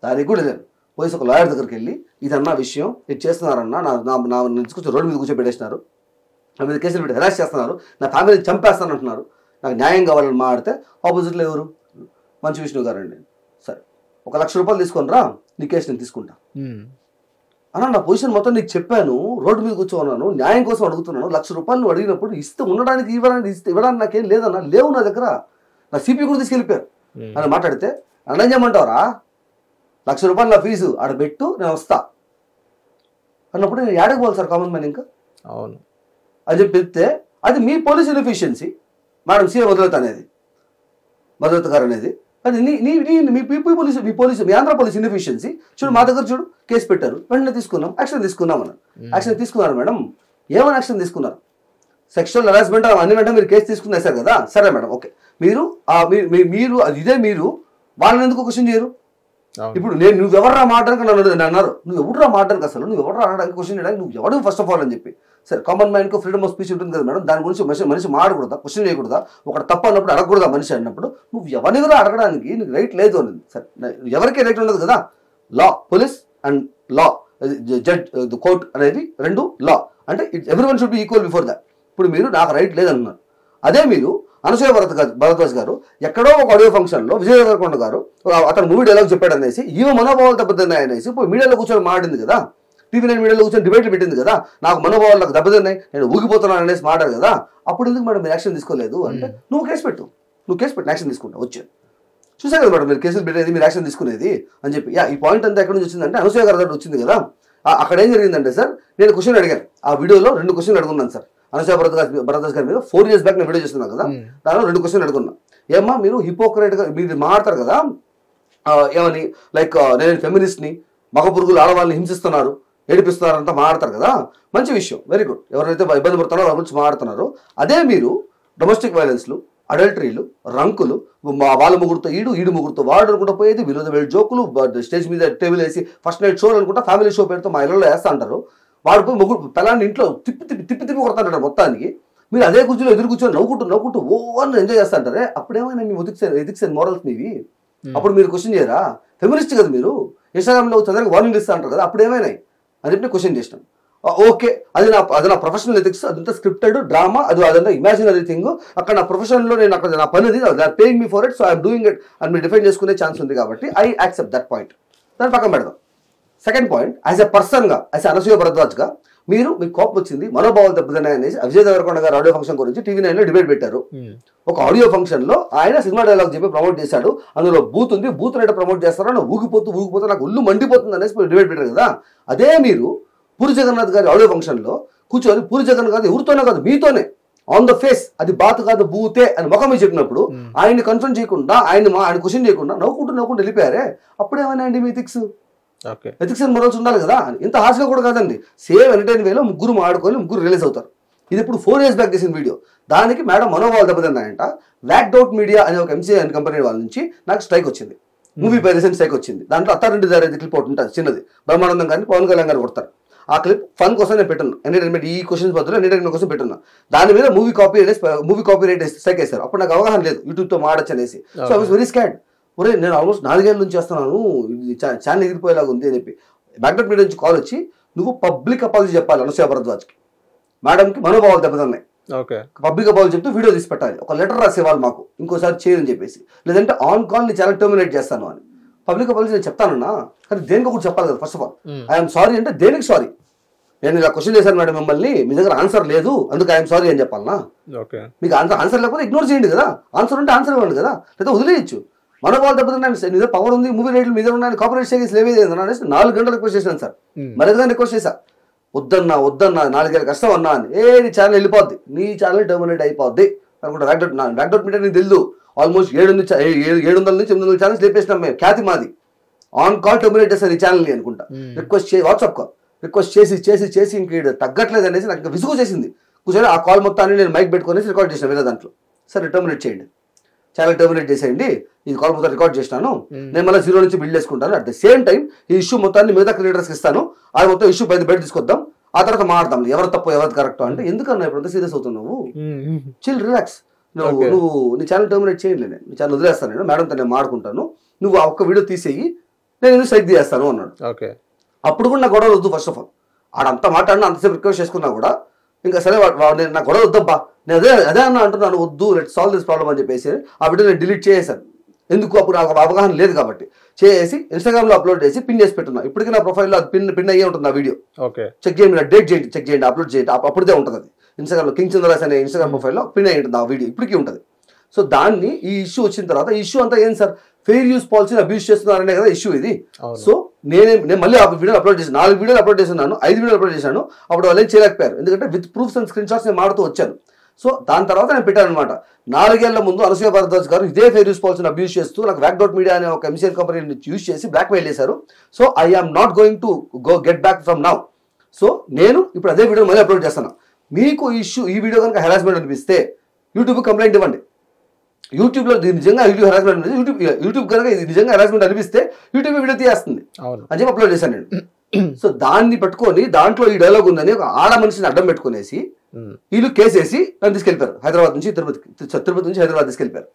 దానికి కూడా వెళ్ళాను. పోయి ఒక లాయర్ దగ్గరికి వెళ్ళి ఇదన్నా విషయం, ఇది చేస్తున్నారన్నా, నా తీసుకొచ్చి రోడ్డు మీద కూర్చోబెట్టేసినారు, నా మీద కేసులు పెట్టి హెరాస్ చేస్తున్నారు, నా ఫ్యామిలీని చంపేస్తాను అంటున్నారు, నాకు న్యాయం కావాలని మాడితే ఆపోజిట్లో ఎవరు మంచు విష్ణు గారు అండి. సరే ₹1,00,000 తీసుకొని రా, నీ కేసు నేను తీసుకుంటా అన్న. నా పొజిషన్ మొత్తం నీకు చెప్పాను, రోడ్డు మీద కూర్చోన్నాను, న్యాయం కోసం అడుగుతున్నాను, ₹1,00,000 నువ్వు అడిగినప్పుడు ఇస్తే ఉండడానికి ఇవ్వడానికి నాకేం లేదన్నా, లేవు నా దగ్గర, నా సిపి కూడా తీసుకెళ్ళిపోయారు అని మాట్లాడితే అన్నం చేయమంటావరా, ₹1,00,000 నా ఫీజు ఆడ పెట్టు నేను వస్తా అన్నప్పుడు నేను ఏడకి పోవాలి సార్ కామన్ మ్యాన్ ఇంకా అవును అని చెప్పి చెప్తే అది మీ police inefficiency madam, CM Madhulatha గారు అనేది అది మీ పోలీసు మీ ఆంధ్ర పోలీస్ ఇన్ఎఫిషియన్సీ. చూడు మా దగ్గర చూడు కేసు పెట్టారు, వెంటనే తీసుకున్నాం, యాక్షన్ తీసుకున్నాం అన్నారు. యాక్షన్ తీసుకున్నారు మేడం, ఏమైనా యాక్షన్ తీసుకున్నారు? సెక్షువల్ హెరాస్మెంట్ అన్ని వెంటనే మీరు కేసు తీసుకుని వేశారు కదా, సరే మేడం ఓకే, మీరు అది ఇదే మీరు వాళ్ళని ఎందుకు క్వశ్చన్ చేయరు? ఇప్పుడు నువ్వెవర్రా మాట్లాడక నన్ను అన్నారు, నువ్వు ఎవరురా మాట్లాడక, అసలు నువ్వు ఎవరు అనడానికి క్వశ్చన్ చేయడానికి నువ్వు ఎవరు ఫస్ట్ ఆఫ్ ఆల్ అని చెప్పి. సరే, కామన్ మైండ్ కు ఫ్రీడమ్ ఆఫ్ స్పీచ్ ఉంటుంది కదా మేడం, దాని గురించి మనిషి మాడకూడదా, క్వశ్చన్ చేయకూడదా, ఒకటి తప్ప అన్నప్పుడు అడగకూడదా మనిషి అన్నప్పుడు, నువ్వు ఎవరిని కూడా అడగడానికి నీకు రైట్ లేదు అని. సరే, ఎవరికీ రైట్ ఉండదు కదా. Law, police and law, judge, court అనేది రెండు లా, అంటే everyone should be equal before that. ఇప్పుడు మీరు నాకు రైట్ లేదన్నారు, అదే మీరు అనసూయ భరద్వాజ్ గారు ఎక్కడో ఒక ఆడియో ఫంక్షన్లో విజయ దేవరకొండ గారు అతను మూవీ డైలాగ్ చెప్పాడు అనేసి ఈమె మనోభావాలు దెబ్బతిన్నాయి అనేసి పోయి మీడియాలో కూర్చొని మాట్లాడింది కదా, TV9 మీడియాలో కూర్చొని డిబేట్లు పెట్టింది కదా, నాకు మనోభావాలు నాకు దెబ్బతిన్నాయి, నేను ఊగిపోతున్నాను అనేసి మాట్లాడు కదా. అప్పుడు ఎందుకు మేడం మీరు యాక్షన్ తీసుకోలేదు అంటే, నువ్వు కేసు పెట్టు యాక్షన్ తీసుకుంటా వచ్చాను. చూసా కదా మేడం మీరు కేసులు పెట్టేది, మీరు యాక్షన్ తీసుకునేది అని చెప్పి. ఈ పాయింట్ అంతా ఎక్కడి నుంచి వచ్చిందంటే అనసూయ గారి దగ్గర వచ్చింది కదా. అక్కడ ఏం జరిగిందంటే సార్, నేను క్వశ్చన్ అడిగాను, ఆ వీడియోలో 2 క్వశ్చన్లు అడుగున్నాను సార్. అనసూయ భరద్వాజ్ గారి మీద 4 years బ్యాక్ నేను వీడియో చేస్తున్నాను కదా, దానిలో 2 క్వశ్చన్లు అడుగున్నా. ఏమ్మా మీరు హిపోక్రేట్గా మీరు మాట్లాడతారు కదా, ఏమని లైక్ నేను ఫెమినిస్ట్ని, మగ పురుగులు ఆడవాళ్ళని హింసిస్తున్నారు, ఏడిపిస్తున్నారు అంతా మాట్లాడతారు కదా, మంచి విషయం, వెరీ గుడ్. ఎవరైతే ఇబ్బంది పడుతున్నారో వాళ్ళ గురించి మాట్లాడుతున్నారు. అదే మీరు డొమెస్టిక్ వైలెన్స్లు, అడల్టరీలు, రంకులు, వాళ్ళ ముగ్గురుతో ఈడు ముగ్గురుతో వాడు అనుకుంటా పోయేది, వినోద జోకులు, స్టేజ్ మీద టేబుల్ వేసి ఫస్ట్ నైట్ షో అనుకుంటా ఫ్యామిలీ షో పేరుతో మా ఇళ్ళలో వేస్తా అంటారు. వాడు పోయి ముగ్గురు పిల్లాన్ని ఇంట్లో తిప్పి కొడతాంటారు మొత్తానికి. మీరు అదే కూర్చొని ఎదురు కూర్చొని నవ్వుకుంటూ ఓ అని ఎంజాయ్ చేస్తా అంటారే, అప్పుడేమైనా మీ ఎథిక్స్ అండ్ మోరల్స్ మీవి? అప్పుడు మీరు క్వశ్చన్ చేయరా? ఫెమినిస్ట్ కదా మీరు, ఇన్స్టాగ్రామ్లో చంద్రకి వార్నింగ్ ఇస్తా అంటారు కదా, అప్పుడు ఏమైనా అని చెప్పి క్వశ్చన్ చేసినాం. ఓకే, అది నా ప్రొఫెషనల్ ఎథిక్స్, అదంతా స్క్రిప్టెడ్ డ్రామా, అదంతా ఇమాజినరీ థింగ్. అక్కడ నా ప్రొఫెషన్లో నేను అక్కడ నా పని అది paying me for it, so I'm doing it అని మీరు డిఫైన్ చేసుకునే ఛాన్స్ ఉంది కాబట్టి ఐ యాక్సెప్ట్ దట్ పాయింట్. దాన్ని పక్కన పెడదాం. సెకండ్ పాయింట్, యాజ్ ఎ పర్సన్గా, యాజ్ అనసూయ భరద్వాజ్గా మీకు కోపం వచ్చింది, మనోభావాలు దెబ్బతిన్నాయి అనేసి విజయ దేవరకొండ గారు ఆడియో ఫంక్షన్ గురించి TV9లో డిబేట్ పెట్టారు. ఒక ఆడియో ఫంక్షన్లో ఆయన సినిమా డైలాగ్ చెప్పి ప్రమోట్ చేశాడు, అందులో బూత్ ఉంది, బూత్ రేట ప్రమోట్ చేస్తారని ఊగిపోతూ నాకు ఒళ్ళు మండిపోతుంది అనేసి డిబేట్ పెట్టారు కదా. అదే మీరు పూరి జగన్నాథ్ గారి ఆడియో ఫంక్షన్లో కూర్చొని పూరి జగన్నాథ్ గారు ఎవరితోనే కాదు మీతోనే ఆన్ ద ఫేస్, అది బాత్ కాదు బూతే అని ముఖం మీద చెప్పినప్పుడు ఆయన్ని కన్ఫర్మ్ చేయకుండా ఆయన క్వశ్చన్ చేయకుండా నవ్వుకుంటూ వెళ్ళిపోయారే, అప్పుడేమైనా అండి మీ ఎథిక్స్ అండ్ మొరల్స్ ఉండాలి కదా. ఇంత హార్ష్గా కూడా కాదండి, సేమ్ ఎంటర్టైన్ వేలో ముగ్గురు రిలీజ్ అవుతారు. ఇది ఇప్పుడు 4 years బ్యాక్ చేసిన వీడియో. దానికి మేడం మనోభావాలు దెబ్బతిన్నాయంట. వ్యాక్డౌట్ మీడియా అనే ఒక MCN కంపెనీ వాళ్ళ నుంచి నాకు స్ట్రైక్ వచ్చింది, మూవీ పైరసీ స్ట్రైక్ వచ్చింది. దాంట్లో అత్తారింటి దారి క్లిప్ ఒకటి ఉంటుంది చిన్నది, బ్రహ్మానందం కానీ పవన్ కళ్యాణ్ గారు కొడతారు. ఆ క్లిప్ ఫన్ కోసం నేను పెట్టున్నా, ఎంటర్టైన్మెంట్ ఈ క్వశ్చన్స్ బదులు ఎంటర్టైన్మెంట్ కోసం పెట్టున్నా. దాని మీద మూవీ కాపీ రైట్ స్ట్రైక్ వేస్తారు. అప్పుడు నాకు అవగాహన లేదు యూట్యూబ్తో మాడచ్చు అనేసి. So I was very scared. ఒరే నేను ఆల్మోస్ట్ 4 ఏళ్ళ నుంచి చేస్తున్నాను, ఛానల్ ఎగిరిపోయేలాగా ఉంది అని చెప్పి బ్యాక్డౌట్ మీడియా నుంచి కాల్ వచ్చి, నువ్వు పబ్లిక్ అపాలజీ చెప్పాలి అనసూయ భరద్వాజ్కి, మేడంకి మనోభావాలు దెబ్బతిన్నాయి, పబ్లిక్ అపాలజీ చెప్తూ వీడియో తీసి పెట్టాలి, ఒక లెటర్ రాసేవాళ్ళు మాకు, ఇంకోసారి చేయని చెప్పేసి, లేదంటే ఆన్ కాల్ నీ ఛానల్ టర్మినేట్ చేస్తాను అని. పబ్లిక్ అపాలజీ నేను చెప్తానన్నా, కానీ దేనికి కూడా చెప్పాలి కదా. First of all I'm sorry అంటే దేనికి సారీ? నేను ఇలా క్వశ్చన్ చేశాను మేడం మిమ్మల్ని, మీ దగ్గర ఆన్సర్ లేదు అందుకు ఐఎమ్ సారీ అని చెప్పాలనా? మీకు ఆన్సర్ లేకపోతే ఇగ్నోర్ చేయండి కదా, ఆన్సర్ ఉంటే ఆన్సర్ ఇవ్వండి కదా, లేదా వదిలేయచ్చు. మనోభావాలు దెబ్బతిన్నాను, నీ పవర్ ఉంది, మూవీ రేట్లు మీద ఉన్నాయని కాపరేట్ చేసి లేవేది 4 గంటలు రిక్వెస్ట్ చేశాను సార్, మరింతగా రిక్వెస్ట్ చేశా, వద్దన్నా 4 ఏళ్ళ కష్టం అన్నా అని. నీ ఛానల్ వెళ్ళిపోద్ది, నీ ఛానల్ టర్మినేట్ అయిపోద్ది అనుకుంటా. వ్యాక్డౌట్ మీడియా నీకు తెలుసు, ఆల్మోస్ట్ 700 నుంచి 800 ఛానల్స్ లేపేసినాం మేము, ఖ్యాతి మాది. ఆన్ కాల్ టర్మినేట్ చేస్తాను ఈ ఛానల్ని అనుకుంటా. రిక్వెస్ట్ వాట్సాప్ కాల్ రిక్వెస్ట్ చేసి ఇంక తగ్గట్లేదు అనేసి నాకు విసుగు చేసింది. కూర్చొని ఆ కాల్ మొత్తాన్ని నేను మైక్ పెట్టుకునేసి రికార్డ్ చేసిన వేరే దాంట్లో. సరే టర్మినేట్ చేయండి, ఛానల్ టర్మినేట్ చేసేయండి, ఈ కాల్ మొత్తం రికార్డ్ చేసినాను, నేను మళ్ళీ 0 నుంచి బిల్డ్ చేసుకుంటాను. అట్ ద సేమ్ టైం ఈ ఇష్యూ మొత్తాన్ని మిగతా క్రియేటర్స్కి ఇస్తాను, అది మొత్తం ఇష్యూ బయట తీసుకొద్దాం, ఆ తర్వాత మాట్లాడదాం ఎవరు తప్పు ఎవరు కరెక్ట్ అంటే. ఎందుకన్నా ఇప్పుడు అంత సీరియస్ అవుతున్నావు? Chill, relax. నువ్వు నీ ఛానల్ టర్మినేట్ చేయలేదు, నేను నీ ఛానల్ వదిలేస్తాను, నేను మేడంతో నేను మాడుకుంటాను, నువ్వు ఆ ఒక్క వీడియో తీసేయి, నేను ఎందుకు సైక్ తీసేస్తాను అన్నాడు. అప్పుడు కూడా నా గొడవ వద్దు. ఫస్ట్ ఆఫ్ ఆల్ ఆడంతా మాట్లాడినా అంతసేపు రిక్వెస్ట్ చేసుకున్నా కూడా ఇంకా సరే నా గొడవ వద్దబ్బా, నేను అదే అన్న అంటున్నాను, వద్దు లెట్ సాల్వ్ దిస్ ప్రాబ్లమ్ అని చెప్పేసి ఆ వీడియో నేను డిలీట్ చేసేసాను. ఎందుకు? అప్పుడు నాకు అవగాహన లేదు కాబట్టి. చేసి ఇన్స్టాగ్రామ్లో అప్లోడ్ చేసి పిన్ చేసి పెట్టున్నా. ఇప్పటికీ నా ప్రొఫైల్లో అది పిన్ అయ్యే ఉంటుంది ఆ వీడియో. చెక్ చేయండి, డేట్ చేయండి, చెక్ చేయండి, అప్లోడ్ చేయండి, అప్పుడే ఉంటుంది అది ఇన్స్టాగ్రామ్లో. కింగ్ చంద్రరాజ్ అనే ఇన్స్టాగ్రామ్ ప్రొఫైల్లో పిన్ అయ్యి ఉంటుంది ఆ వీడియో, ఇప్పటికీ ఉంటుంది. సో దాన్ని ఈ ఇష్యూ వచ్చిన తర్వాత, ఈ ఇష్యూ అంతా ఏం సార్, ఫెయిర్ యూస్ పాలసీని అబ్యూస్ చేస్తున్నారనే కదా ఇష్యూ ఇది. సో నేను మళ్ళీ ఆ వీడియో అప్లోడ్ చేశాను, 4 వీడియోలు అప్లోడ్ చేస్తున్నాను, 5 వీడియోలు అప్లోడ్ చేశాను. అప్పుడు వాళ్ళు ఏం చేయలేకపోయారు, ఎందుకంటే with proofs and screen shots నేను మాడుతూ వచ్చాను. సో దాని తర్వాత నేను పెట్టాను అనమాట. 4 ఏళ్ల ముందు అనసూయ భరద్వాజ్ గారు ఇదే ఫెయిర్ యూస్ పాలసీని అబ్యూస్ చేస్తూ నాకు వ్యాక్డౌట్ మీడియా అనే ఒక MCN కంపెనీని యూజ్ చేసి బ్లాక్మెయిల్ చేశారు. So I am not going to get back from now. So నేను ఇప్పుడు అదే వీడియో మళ్ళీ అప్లోడ్ చేస్తాను. మీకు ఈ వీడియో కనుక హెరాస్మెంట్ అనిపిస్తే యూట్యూబ్ కంప్లైంట్ ఇవ్వండి. యూట్యూబ్లో నిజంగా యూట్యూబ్ హెరాస్మెంట్ యూట్యూబ్ కనుక ఇది నిజంగా హెరాస్మెంట్ అనిపిస్తే యూట్యూబ్ వీడియో తీయేస్తుంది అని చెప్పి అప్లోడ్ చేశాను నేను. సో దాన్ని పట్టుకొని దాంట్లో ఈ డైలాగ్ ఉందని ఒక ఆడ మనిషిని అడ్డం పెట్టుకునేసి వీళ్ళు కేసేసి నన్ను తీసుకెళ్ళిపోయారు. హైదరాబాద్ నుంచి తిరుపతి నుంచి హైదరాబాద్ తీసుకెళ్ళిపోయారు.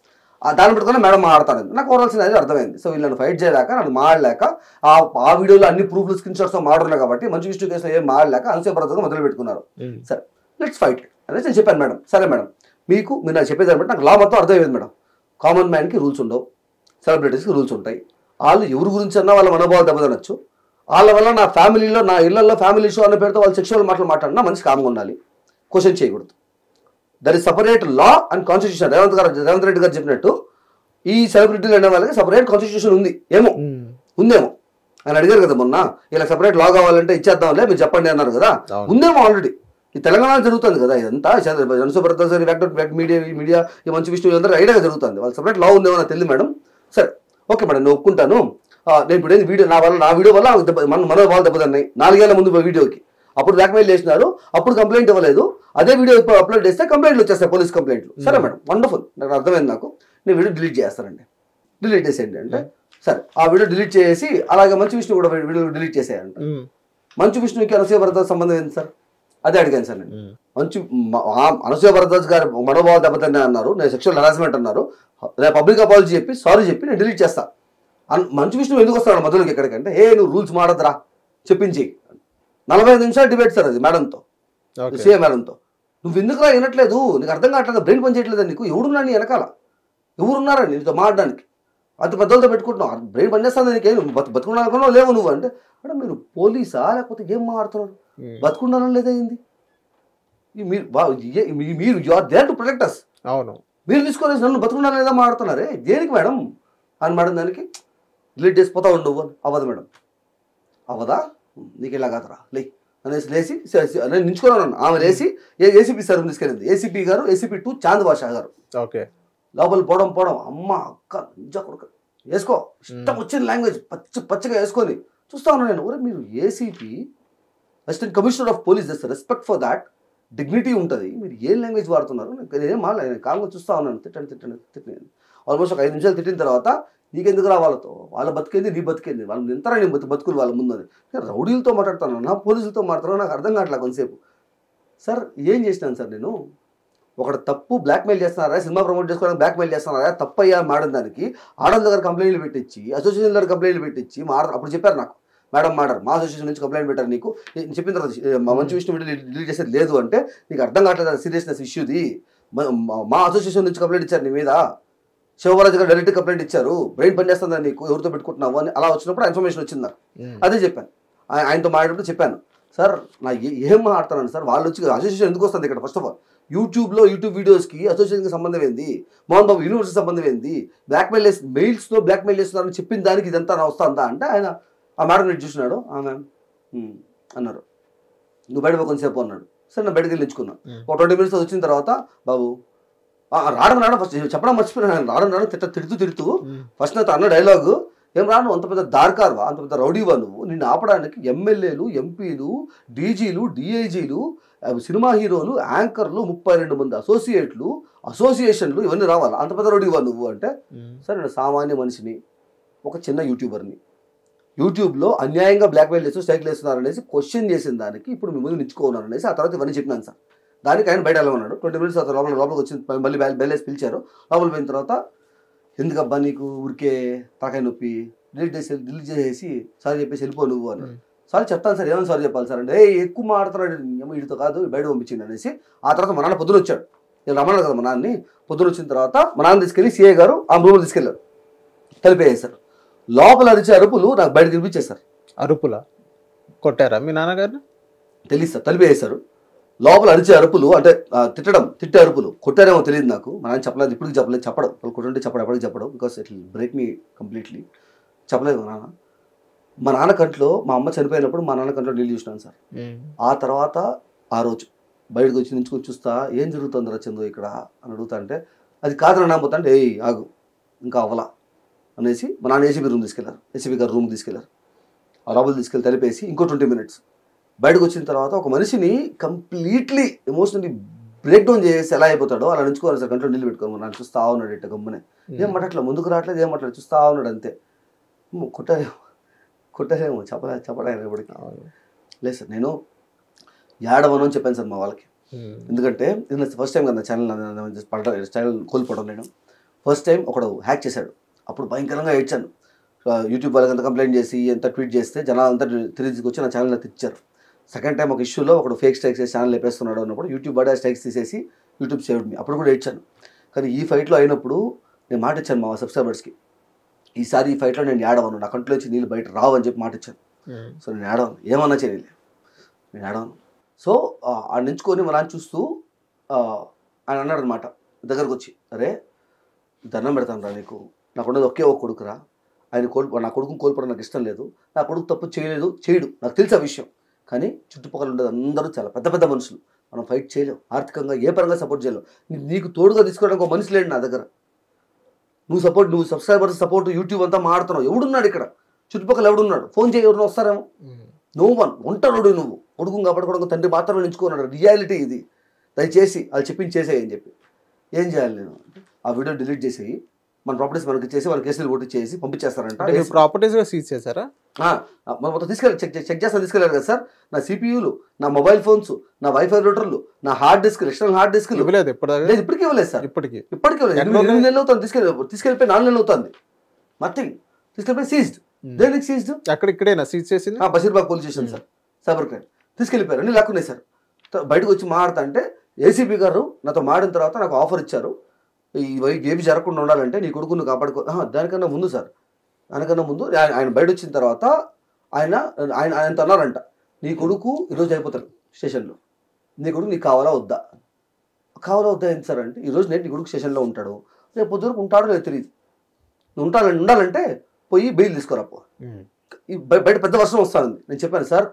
దాన్ని పట్టుకొని మేడం మాట్లాడతాను నాకు ఓవరాల్సిన అది అర్థమైంది. సో వీళ్ళని ఫైట్ చేయలేక నన్ను మాడలేక ఆ వీడియోలో అన్ని ప్రూఫ్లు స్క్రీన్ షాట్స్ మాడున్నారు కాబట్టి మంచి విష్ణు కేసులో ఏం మాడలేక అనసూయభరద్వాజ్గా మొదలు పెట్టుకున్నారు. సరే లెట్స్ ఫైట్ అనేసి నేను చెప్పాను. మేడం సరే మేడం మీరు నాకు చెప్పేదాన్ని బట్టి నాకు లా మొత్తం అర్థమైంది మేడం. కామన్ మ్యాన్కి రూల్స్ ఉండవు, సెలబ్రిటీస్కి రూల్స్ ఉంటాయి. వాళ్ళు ఎవరి గురించి అన్నా వాళ్ళ మనోభావాలు దెబ్బతినొచ్చు. వాళ్ళ వల్ల నా ఫ్యామిలీలో నా ఇళ్లలో ఫ్యామిలీ షో అన్న పేరుతో వాళ్ళు సెక్షువల్ మాటలు మాట్లాడినా మనిషి కామ్గా ఉండాలి, క్వశ్చన్ చేయకూడదు. That is separate law and constitution. Revanth Reddy గారు చెప్పినట్టు ఈ సెలబ్రిటీలు అనే వాళ్ళకి సపరేట్ కాన్స్టిట్యూషన్ ఉంది ఉందేమో ఆయన అడిగారు కదా మొన్న, ఇలా సపరేట్ లా కావాలంటే ఇచ్చేద్దాంలే మీరు చెప్పండి అన్నారు కదా, ఉందేమో ఆల్రెడీ. ఈ తెలంగాణలో జరుగుతుంది కదా ఇదంతా. అనసూయభరద్వాజ్ మీడియా ఈ మంచి విషయం అందరూ ఐడియాగా జరుగుతుంది. వాళ్ళు సపరేట్ లా ఉందేమో నాకు తెలియదు మేడం. సరే ఓకే మేడం నేను ఒప్పుకుంటాను. నేను ఇప్పుడు ఏంది వీడియో నా వీడియో వల్ల మనోభావాలు దెబ్బతిన్నాయి. 4 ఏళ్ల ముందు వీడియోకి అప్పుడు బ్లాక్మెయిల్ చేసినారు, అప్పుడు కంప్లైంట్ ఇవ్వలేదు. అదే వీడియో ఇప్పుడు అప్లోడ్ చేస్తే కంప్లైంట్లు వచ్చేస్తాయి, పోలీస్ కంప్లైంట్లు. సరే మేడం వండర్ఫుల్, నాకు అర్థమైంది. నాకు నేను వీడియో డిలీట్ చేస్తానండి, డిలీట్ చేసేయండి అంటే సరే ఆ వీడియో డిలీట్ చేసి అలాగే మంచి విష్ణు కూడా వీడియో డిలీట్ చేసేయండి. మంచు విష్ణుకి అనసూయభరద్వాజ్ సంబంధం ఏంటి సార్? అదే అడిగాను సార్ నేను. అనసూయభరద్వాజ్ గారు మనోభావాలు దెబ్బతిన్నాయి అన్నారు, నేను సెక్షువల్ హెరాస్మెంట్ అన్నారు, నేను పబ్లిక్ అపాలజీ చెప్పి సారీ చెప్పి నేను డిలీట్ చేస్తాను. మంచు విష్ణు ఎందుకు వస్తాడు మొదలుకి ఎక్కడికంటే నువ్వు రూల్స్ మాడద్దురా చెప్పించి 45 నిమిషాలు డిబేట్ సార్ అది మేడంతో, సీఏ మేడంతో. నువ్వు ఎందుకురా వినట్లేదు, నీకు అర్థం కావట్లేదు, బ్రెయిన్ పని చేయట్లేదు నీకు, ఎవరున్నా నీ వెనకాల ఎవరున్నారా నీతో మాట్లాడడానికి, అంత పెద్దలతో పెట్టుకుంటున్నావు, బ్రెయిన్ పనిచేస్తుంది నీకే, నువ్వు బతుకున్నానుకున్నావు లేవు నువ్వు అంటే మీరు పోలీసా లేకపోతే ఏం మాట్లాడుతున్నారు, బతుకున్నాను లేదా ఏంది మీరు you are there to protect us. అవును మీరు తీసుకొని నన్ను బతుకున్నాను లేదా మాట్లాడుతున్నారే దేనికి మేడం అని మేడం దానికి డిలీట్ చేసిపోతా ఉండవు. అవ్వదు మేడం, అవ్వదా నీకు ఇలా కాదురా లే అనేసి లేచి నేను నించుకున్నాను. ఆమె లేచి ఏసీపీ సార్ తీసుకెళ్ళింది. ఏసీపీ గారు ఏసీపీ 2 చాంద్ బాషా గారు. ఓకే లోపల పోవడం అమ్మ అక్క నిజ కొడుకు వేసుకో ఇష్టం వచ్చిన లాంగ్వేజ్ పచ్చగా వేసుకొని చూస్తా ఉన్నాను నేను. ఒరే మీరు ACP assistant commissioner of police చేస్తారు, రెస్పెక్ట్ ఫర్ దాట్, డిగ్నిటీ ఉంటుంది, మీరు ఏ లాంగ్వేజ్ వాడుతున్నారు ఏం మాట్లాడలేదు. నేను కామ్గా చూస్తా ఉన్నాను. తిట్టండి ఆల్మోస్ట్ ఒక 5 నిమిషాలు తిట్టిన తర్వాత నీకెందుకు రా వాళ్ళతో, వాళ్ళ బతికేంది నీ బతికేంది, వాళ్ళు నింతరా నేను బతుకులు వాళ్ళ ముందని. రౌడీలతో మాట్లాడుతాను నా పోలీసులతో మాట్లాడుతున్నా నాకు అర్థం కావట్లేదు కొంతసేపు. సార్ ఏం చేసినాను సార్ నేను, ఒకటి తప్పు బ్లాక్మెయిల్ చేస్తున్నారా, సినిమా ప్రమోట్ చేసుకోవడానికి బ్లాక్మెయిల్ చేస్తున్నారా, తప్పు అయ్యా మాడని దానికి ఆడల దగ్గర కంప్లైంట్లు పెట్టించి అసోసియేషన్ దగ్గర కంప్లైంట్లు పెట్టించి అప్పుడు చెప్పారు నాకు మేడం మా అసోసియేషన్ నుంచి కంప్లైంట్ పెట్టారు నీకు చెప్పిన తర్వాత మంచి విషయం డిలీట్ చేసేది లేదు అంటే నీకు అర్థం కావట్లేదు సీరియస్నెస్ ఇష్యూది. మా అసోసియేషన్ నుంచి కంప్లైంట్ ఇచ్చారు నీ మీద, శివరాజ్ గారు డైరెక్ట్ కంప్లైంట్ ఇచ్చారు, బ్రెయిన్ పనిచేస్తుందని నీకు ఎవరితో పెట్టుకుంటున్నావు అని. అలా వచ్చినప్పుడు ఇన్ఫర్మేషన్ వచ్చింది నాకు, అదే చెప్పాను. ఆయనతో మాట్లాడినప్పుడు చెప్పాను సార్ నా ఏం మాట్లాడుతున్నాను సార్, వాళ్ళు వచ్చి అసోసియేషన్ ఎందుకు వస్తుంది ఇక్కడ, ఫస్ట్ ఆఫ్ ఆల్ యూట్యూబ్ వీడియోస్కి అసోసియేషన్కి సంబంధం ఏంది, మోహన్ బాబు యూనివర్సిటీ సంబంధం ఏంది, బ్లాక్మెయిల్ చేసి మెయిల్స్లో బ్లాక్మెయిల్ చేస్తున్నారని చెప్పిన దానికి ఇదంతా నా వస్తుందా అంటే ఆయన ఆ మేడం నేను చూసినాడు. మ్యామ్ అన్నారు నువ్వు బయట కొంచెంసేపు అన్నాడు. సరే నా బయటకు వెళ్ళించుకున్నాను. ఒక 20 minutes వచ్చిన తర్వాత బాబు రావడం ఫస్ట్ చెప్పడం మర్చిపోయినాను. రావడం తిడుతూ ఫస్ట్ నాతో అన్న డైలాగు ఏం రాను అంత పెద్ద దార్కార్వా, అంత పెద్ద రౌడీవా నువ్వు, నిన్ను ఆపడానికి ఎమ్మెల్యేలు ఎంపీలు డీజీలు డిఐజీలు సినిమా హీరోలు యాంకర్లు 32 మంది అసోసియేషన్లు ఇవన్నీ రావాలా, అంత పెద్ద రౌడీవా నువ్వు అంటే సరే నేను సామాన్య మనిషిని, ఒక చిన్న యూట్యూబర్ని, యూట్యూబ్లో అన్యాయంగా బ్లాక్మెయిల్ చేస్తూ స్ట్రైక్ వేస్తున్నారు అనేసి క్వశ్చన్ చేసిన దానికి ఇప్పుడు మీ ముందు నిచ్చుకోన్నారు అనేసి ఆ తర్వాత ఇవన్నీ చెప్పినాను సార్. దానికి ఆయన బయట వెళ్ళమన్నాడు. 20 minutes లోపలికి వచ్చి మళ్ళీ బెల్లేసి పిలిచారు. లోపల పోయిన తర్వాత ఎందుకబ్బా నీకు ఊరికే తలకాయ నొప్పి, డిలీట్ చేసేసి సారీ చెప్పేసి వెళ్ళిపో నువ్వు అని. సారీ చెప్తాను సార్, ఏమైనా సారీ చెప్పాలి సార్ అంటే ఎక్కువ మాట్లాడుతున్నాడు వీడితో కాదు బయట పంపించింది అనేసి. ఆ తర్వాత మా నాన్న పొద్దున వచ్చాడు, నేను రమ్మన్నాడు కదా మా నాన్నని. పొద్దున వచ్చిన తర్వాత మా నాన్న తీసుకెళ్ళి సిఏ గారు ఆ రూమ్లో తీసుకెళ్ళారు, తలిపేసారు. లోపల అరిచే అరుపులు నాకు బయట తినిపించేశారు. అరుపులా కొట్టారా మీ నాన్నగారిని తెలియదు సార్, తలిపేసారు. లోపల అరిచే అరుపులు అంటే తిట్టే అరుపులు, కొట్టారేమో తెలియదు నాకు, మా నాన్న చెప్పలేదు, ఇప్పటికి చెప్పలేదు, చెప్పడం వాళ్ళు కొట్టుంటే చెప్పడం ఎప్పటికి చెప్పడం, because it will break me completely. చెప్పలేదు మా నాన్న. మా నాన్న కంట్లో మా అమ్మ చనిపోయినప్పుడు మా నాన్న కంట్లో నీళ్ళు చూసినాను సార్. ఆ తర్వాత ఆ రోజు బయటకు వచ్చి నుంచి చూస్తా ఏం జరుగుతుందిరా చందు ఇక్కడ అని అడుగుతా అంటే అది కాదని నమ్మతా అంటే ఆగు ఇంకా అవ్వలా అనేసి మా నాన్న ఏసీబీ రూమ్ తీసుకెళ్లారు, ఏసీబీ గారు రూమ్ తీసుకెళ్లారు. ఆ లోపల తీసుకెళ్ళి తలిపేసి ఇంకో 20 minutes బయటకు వచ్చిన తర్వాత ఒక మనిషిని కంప్లీట్లీ ఎమోషనల్లీ బ్రేక్ డౌన్ చేసి ఎలా అయిపోతాడో అలా నుంచుకోవాలి సార్, కంట్లో నీళ్ళు పెట్టుకోమని నన్ను చూస్తా ఉన్నాడు ఇట్ట గమ్మునే, ఏం మాట్లాడలేదు, ముందుకు రావట్లేదు, ఏం మాట్లాడు చూస్తా ఉన్నాడు అంతే. కుట్టలేము చెప్పడానికి ఇప్పటికి లేదు సార్. నేను ఏడవను అని చెప్పాను సార్ మా వాళ్ళకి, ఎందుకంటే ఇది ఫస్ట్ టైం కదా ఛానల్ కోల్పోవడం. నేను ఫస్ట్ టైం ఒకడు హ్యాక్ చేశాడు, అప్పుడు భయంకరంగా ఏడ్చాను. యూట్యూబ్ వాళ్ళకి అంతా కంప్లైంట్ చేసి ఎంత ట్వీట్ చేస్తే జనాలంతా తిరిగి వచ్చి నా ఛానల్ తెచ్చారు. సెకండ్ టైం ఒక ఇష్యూలో ఒకడు ఫేక్ స్ట్రైక్స్ చేసి ఛానల్ లేపేస్తున్నాడు అన్నప్పుడు యూట్యూబ్ వాడే స్ట్రైక్స్ తీసేసి యూట్యూబ్ సేవ్డ్ మీ, అప్పుడు కూడా ఏడ్చాను. కానీ ఈ ఫైట్లో అయినప్పుడు నేను మాట ఇచ్చాను మా సబ్స్క్రైబర్స్కి, ఈసారి ఈ ఫైట్లో నేను ఏడవను, నా కంట్లో వచ్చి నీళ్ళు బయట రావు అని చెప్పి మాట ఇచ్చాను. సో నేను ఏడవను, ఏమన్నా చేయలే, నేను ఏడవను. సో ఆ నించుకొని మా నాన్న చూస్తూ ఆయన అన్నాడు అనమాట దగ్గరకు వచ్చి, అరే దండం పెడతాను రా నీకు, నాకు ఉన్నది ఒకే ఒక కొడుకురా, ఆయన నా కొడుకుని కోల్పోవడం నాకు ఇష్టం లేదు, నా కొడుకు తప్పు చేయడు నాకు తెలుసు ఆ విషయం, కానీ చుట్టుపక్కల ఉండేది అందరూ చాలా పెద్ద పెద్ద మనుషులు, మనం ఫైట్ చేయలేం, ఆర్థికంగా ఏ పరంగా సపోర్ట్ చేయలేం, నీకు తోడుగా తీసుకోవడానికి ఒక మనిషి లేడు నా దగ్గర, నువ్వు సబ్స్క్రైబర్స్ సపోర్ట్ యూట్యూబ్ అంతా మాడుతున్నావు, ఎవడున్నాడు ఇక్కడ చుట్టుపక్కల, ఎవడున్నాడు, ఫోన్ చేయి, ఎవరు వస్తారేమో, నువ్వు ఒంటరుడు, నువ్వు కొడుకుని కాపాడుకోవడం తండ్రి మాత్రమే నించుకున్నాడు, రియాలిటీ ఇది, దయచేసి వాళ్ళు చెప్పింది చేసేయని చెప్పి. ఏం చేయాలి నేను, ఆ వీడియో డిలీట్ చేసేయి, మన ప్రాపర్టీస్ మనకి ఇచ్చేసి వాళ్ళ కేసులు కొట్టి చేసి పంపించేస్తారంట. ప్రాపర్టీస్ సీజ్ చేశారా? మొత్తం తీసుకెళ్ళి చెక్ చేస్తాను, తీసుకెళ్ళారు కదా సార్. నా సిపియూలు, నా మొబైల్ ఫోన్స్, నా వైఫై రూటర్లు, నా hard disk, external hard disk ఇవ్వలేదు, ఇప్పటికీ ఇవ్వలేదు సార్, ఇప్పటికీ ఇవ్వలేదు. 8 నెలలు అవుతుంది తీసుకెళ్ళిపోయి 4 నెలలు అవుతుంది, నథింగ్, తీసుకెళ్ళిపోయి సీజ్డ్. దేనికి సీజ్డ్? అక్కడ ఇక్కడేనా సీజ్ చేసింది? Basheerbagh police station sir, cyber crime తీసుకెళ్ళిపోయారు, అన్ని లాక్కున్నాయి సార్. బయటకు వచ్చి మాట్లాడతా అంటే ఏసీపీ గారు నాతో మాడిన తర్వాత నాకు ఆఫర్ ఇచ్చారు, ఏమి జరగకుండా ఉండాలంటే నీ కొడుకును కాపాడుకో. దానికన్నా ముందు సార్, దానికన్నా ముందు ఆయన బయట వచ్చిన తర్వాత ఆయనతో అన్నారంట, నీ కొడుకు ఈరోజు అయిపోతాడు స్టేషన్లో, నీ కొడుకు నీకు కావాలా వద్దా ఏంటి సార్ అంటే, ఈరోజు నేను నీ కొడుకు స్టేషన్లో ఉంటాడు, రేపు పొద్దున ఉంటాడో లేదు తెలియదు, నువ్వు ఉండాలంటే పోయి బెయిల్ తీసుకురాపో, బయట పెద్ద వర్షం వస్తుంది. నేను చెప్పాను సార్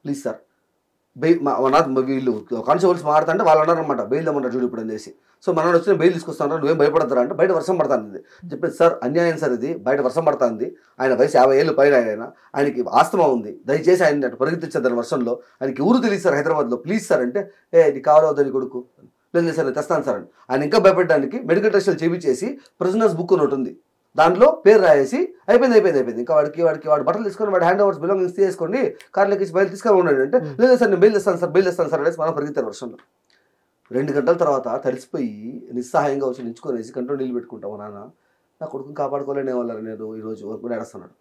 ప్లీజ్ సార్ వీళ్ళు కానిస్టేబుల్స్ మాట్లాడుతుంటే వాళ్ళు అన్నారనమాట, బెయిల్ ఇవ్వమంటారు చూడు ఇప్పుడు అనేసి. సో మన వచ్చిన బెయిల్ తీసుకొస్తాను, నువ్వేం భయపడతారా అంటే, బయట వర్షం పడుతుంది చెప్పేది సార్, అన్యాయం సార్ ఇది, బయట వర్షం పడుతుంది, ఆయన వయసు 50 ఏళ్ళు పైన, ఆయనకి ఆస్తమా ఉంది, దయచేసి ఆయన పరిగెత్తించారు దాని ఆయనకి ఊరు తెలియదు సార్ హైదరాబాద్లో, ప్లీజ్ సార్ అంటే, నీ కావాలవుతుంది కొడుకు, లేదు సార్ నేను తెస్తాను సార్ అని. ఆయన ఇంకా భయపెట్టడానికి మెడికల్ టెస్టులు చేయించేసి ప్రిజనర్స్ బుక్ ఒకటి ఉంది, దాంట్లో పేరు రాయేసి అయిపోయింది. ఇంకా వాడు బట్టలు తీసుకొని వాడు హ్యాండ్ ఓవర్స్ బిలాంగింగ్స్ తీసుకోండి, కార్లోకి ఇచ్చి బయలు తీసుకొని ఉన్నాడు అంటే, లేదు సార్ నేను బెయిల్ ఇస్తాను సార్ అనేసి మనం పరిగెత్తారు వర్షంలో. 2 గంటల తర్వాత తడిసిపోయి నిస్సహాయంగా వచ్చి నించుకొనేసి కంట్లో నీళ్ళు పెట్టుకుంటాము, నాన్న నా కొడుకుని కాపాడుకోలేనే వాళ్ళని నేను ఈరోజు కూడా ఏడుస్తున్నాడు.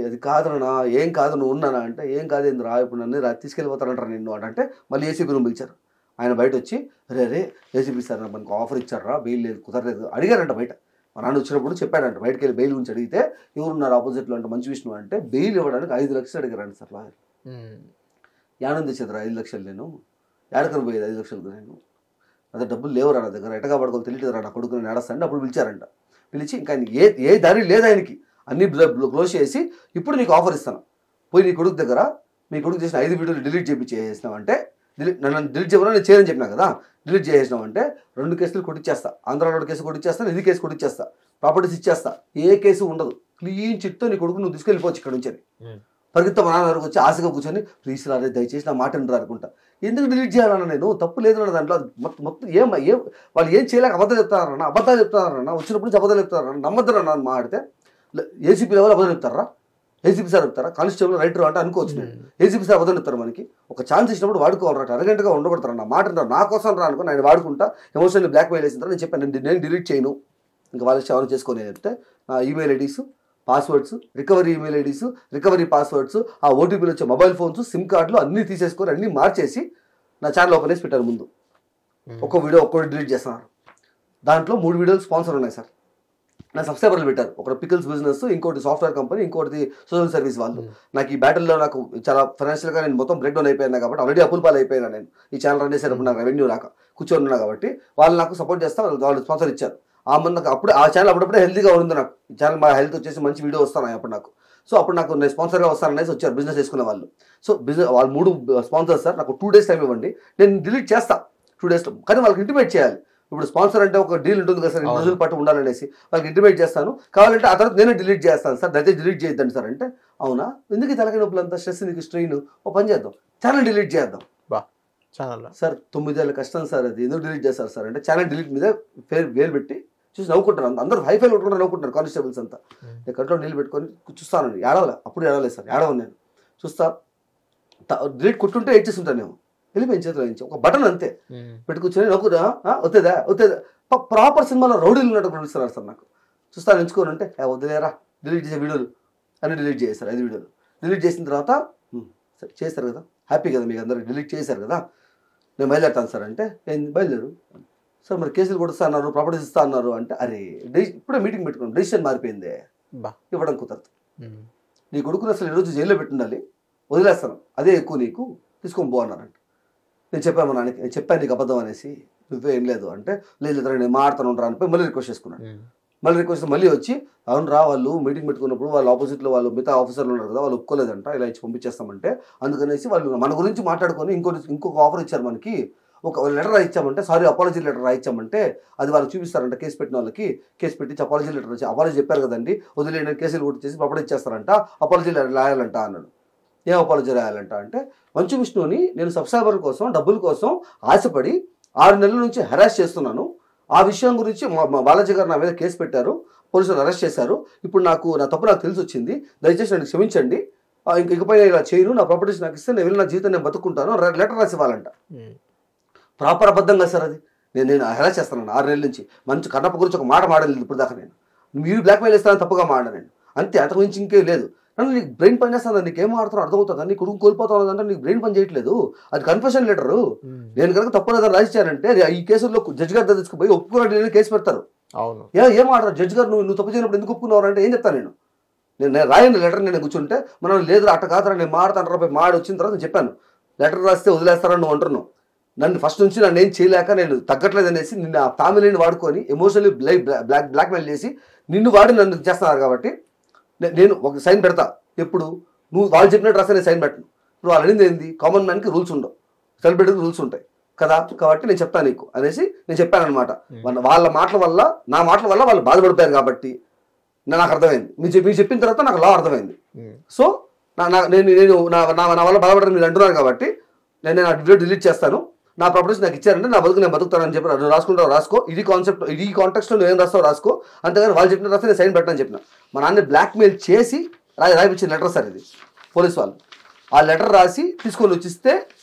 అది కాదన్నా, ఏం కాదు నువ్వు ఉన్నానా అంటే, ఏం కాదు ఏంది రా, ఇప్పుడు నన్ను తీసుకెళ్ళిపోతానంటారా నిన్ను అంటే, మళ్ళీ ఏసీపీ రూమ్ పిలిచారు. ఆయన బయట వచ్చి రే ఏసీపీ సార్ మనకు ఆఫర్ ఇచ్చారా, బెయిల్ లేదు కుదరలేదు అడిగారంట బయట. మా నాన్న వచ్చినప్పుడు చెప్పాడంట, బయటకు వెళ్ళి బెయిల్ గురించి అడిగితే, ఎవరున్నారు ఆపోజిట్లో అంటే మంచి విష్ణు అంటే, బెయిల్ ఇవ్వడానికి 5 లక్షలు అడిగారండి సార్ లాయర్. యానం తెచ్చేదిరా 5 లక్షలు, నేను ఏడకని పోయేది 5 లక్షలు, నేను అదే డబ్బులు లేవురా నా దగ్గర, ఎటగా పడుకోవాలి తెలియదురా నా కొడుకుని నేడస్తాంటే. అప్పుడు పిలిచారంట, పిలిచి ఇంకా ఆయన ఏ దారి లేదు ఆయనకి, అన్ని క్లోజ్ చేసి, ఇప్పుడు నీకు ఆఫర్ ఇస్తాను, పోయి నీ కొడుకు దగ్గర మీ కొడుకు చేసిన 5 వీడియోలు డిలీట్ చేయించేసినావు అంటే, నన్ను డిలీట్ చేయమని నేను చేయని చెప్పినా కదా, డిలీట్ చేసేసినావు అంటే 2 కేసులు కొట్టిచ్చేస్తా, ఆంధ్రాలో కేసు కొట్టిచ్చేస్తా, ఇది కేసు కొట్టిచ్చేస్తా, ప్రాపర్టీస్ ఇచ్చేస్తా, ఏ కేసు ఉండదు, క్లీన్ చిట్తో నీ కొడుకు నువ్వు తీసుకెళ్ళిపోవచ్చు ఇక్కడ నుంచి అని. పరిగెత్తా మా నాన్న దగ్గరకు వచ్చి ఆశగా కూర్చొని, ప్లీజ్ రాదే దయచేసి నా మాట వినరా అనుకుంటా. ఎందుకు డిలీట్ చేయాలన్నా, నేను తప్పు లేదన్న దాంట్లో మొత్తం వాళ్ళు ఏం చేయలేక అబద్ధాలు చెప్తారన్నా వచ్చినప్పుడు నుంచి అబద్ధాలు చెప్తారన్నా, నమ్మద్దరన్నా అని మాట్లాడితే, ఏసీపీ లెవెల్ అబద్ధాలు చెప్తారా, ఏసీపీ సార్ చెప్తారా, కానిస్టేబుల్ రైటర్ అంటే అనుకోవచ్చు నేను, ఏసీపీ సార్ అబద్ధాలు చెప్తారు, మనకి ఒక ఛాన్స్ ఇచ్చినప్పుడు వాడుకోవాలన్నట్టు, అరగంటగా ఉండబడతారు నా మాట నా కోసం రా అనుకుని ఆయన వాడుకుంటా ఎమోషనల్ బ్లాక్మెయిల్ చేసిన తర్వాత నేను చెప్పాను, నేను డిలీట్ చేయను, ఇంకా వాళ్ళకి సేవలు చేసుకొని చెప్తే నా email IDs, passwords, recovery email IDs, recovery passwords, ఆ ఓటీపీలు వచ్చే మొబైల్ ఫోన్స్, సిమ్ కార్డులు అన్నీ తీసేసుకొని అన్నీ మార్చేసి నా ఛానల్ ఓపెన్ చేసి పెట్టారు. ముందు ఒక్కో వీడియో ఒక్కొక్కటి డిలీట్ చేస్తున్నారు. దాంట్లో 3 వీడియోలు స్పాన్సర్ ఉన్నాయి సార్, నా సబ్స్క్రైబర్లు పెట్టారు. ఒకటి పికిల్స్ బిజినెస్, ఇంకోటి సాఫ్ట్వేర్ కంపెనీ, ఇంకోటి సోషల్ సర్వీస్ వాళ్ళు. నాకు ఈ బ్యాటిల్లో నాకు చాలా ఫైనాన్షియల్గా నేను మొత్తం బ్రేక్ డౌన్ అయిపోయినా కాబట్టి, ఆల్రెడీ అప్పుల పాలు అయిపోయినా నేను, ఈ ఛానల్ రన్ చేసేటప్పుడు నాకు రెవెన్యూ రాక కూర్చొని ఉన్నా కాబట్టి వాళ్ళు నాకు సపోర్ట్ చేస్తా, వాళ్ళు స్పాన్సర్ ఇచ్చారు. నాకు అప్పుడు ఆ ఛానల్ అప్పుడప్పుడే హెల్తీగా ఉంది, నాకు ఈ ఛానల్ మా హెల్త్ వచ్చేసి మంచి వీడియో వస్తున్నాయి అప్పుడు నాకు. సో అప్పుడు నాకు నేను స్పాన్సర్గా వస్తాననేసి వచ్చారు బిజినెస్ చేసుకునే వాళ్ళు. సో వాళ్ళు 3 స్పాన్సర్స్ సార్, నాకు 2 days టైం ఇవ్వండి, నేను డిలీట్ చేస్తా 2 daysలో. కానీ వాళ్ళకి ఇంటిమేట్ చేయాలి. ఇప్పుడు స్పాన్సర్ అంటే ఒక డీల్ ఉంటుంది కదా సార్, 2 రోజుల పాటు ఉండాలనేసి వాళ్ళకి ఇంటిమేట్ చేస్తాను, కావాలంటే ఆ తర్వాత నేనే డిలీట్ చేస్తాను సార్, దయచేసి డిలీట్ చేయొద్దండి సార్ అంటే, అవునా ఎందుకు తలకాయ నొప్పులు అంతా స్ట్రెస్, నీకు స్ట్రెయిన్, ఓ పని చేద్దాం ఛానల్ డిలీట్ చేద్దాం. ఛానల్. సార్ 9 ఏళ్ళ కష్టం సార్, అది ఎందుకు డిలీట్ చేస్తారు సార్ అంటే ఛానల్ డిలీట్ మీద వేలు పెట్టి చూసి నవ్వుకుంటారు. అందరూ హైఫైలు కొట్టుకుంటారు, నవ్వుకుంటారు కానిస్టేబుల్స్ అంతా. నేను కంట్లో నీళ్ళు పెట్టుకొని చూస్తానండి, ఏడవలే, అప్పుడు ఏడవలేదు సార్, ఏడవను నేను. చూస్తా డిలీట్ కొట్టుంటే ఏడ్చేస్తుంటాను నేను, వెళ్ళిపోయిన చేతిలో నుంచి ఒక బటన్ అంతే పెట్టుకొచ్చి నవ్వుకున్నా, వద్దేదా వద్దేదా. ప్రాపర్ సినిమాలో రౌడీలు ఉన్నట్టు ప్రొడ్యూసర్ సార్ నాకు. చూస్తాను ఎంచుకొని అంటే వద్దులేరా డిలీట్ చేసే వీడియోలు అన్నీ డిలీట్ చేశారు, 5 వీడియోలు డిలీట్ చేసిన తర్వాత సరే చేశారు కదా, హ్యాపీ కదా మీకు అందరికి, డిలీట్ చేశారు కదా, నేను బయలుదేరుతాను సార్ అంటే బయలుదేరు సార్, మరి కేసులు కొడుస్తా అన్నారు, ప్రాపర్టీస్ ఇస్తా అన్నారు అంటే, అరే ఇప్పుడే మీటింగ్ పెట్టుకున్నాం, డెసిషన్ మారిపోయిందే, ఇవ్వడం కుదరదు. నీ కొడుకుని అసలు ఈరోజు జైల్లో పెట్టుండాలి, వదిలేస్తాను, అదే ఎక్కువ నీకు, తీసుకొని పో అన్నారంట. నేను చెప్పాను మా నాన్నకి, నేను చెప్పాను నీకు అబద్ధం అనేసి, నువ్వే ఏం లేదు అంటే, లేదు నేను మాట్లాడుతాను ఉంటాను అనిపోయి మళ్ళీ రిక్వెస్ట్ చేసుకున్నాను. మళ్ళీ రిక్వెస్ట్ మళ్ళీ వచ్చి, అవును రా వాళ్ళు మీటింగ్ పెట్టుకున్నప్పుడు వాళ్ళు ఆపోజిట్లో వాళ్ళు మిగతా ఆఫీసర్లు ఉన్నారు కదా, వాళ్ళు ఒప్పుకోలేదంట, ఇలా ఇచ్చి పంపించేస్తామంటే, అందుకనేసి వాళ్ళు మన గురించి మాట్లాడుకొని ఇంకొక ఆఫర్ ఇచ్చారు మనకి, ఒక లెటర్ రాయించామంటే, సారీ అపాలజీ లెటర్ రాయించామంటే అది వాళ్ళు చూపిస్తారంట, కేసు పెట్టిన వాళ్ళకి, కేసు పెట్టి అపాలజీ లెటర్ వచ్చి, అపాలజీ చెప్పారు కదండి వదిలేండి, కేసులు కొట్టి చేసి ప్రాపర్టీ ఇచ్చేస్తారంట, అపాలజీ రాయాలంట అన్నాడు. ఏం అపాలజీ రాయాలంట అంటే, మంచు విష్ణుని నేను సబ్స్క్రైబర్ కోసం డబ్బుల కోసం ఆశపడి 6 నెలల నుంచి హెరాస్ చేస్తున్నాను, ఆ విషయం గురించి మా బాలాజీ గారు నా మీద కేసు పెట్టారు, పోలీసులు అరెస్ట్ చేశారు, ఇప్పుడు నా తప్పు నాకు తెలిసి వచ్చింది, దయచేసి నన్ను క్షమించండి, ఇకపై ఇలా చేయను, నా ప్రాపర్టీస్ నాకు ఇస్తే నేను వెళ్ళి నా జీవితం నేను బతుకుంటాను, లెటర్ రాసి ఇవ్వాలంట. ప్రాపర్ అబద్ధంగా సార్ అది. నేను హెరాస్ చేస్తాను 6 నెలల నుంచి, మంచి కన్నప్ప గురించి ఒక మాట మాడలేదు ఇప్పుడు దాకా నేను, మీరు బ్లాక్మెయిల్ ఇస్తానని తప్పుగా మాడాను అంతే, అంతకు మించి ఇంకే లేదు. నన్ను నీకు బ్రెయిన్ పని చేస్తాను, నీకు ఏం మాడుతున్నావు అర్థమవుతుందా, నీ కొడుకు కోల్పోతావు అంటే నీకు బ్రెయిన్ పని చేయట్లేదు, అది కన్ఫెషన్ లెటరు, నేను కనుక తప్పలేదని రాసిచ్చానంటే ఈ కేసుల్లో జడ్జి గారి దగ్గర తీసుకుపోయి ఒప్పుకున్నట్టు నేను కేసు పెడతారు. అవును, ఏం ఆడతారు జడ్జి గారు, నువ్వు తప్పు చేయనప్పుడు ఎందుకు ఒప్పుకున్నావు అంటే ఏం చెప్తాను నేను రాయను లెటర్, నేను కూర్చుంటే మనం లేదు అట్ట కాదు నేను మాడతాను, మాడి వచ్చిన తర్వాత నేను చెప్పాను లెటర్ రాస్తే వదిలేస్తారని నువ్వు అంటున్నావు, నన్ను ఫస్ట్ నుంచి నన్ను ఏం చేయలేక నేను తగ్గట్లేదు అనేసి నిన్ను ఆ ఫ్యామిలీని వాడుకొని ఎమోషనల్లీ బ్లాక్మెయిల్ చేసి నిన్ను వాడి నన్ను చేస్తున్నారు కాబట్టి నేను ఒక సైన్ పెడతా, ఎప్పుడు నువ్వు వాళ్ళు చెప్పినట్టు రాస్తే నేను సైన్ పెట్టను, నువ్వు వాళ్ళు అడిగింది ఏంది, కామన్ మ్యాన్కి రూల్స్ ఉండవు, సెలబ్రిటీకి రూల్స్ ఉంటాయి కదా, కాబట్టి నేను చెప్తాను నీకు అనేసి నేను చెప్పాను అనమాట. వాళ్ళ మాటల వల్ల నా మాటల వల్ల వాళ్ళు బాధపడిపోయారు కాబట్టి నాకు అర్థమైంది, మీరు చెప్పిన తర్వాత నాకు లా అర్థమైంది. సో నేను నా వల్ల బాధపడని మీరు అంటున్నారు కాబట్టి నేను ఆ వీడియో డిలీట్ చేస్తాను, నా ప్రాపర్టీస్ నాకు ఇచ్చారంటే నా బతుకు నేను బతుకుతానని చెప్పి నువ్వు రాసుకుంటావు రాసుకో, ఇది కాన్సెప్ట్ ఇది కాంటెక్స్ట్లో నువ్వు ఏం రాస్తావు రాసుకో, అంతేగాని వాళ్ళు చెప్పిన రాస్తే నేను సైన్ పెట్టని చెప్పిన. మా నాన్న బ్లాక్మెయిల్ చేసి రాయించిన లెటర్ సార్ ఇది, పోలీస్ వాళ్ళు ఆ లెటర్ రాసి తీసుకొని వచ్చిస్తే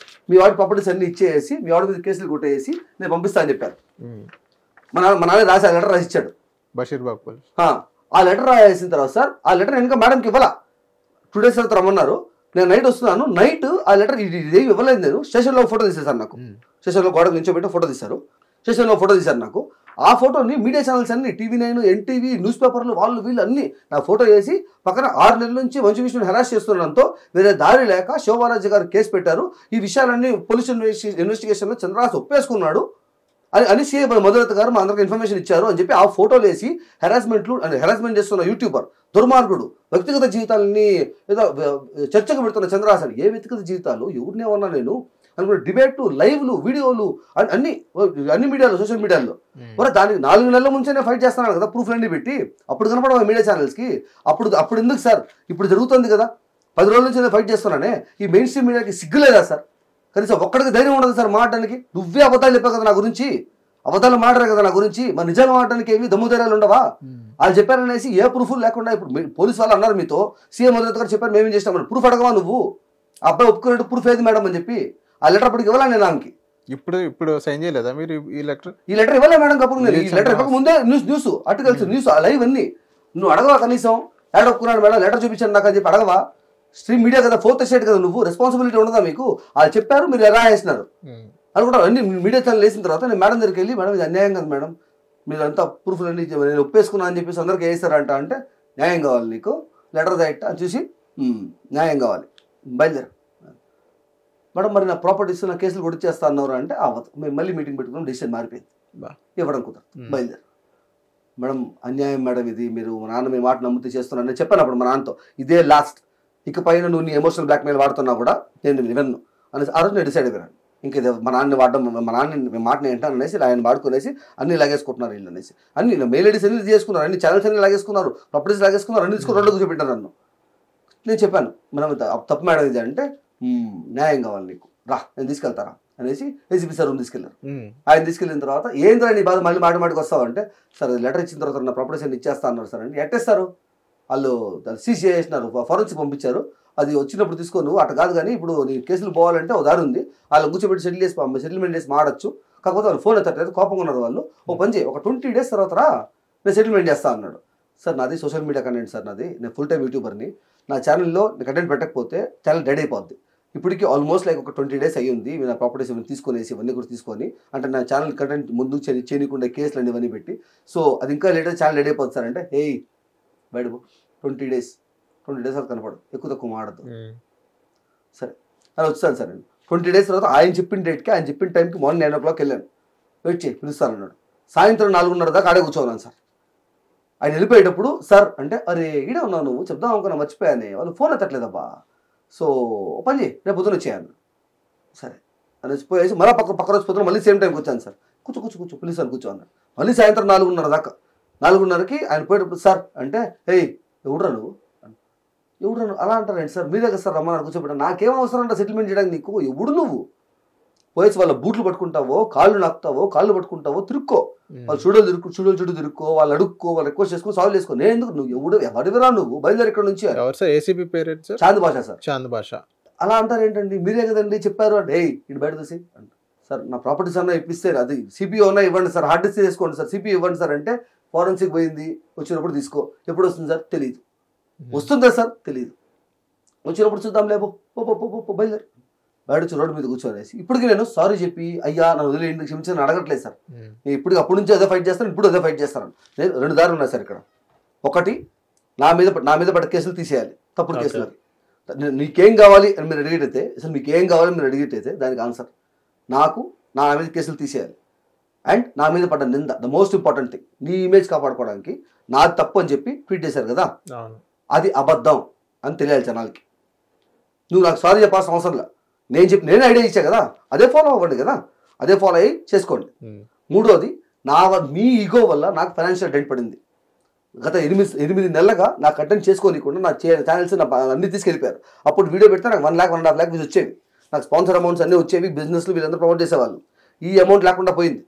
మీ వాడి ప్రాపర్టీస్ అన్ని ఇచ్చేసి మీ వాడి మీద కేసులు కొట్టేసి నేను పంపిస్తా అని చెప్పారు. మా నాన్న రాసి ఆ లెటర్ రాసి ఇచ్చాడు బషీర్ బాబు. ఆ లెటర్ రాసిన తర్వాత సార్ ఆ లెటర్ ఇంకా మేడంకి ఇవ్వాలా, 2 days తర్వాత రమ్మన్నారు, నేను నైట్ వస్తున్నాను, నైట్ ఆ లెటర్ ఇదేమి ఇవ్వలేదు, నేను స్టేషన్లో ఫోటో తీసేసాను, నాకు స్టేషన్లో గోడకు నిల్చోబెట్టి ఫోటో తీశారు, స్టేషన్లో ఫోటో తీశారు నాకు, ఆ ఫోటోని మీడియా ఛానల్స్ అన్ని TV9 NTV న్యూస్ పేపర్లు వాళ్ళు వీళ్ళు అన్ని నా ఫోటో వేసి పక్కన 6 నెలల నుంచి మంచు విష్ణుని హెరాస్ చేస్తుండడంతో వేరే దారి లేక శోభారాజు గారు కేసు పెట్టారు, ఈ విషయాలన్నీ పోలీస్ ఇన్వెస్టిగేషన్లో చంద్రహాస్ ఒప్పేసుకున్నాడు అని సీఏ మధురత గారు మా అందరికి ఇన్ఫర్మేషన్ ఇచ్చారు అని చెప్పి ఆ ఫోటోలు వేసి హెరాస్మెంట్ చేస్తున్న యూట్యూబర్ దుర్మార్గుడు వ్యక్తిగత జీవితాలని ఏదో చర్చకు పెడుతున్న చంద్రహాస్ అని, ఏ వ్యక్తిగత జీవితాలు ఎవరినే ఉన్నా నేను అనుకున్న డిబేట్ లైవ్లు వీడియోలు అన్ని మీడియాలో సోషల్ మీడియాలో మరి దానికి 4 నెలల ముంచే నేను ఫైట్ చేస్తున్నాను కదా ప్రూఫ్ అన్ని పెట్టి, అప్పుడు కనపడవు మీడియా ఛానల్స్కి, అప్పుడు ఎందుకు సార్ ఇప్పుడు జరుగుతుంది కదా 10 రోజుల నుంచి నేను ఫైట్ చేస్తున్నానే, ఈ మెయిన్ స్ట్రీమ్ మీడియాకి సిగ్గులేదా సార్, కనీసం ఒక్కడికి ధైర్యం ఉండదు సార్ మాట్లాడడానికి, నువ్వే అబద్ధాలు చెప్పావు కదా నా గురించి, అబద్ధాలు మాట్లాడారు కదా నా గురించి, మరి నిజాలు మాట్లాడడానికి ఏమి దమ్ము ధైర్యాలు ఉండవా, వాళ్ళు చెప్పారనేసి ఏ ప్రూఫ్ లేకుండా ఇప్పుడు పోలీసు వాళ్ళు అన్నారు మీతో, సీఎం మధురత గారు చెప్పారు మేమేం చేసినామని, ప్రూఫ్ అడగవా నువ్వు, అబ్బాయి ఒప్పుకున్నట్టు ప్రూఫ్ ఏది మేడం అని చెప్పి ఆ లెటర్ అప్పటికి ఇవ్వాలా నేను ఆమెకి, ఇప్పుడు సైన్ చేయలేదా మీరు ఈ లెటర్ ఇవ్వలే మేడం, అప్పుడు ఈ లెటర్ ఇవ్వక ముందే న్యూస్ ఆర్టికల్స్ న్యూస్ లైవ్ అన్ని నువ్వు అడగవా, కనీసం లెటర్ ఒప్పుకున్నాడు మేడం లెటర్ చూపించాను నాకు అని చెప్పి అడగవా, స్ట్రీమ్ మీడియా కదా, 4th estate కదా, నువ్వు రెస్పాన్సిబిలిటీ ఉండదా మీకు, వాళ్ళు చెప్పారు మీరు ఎలా వేసినారు అనుకుంటారు. అన్ని మీడియా ఛానల్ వేసిన తర్వాత నేను మేడం దగ్గరికి వెళ్ళి, మేడం ఇది అన్యాయం కదా మేడం, మీరు అంతా ప్రూఫ్లు అన్ని నేను ఒప్పేసుకున్నా అని చెప్పేసి అందరికీ వేస్తారంట అంటే, న్యాయం కావాలి నీకు లెటర్ రైట్ అని చూసి న్యాయం కావాలి బయలుదేరు మేడం, మరి నా ప్రాపర్టీస్ నా కేసులు కొట్టిచ్చేస్తా అన్నారు అంటే అవ్వదు, మేము మళ్ళీ మీటింగ్ పెట్టుకున్నాం, డిసిషన్ మారిపోయింది, ఇవ్వడం కుదరదు బయలుదేరు మేడం, అన్యాయం మేడం ఇది, మీరు మా నాన్న మీ మాట నమ్ముతూ చేస్తున్నాను నేను చెప్పాను అప్పుడు మా నాన్నతో, ఇదే లాస్ట్, ఇకపైన నువ్వు నీ ఎమోషనల్ బ్లాక్మెయిల్ వాడుతున్నా కూడా నేను విన్ను అనేసి ఆ రోజు నేను డిసైడ్ అయిపోయాను, ఇంక ఇది మా నాన్నని వాడడం మా నాన్న మాటని ఏంటాను అనేసి ఆయన వాడుకునేసి అన్ని లాగేసుకుంటున్నారు వీళ్ళు అనేసి, అన్ని మెయిల్ ఐడీస్ అన్ని చేసుకున్నారు, అన్ని ఛానల్స్ అన్ని లాగేసుకున్నారు, ప్రాపర్టీస్ లాగేసుకున్నారు, అన్ని తీసుకుని 2 కూర్చోబెట్టారు నన్ను. నేను చెప్పాను మనం తప్పు మేడం ఇది అంటే, న్యాయం కావాలి నీకు రా నేను తీసుకెళ్తారా అనేసి ఏసీపీ సార్ రూమ్ తీసుకెళ్లారు. ఆయన తీసుకెళ్ళిన తర్వాత ఏంద్రా నీ బాధ మళ్ళీ మాటికి వస్తావు అంటే, సార్ అది లెటర్ ఇచ్చిన తర్వాత నా ప్రాపర్టీస్ అన్ని ఇచ్చేస్తా అన్నారు సార్ అంటే, ఎట్టేస్తారు వాళ్ళు సీసీ చేసినారు, ఫారెన్సిక్ పంపించారు, అది వచ్చినప్పుడు తీసుకో నువ్వు అట్ట కాదు కానీ ఇప్పుడు నీ కేసులు పోవాలంటే ఒక దారి ఉంది, వాళ్ళు కూర్చోబెట్టి సెటిల్మెంట్ చేసి మాడచ్చు, కాకపోతే వాళ్ళు ఫోన్ ఎత్తట్లేదు, కోపంగా ఉన్నారు వాళ్ళు, ఓ పని చేయి ఒక 20 days తర్వాత నేను సెటిల్మెంట్ చేస్తా అన్నాడు. సార్ నాది సోషల్ మీడియా కంటెంట్ సార్, నాది నేను ఫుల్ టైం యూట్యూబర్ని, నా ఛానల్లో కంటెంట్ పెట్టకపోతే ఛానల్ డెడ్ అయిపోద్ది. ఇప్పటికీ ఆల్మోస్ట్ లైక్ ఒక 20 days అయ్యింది నా ప్రాపర్టీస్ ఇవన్నీ తీసుకొనేసి ఇవన్నీ కూడా తీసుకొని, అంటే నా ఛానల్ కంటెంట్ ముందు చేయకుండా కేసులు అన్ని ఇవన్నీ పెట్టి, సో అది ఇంకా లేటర్ ఛానల్ డెడ్ అయిపోతుంది సార్ అంటే, హే బయట 20 days అది కనపడదు, ఎక్కువ తక్కువ మాడద్దు. సరే అని వచ్చాను సార్ నేను 20 days తర్వాత ఆయన చెప్పిన డేట్కి ఆయన చెప్పిన టైంకి మార్నింగ్ 9 o'clock వెళ్ళాను, వెయిట్ చేయి పిలుస్తాను అన్నాడు. సాయంత్రం 4:30 దాకా ఆడే కూర్చోన్నాను సార్. ఆయన వెళ్ళిపోయేటప్పుడు సార్ అంటే, అరే ఈడే ఉన్నావు నువ్వు చెప్దాం అనుకున్నా మర్చిపోయానే, వాళ్ళు ఫోన్ ఎత్తట్లేదబ్బా, సో పని చేయి రేపు పొద్దున వచ్చేయాను. సరే అని పోయేసి మళ్ళీ పక్క రోజు పొద్దున మళ్ళీ సేమ్ టైంకి వచ్చాను సార్. కూర్చో పిలుస్తాను కూర్చో అన్నాడు. మళ్ళీ సాయంత్రం 4:30 దాకా, 4:30కి ఆయన పోయేటప్పుడు సార్ అంటే, ఏయ్ ఎవడురా నువ్వు అలా అంటారండి సార్, మీరే కదా సార్ రమ్మని కూర్చోబెట్టా, నాకేం అవసరం అంటే సెటిల్మెంట్ చేయడానికి, నీకు ఎవడు నువ్వు పోయేసి వాళ్ళ బూట్లు పట్టుకుంటావో కాళ్ళు నాకుతావో కాళ్ళు పట్టుకుంటావో తిరుక్కో, వాళ్ళు చుట్టూ తిరుక్కో, వాళ్ళు అడుక్కో, వాళ్ళు రిక్వెస్ట్ చేసుకుని సాల్వ్ చేసుకో, నేను ఎందుకు నువ్వు ఎవరివిరా నువ్వు బయలుదేరి ఇక్కడ నుంచి. ఏసీపీ పేరు చాంద్ భాష సార్. చాంద్ భాష అలా అంటారు ఏంటండి, మీరే కదండి చెప్పారు అంటే, ఇటు బయట చూసి అంట సార్ నా ప్రాపర్టీస్ అన్నా ఇప్పిస్తే అది సిపిఓ అన్నా ఇవ్వండి సార్, హార్డ్ డిస్క్ చేసుకోండి సార్, సిపిఓ ఇవ్వండి సార్ అంటే, ఫారెన్సిక్ పోయింది వచ్చినప్పుడు తీసుకో, ఎప్పుడు వస్తుంది సార్ తెలియదు, వస్తుందా సార్ తెలియదు, వచ్చినప్పుడు చూద్దాం లేబో బయలుదేరి బయట వచ్చి రోడ్డు మీద కూర్చోనేసి. ఇప్పటికి నేను సారీ చెప్పి అయ్యా నన్ను వదిలేండి క్షమించని అడగట్లేదు సార్, నేను ఇప్పుడు అప్పటి నుంచి అదే ఫైట్ చేస్తాను, ఇప్పుడు అదే ఫైట్ చేస్తాను. నేను 2 దారులు ఉన్నాయి సార్ ఇక్కడ. ఒకటి నా మీద పడ్డ కేసులు తీసేయాలి, తప్పుడు కేసులు. నీకేం కావాలి అని మీరు అడిగేటైతే, అసలు మీకేం కావాలని మీరు అడిగేటైతే దానికి ఆన్సర్ నా మీద కేసులు తీసేయాలి. అండ్ నా మీద పడ్డ నింద, ద మోస్ట్ ఇంపార్టెంట్ థింగ్, నీ ఇమేజ్ కాపాడుకోవడానికి నాది తప్పు అని చెప్పి ట్వీట్ చేశారు కదా, అది అబద్ధం అని తెలియాలి జనాలకి. నువ్వు నాకు సారీ చెప్పాల్సిన అవసరం లేదు, నేనే ఐడియా ఇచ్చా కదా, అదే ఫాలో అవ్వండి కదా, అదే ఫాలో అయ్యి చేసుకోండి. మూడోది, మీ ఈగో వల్ల నాకు ఫైనాన్షియల్ డెంట్ పడింది. గత 8 నెలలుగా నాకు కంటెంట్ చేసుకోలేకుండా నా ఛానల్స్ అన్ని తీసుకెళ్ళిపోయారు. అప్పుడు వీడియో పెడితే నాకు 1 lakh 1.5 lakh వ్యూస్ వచ్చేవి, నాకు స్పాన్సర్ అమౌంట్స్ అన్నీ వచ్చేవి, బిజినెస్లు వీళ్ళందరూ ప్రమోట్ చేసేవాళ్ళు. ఈ అమౌంట్ లేకుండా పోయింది.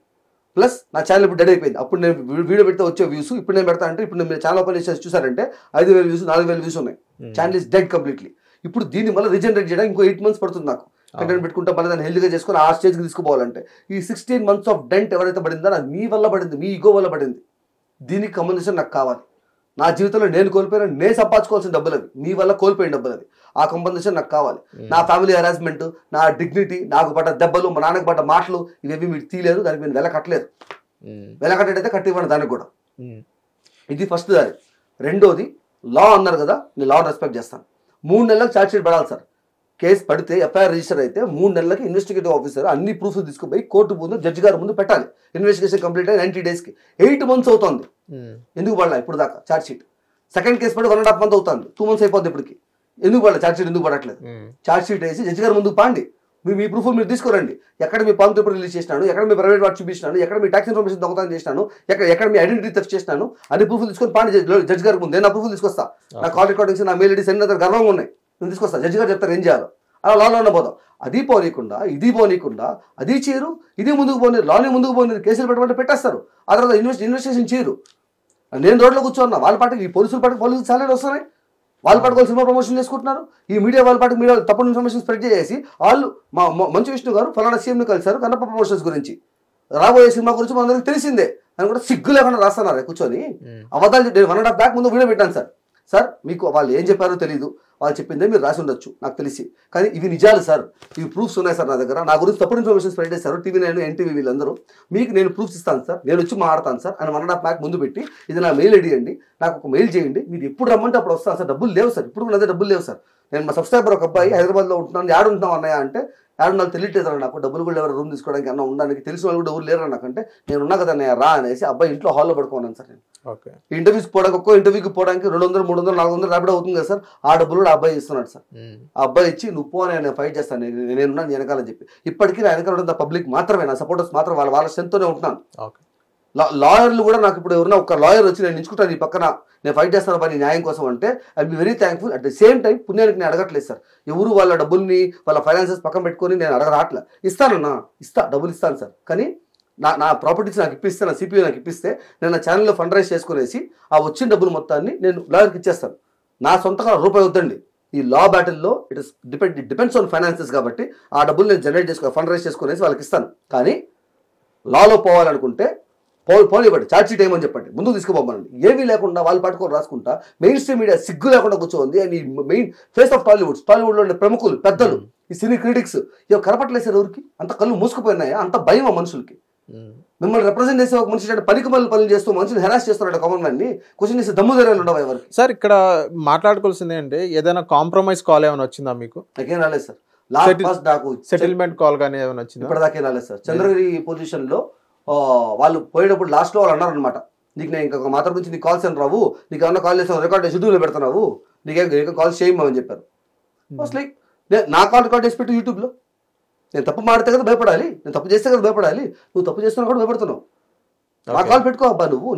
ప్లస్ నా ఛానల్ ఇప్పుడు డెడ్ అయిపోయింది. అప్పుడు నేను వీడియో పెడితే వచ్చే వ్యూస్ ఇప్పుడు నేను పెడతా అంటే, ఇప్పుడు మీరు ఛానల్ ఓపెన్ చేసి చూసారంటే 5,000 వ్యూస్ 4,000 వ్యూస్ ఉన్నాయి. Channel is dead completely. ఇప్పుడు దీన్ని మళ్ళీ రీజనరేట్ చేయడానికి ఇంకో 8 months పడుతుంది నాకు. కంటెంట్ పెట్టుకుంటా మళ్ళీ దాన్ని హెల్తీగా చేసుకుని ఆ స్టేజ్కి తీసుకుపోవాలంటే. ఈ 16 months ఆఫ్ డెంట్ ఎవరైతే పడిందో అది మీ వల్ల పడింది, మీ ఈగో వల్ల పడింది. దీనికి కంపెన్సేషన్ నాకు కావాలి. నా జీవితంలో నేను కోల్పోయిన, నేను సంపాదించుకోవాల్సిన డబ్బులు అవి, మీ వల్ల కోల్పోయిన డబ్బులు అవి. ఆ కంపెన్సేషన్ నాకు కావాలి. నా ఫ్యామిలీ హెరాస్మెంట్, నా డిగ్నిటీ, నాకు పడ్డ దెబ్బలు, మా నాన్నకు పడ్డ మాటలు, ఇవేవి మీరు తీయలేదు, దానికి మీరు వెల కట్టలేదు. వెల కట్టేటైతే కట్టి ఇవ్వండి దానికి కూడా. ఇది ఫస్ట్ దారి. రెండోది, లా అన్నారు కదా, నేను లా రెస్పెక్ట్ చేస్తాను. 3 నెలలకు ఛార్జ్ షీట్ పడాలి సార్. కేసు పడితే ఎఫ్ఐఆర్ రిజిస్టర్ అయితే 3 నెలలకి ఇన్వెస్టిగేటివ్ ఆఫీసర్ అన్ని ప్రూఫ్స్ తీసుకుపోయి కోర్టు ముందు జడ్జి గారి ముందు పెట్టాలి. ఇన్వెస్టిగేషన్ కంప్లీట్ అయ్యి 90 daysకి 8 months అవుతుంది. ఎందుకు పడలా ఇప్పుడు దాకా ఛార్జ్ షీట్? సెకండ్ కేసు పడి 1.5 month అవుతుంది, 2 months అయిపోద్ది ఇప్పటికి. ఎందుకు పడలేదు ఛార్జ్ షీట్? ఎందుకు పడట్లేదు? ఛార్జ్ షీట్ వేసి జడ్జి గారి ముందుకు పాండి, మీ ప్రూఫ్ మీరు తీసుకోరండి. ఎక్కడ మీ పాన్ పేపర్ రిలీజ్ చేసినాను, ఎక్కడ మీ ప్రైవేట్ వాట్ చూపించినాను, ఎక్కడ మీ ట్యాక్స్ ఇన్ఫర్మేషన్ దొంగతనం చేసినాను, ఎక్కడ మీ ఐడెంటిటీ థెఫ్ట్ చేసినాను, అన్ని ప్రూఫ్లు తీసుకొని పాండి జడ్జి గారి ముందు. నేను నా ప్రూఫ్లు తీసుకొస్తా, నా కాల్ రికార్డింగ్స్, నా మెయిల్ ఐడీస్ అన్ని గర్వంగా ఉన్నాయి, నేను తీసుకొస్తా. జడ్జి గారు చెప్తారు ఏం చేయాలో. అలా లాలో పోదాం. అది పోనీకుండా, ఇది పోనీకుండా, అది చేయరు, ఇది ముందుకు పోనీరు, లాని ముందుకు పోనీరు, కేసులు పెట్టమంటే పెట్టేస్తారు. ఆ తర్వాత ఇన్వెస్టిగేషన్ చేయరు. నేను రోడ్లో కూర్చోన్నా, వాళ్ళ పాటికి ఈ పోలీసుల పాటికి పోలీసులు సాలరీ వస్తున్నాయి, వాళ్ళ పాటికి వాళ్ళు సినిమా ప్రమోషన్ చేసుకుంటున్నారు. ఈ మీడియా వాళ్ళ పాటికి మీడియా తప్పుడు ఇన్ఫర్మేషన్ స్ప్రెడ్ చేసి వాళ్ళు మంచు విష్ణు గారు ఫలానా సీఎంని కలిశారు కన్నప్ప ప్రమోషన్స్ గురించి, రాబోయే సినిమా గురించి మనందరికీ తెలిసిందే అని కూడా సిగ్గు లేకుండా రాస్తున్నారు కూర్చొని. అబద్ధాలు 1.5 days ముందు వీడియో పెట్టాను సార్ మీకు వాళ్ళు ఏం చెప్పారో తెలీదు, వాళ్ళు చెప్పిందే మీరు రాసి ఉండొచ్చు నాకు తెలిసి, కానీ ఇవి నిజాలు సార్, ఇవి ప్రూఫ్స్ ఉన్నాయి సార్ నా దగ్గర, నా గురించి తప్పుడు ఇన్ఫర్మేషన్ స్ప్రెడ్ చేశారు TV9 NTV వీళ్ళందరూ, మీకు నేను ప్రూఫ్స్ ఇస్తాను సార్, నేను వచ్చి మాట్లాడతాను సార్ అని 1.5 lakh ముందు పెట్టి, ఇది నా మెయిల్ ఐడి అండి, నాకు ఒక మెయిల్ చేయండి, మీరు ఎప్పుడు రమ్మంటే అప్పుడు వస్తాను సార్, డబ్బులు లేవు సార్, ఇప్పుడు కూడా డబ్బులు లేవు సార్, నేను మా సబ్స్క్రైబర్ ఒక అబ్బాయి హైదరాబాద్లో ఉంటున్నాను, యాడ్ ఉంటున్నాం అన్నయ్య అంటే, యాడ్ నాకు తెలియట్లేదు నాకు, డబ్బులు కూడా ఎవరు రూమ్ తీసుకోవడానికి అన్న ఉండడానికి తెలిసిన వాళ్ళు కూడా ఎవరు లేరు నాకంటే, నేను ఉన్నా కదా అన్నయ్య రా అనేసి అబ్బాయి ఇంట్లో హాల్లో పడుకున్నాను సార్. నేను ఇంటర్వ్యూకి పోవడానికి, ఒక్కో ఇంటర్వ్యూకి పోవడానికి 200, 300, 400 ర్యాపిడ్ అవుతుంది కదా సార్, ఆ డబ్బులు కూడా అబ్బాయి ఇస్తున్నాడు సార్. ఆ అబ్బాయి ఇచ్చి నువ్వు పో నేను ఫైట్ చేస్తాను, నేనున్నాను వెనకాలని చెప్పి. ఇప్పటికీ నా వెనకాల పబ్లిక్ మాత్రమే, నా సపోర్టర్స్ మాత్రం వాళ్ళ స్ట్రెంత్తోనే ఉంటున్నాను. లాయర్లు కూడా నాకు ఇప్పుడు ఎవరైనా ఒక లాయర్ వచ్చి నేను ఎంచుకుంటాను ఈ పక్కన నేను ఫైట్ చేస్తాను పని న్యాయం కోసం అంటే I be very thankful. At the same time పుణ్యానికి నేను అడగట్లేదు సార్. ఎవరు వాళ్ళ డబ్బుల్ని వాళ్ళ ఫైనాన్సెస్ పక్కన పెట్టుకొని నేను అడగరాట్లా. ఇస్తానన్నా డబ్బులు ఇస్తాను సార్. కానీ నా ప్రాపర్టీస్ నాకు ఇప్పిస్తే, నా సిపియూ నాకు ఇప్పిస్తే నేను నా ఛానల్లో ఫండ్ రైజ్ చేసుకునేసి ఆ వచ్చిన డబ్బులు మొత్తాన్ని నేను లాయర్కి ఇచ్చేస్తాను. నా సొంతగా రూపాయి వద్దండి. ఈ లా బ్యాటిల్లో డిపెండ్స్ ఆన్ ఫైనాన్సెస్ కాబట్టి ఆ డబ్బులు నేను జనరేట్ చేసుకో ఫండ్ రైజ్ చేసుకునేసి వాళ్ళకి ఇస్తాను. కానీ లాలో పోవాలనుకుంటే పోనివ్వండి, ఛార్జ్ షీట్ ఏమని చెప్పండి, ముందుకు తీసుకుపోమనండి. ఏమీ లేకుండా వాళ్ళు పట్టుకొని రాసుకుంటా మెయిన్ స్ట్రీమ్ మీడియా సిగ్గు లేకుండా కూర్చోంది. అండ్ ఈ మెయిన్ ఫేస్ ఆఫ్ టాలీవుడ్లో ఉండే ప్రముఖులు పెద్దలు ఈ సినీ క్రిటిక్స్ ఇవి కనపట్లేసారు. ఎవరికి అంత కళ్ళు మూసుకుపోయినాయా? అంత భయం ఆ మనుషులకి. మిమ్మల్ని రిప్రజెంట్ చేసే ఒక మనిషి పనికి మళ్ళీ పనులు చేస్తూ మనుషులు హెరాస్ చేస్తున్నాడు. కామన్ మ్యాన్ ని క్వశ్చన్ చేసే దమ్ము ధైర్యాలు ఉండవు ఎవరికి. సార్ ఇక్కడ మాట్లాడుకోవాల్సింది అంటే ఏదైనా కాంప్రమైజ్ కాల్ ఏమైనా వచ్చిందా మీకు? నాకేం రాలేదు సార్. లాస్ట్ ఫస్ట్ నాకు సెటిల్మెంట్ కాల్ కానీ ఏమైనా వచ్చిందా? ఇప్పటిదాకేం రాలేదు సార్. చంద్రగిరి పొజిషన్ లో వాళ్ళు పోయేటప్పుడు లాస్ట్ లో వాళ్ళు అన్నారు అనమాట, నీకు నేను ఇంకా మాత్రం గురించి నీకు కాల్స్ అని రావు, నీకు ఏమన్నా కాల్ చేస్తావు రికార్డ్ షెడ్యూల్లో పెడుతున్నావు, నీకేం కాల్స్ చేయమని చెప్పారు. లైక్ నా కాల్ రికార్డ్ చేసి పెట్టు యూట్యూబ్లో. నేను తప్పు మాడితే కదా భయపడాలి, నేను తప్పు చేస్తే కదా భయపడాలి. నువ్వు తప్పు చేస్తున్నా కూడా భయపడుతున్నావు. నా కాల్ పెట్టుకో అబ్బా, నువ్వు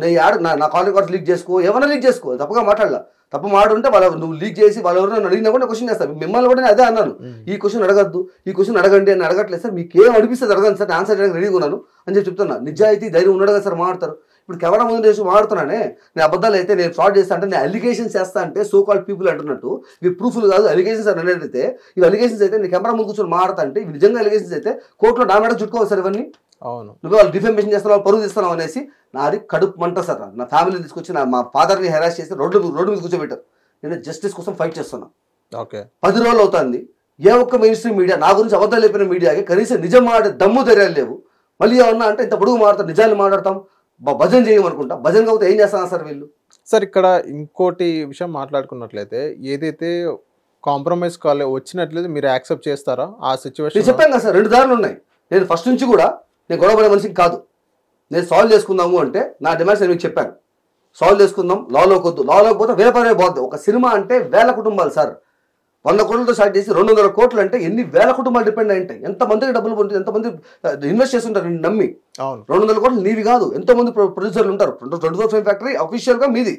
నా కాల్ రికార్డ్స్ లీక్ చేసుకో, ఏమైనా లీక్ చేసుకో, తప్పుగా మాట్లాడాల. తప్పు మాడుంటే వాళ్ళ నువ్వు లీక్ చేసి వాళ్ళు ఎవరైనా అడిగినా కూడా క్వశ్చన్ చేస్తాను. మిమ్మల్ని కూడా నేను అదే అన్నాను, ఈ క్వశ్చన్ అడగద్దు, ఈ క్వశ్చన్ అడగండి అని అడగట్లేదు సార్. మీకు ఏం అనిపిస్తుంది అడగండి సార్, ఆన్సర్ చేయడానికి రెడీగా ఉన్నాను అని చెప్తున్నా. నిజాయితీ ధైర్యం ఉన్నాడు కదా సార్ మాట్లాడతారు. ఇప్పుడు కెమెరా ముందు చేసి మాడుతున్నానే, నేను అబద్ధాలు అయితే నేను ఫ్రాడ్ చేస్తా అంటే, నేను అలిగేషన్స్ చేస్తా అంటే సో కాల్డ్ పీపుల్ అంటున్నట్టు ఇవి ప్రూఫ్లు కాదు అలిగేషన్స్ అని అయితే, ఇవి అలిగేషన్స్ అయితే నేను కెమెరా ముందు కూర్చొని మాడతా అంటే ఇవి నిజంగా అలిగేషన్స్ అయితే కోర్టులో నా మేడ చుట్టుకోవాలి సార్. ఇవన్నీ అవును, నువ్వు వాళ్ళు డిఫెమేషన్ చేస్తున్నావు, పరువు తీస్తున్నావు అనేసి నాది కడుపు మంట సార్. నా ఫ్యామిలీని తీసుకొచ్చి మా ఫాదర్ని హెరాస్ చేసి రోడ్డు మీద కూర్చోబెట్టారు. నేను జస్టిస్ కోసం ఫైట్ చేస్తున్నా. ఓకే, 10 రోజులు అవుతుంది. ఏ ఒక్క మెయిన్ స్ట్రీమ్ మీడియా నా గురించి అబద్ధాలు చెప్పిన మీడియాకి కనీసం నిజం మాట్లాడే దమ్ము ధైర్యాలు లేవు. మళ్ళీ ఏమన్నా అంటే ఇంత పొడుగు మాట్లాడతాం, నిజాలు మాట్లాడతాం, భజన చేయమనుకుంటా. భజన కాకపోతే ఏం చేస్తానా సార్ వీళ్ళు? సార్ ఇక్కడ ఇంకోటి విషయం మాట్లాడుకున్నట్లయితే, ఏదైతే కాంప్రమైజ్ కాల్ వచ్చినట్లయితే మీరు యాక్సెప్ట్ చేస్తారా ఆ సిచ్యువేషన్? నేను చెప్పాను కదా సార్, 2 దారులు ఉన్నాయి. నేను ఫస్ట్ నుంచి కూడా నేను గొడవపడే మనిషికి కాదు. నేను సాల్వ్ చేసుకుందాము అంటే నా డిమాండ్స్ నేను మీకు చెప్పాను. సాల్వ్ చేసుకుందాం, లాలోకి వద్దు, లాలోకి పోతే వేరే పోద్దు. ఒక సినిమా అంటే వేల కుటుంబాలు సార్. 100 కోట్లతో స్టార్ట్ చేసి 200 కోట్లు అంటే ఎన్ని వేల కుటుంబాలు డిపెండ్ అయి ఉంటాయి. ఎంతమందికి డబ్బులు ఉంటుంది, ఎంతమంది ఇన్వెస్ట్ చేస్తుంటారు నిన్ను నమ్మి. 200 కోట్లు నీవి కాదు, ఎంతోమంది ప్రొడ్యూసర్లు ఉంటారు. 2005 ఫ్యాక్టరీ అఫీషియల్గా మీది,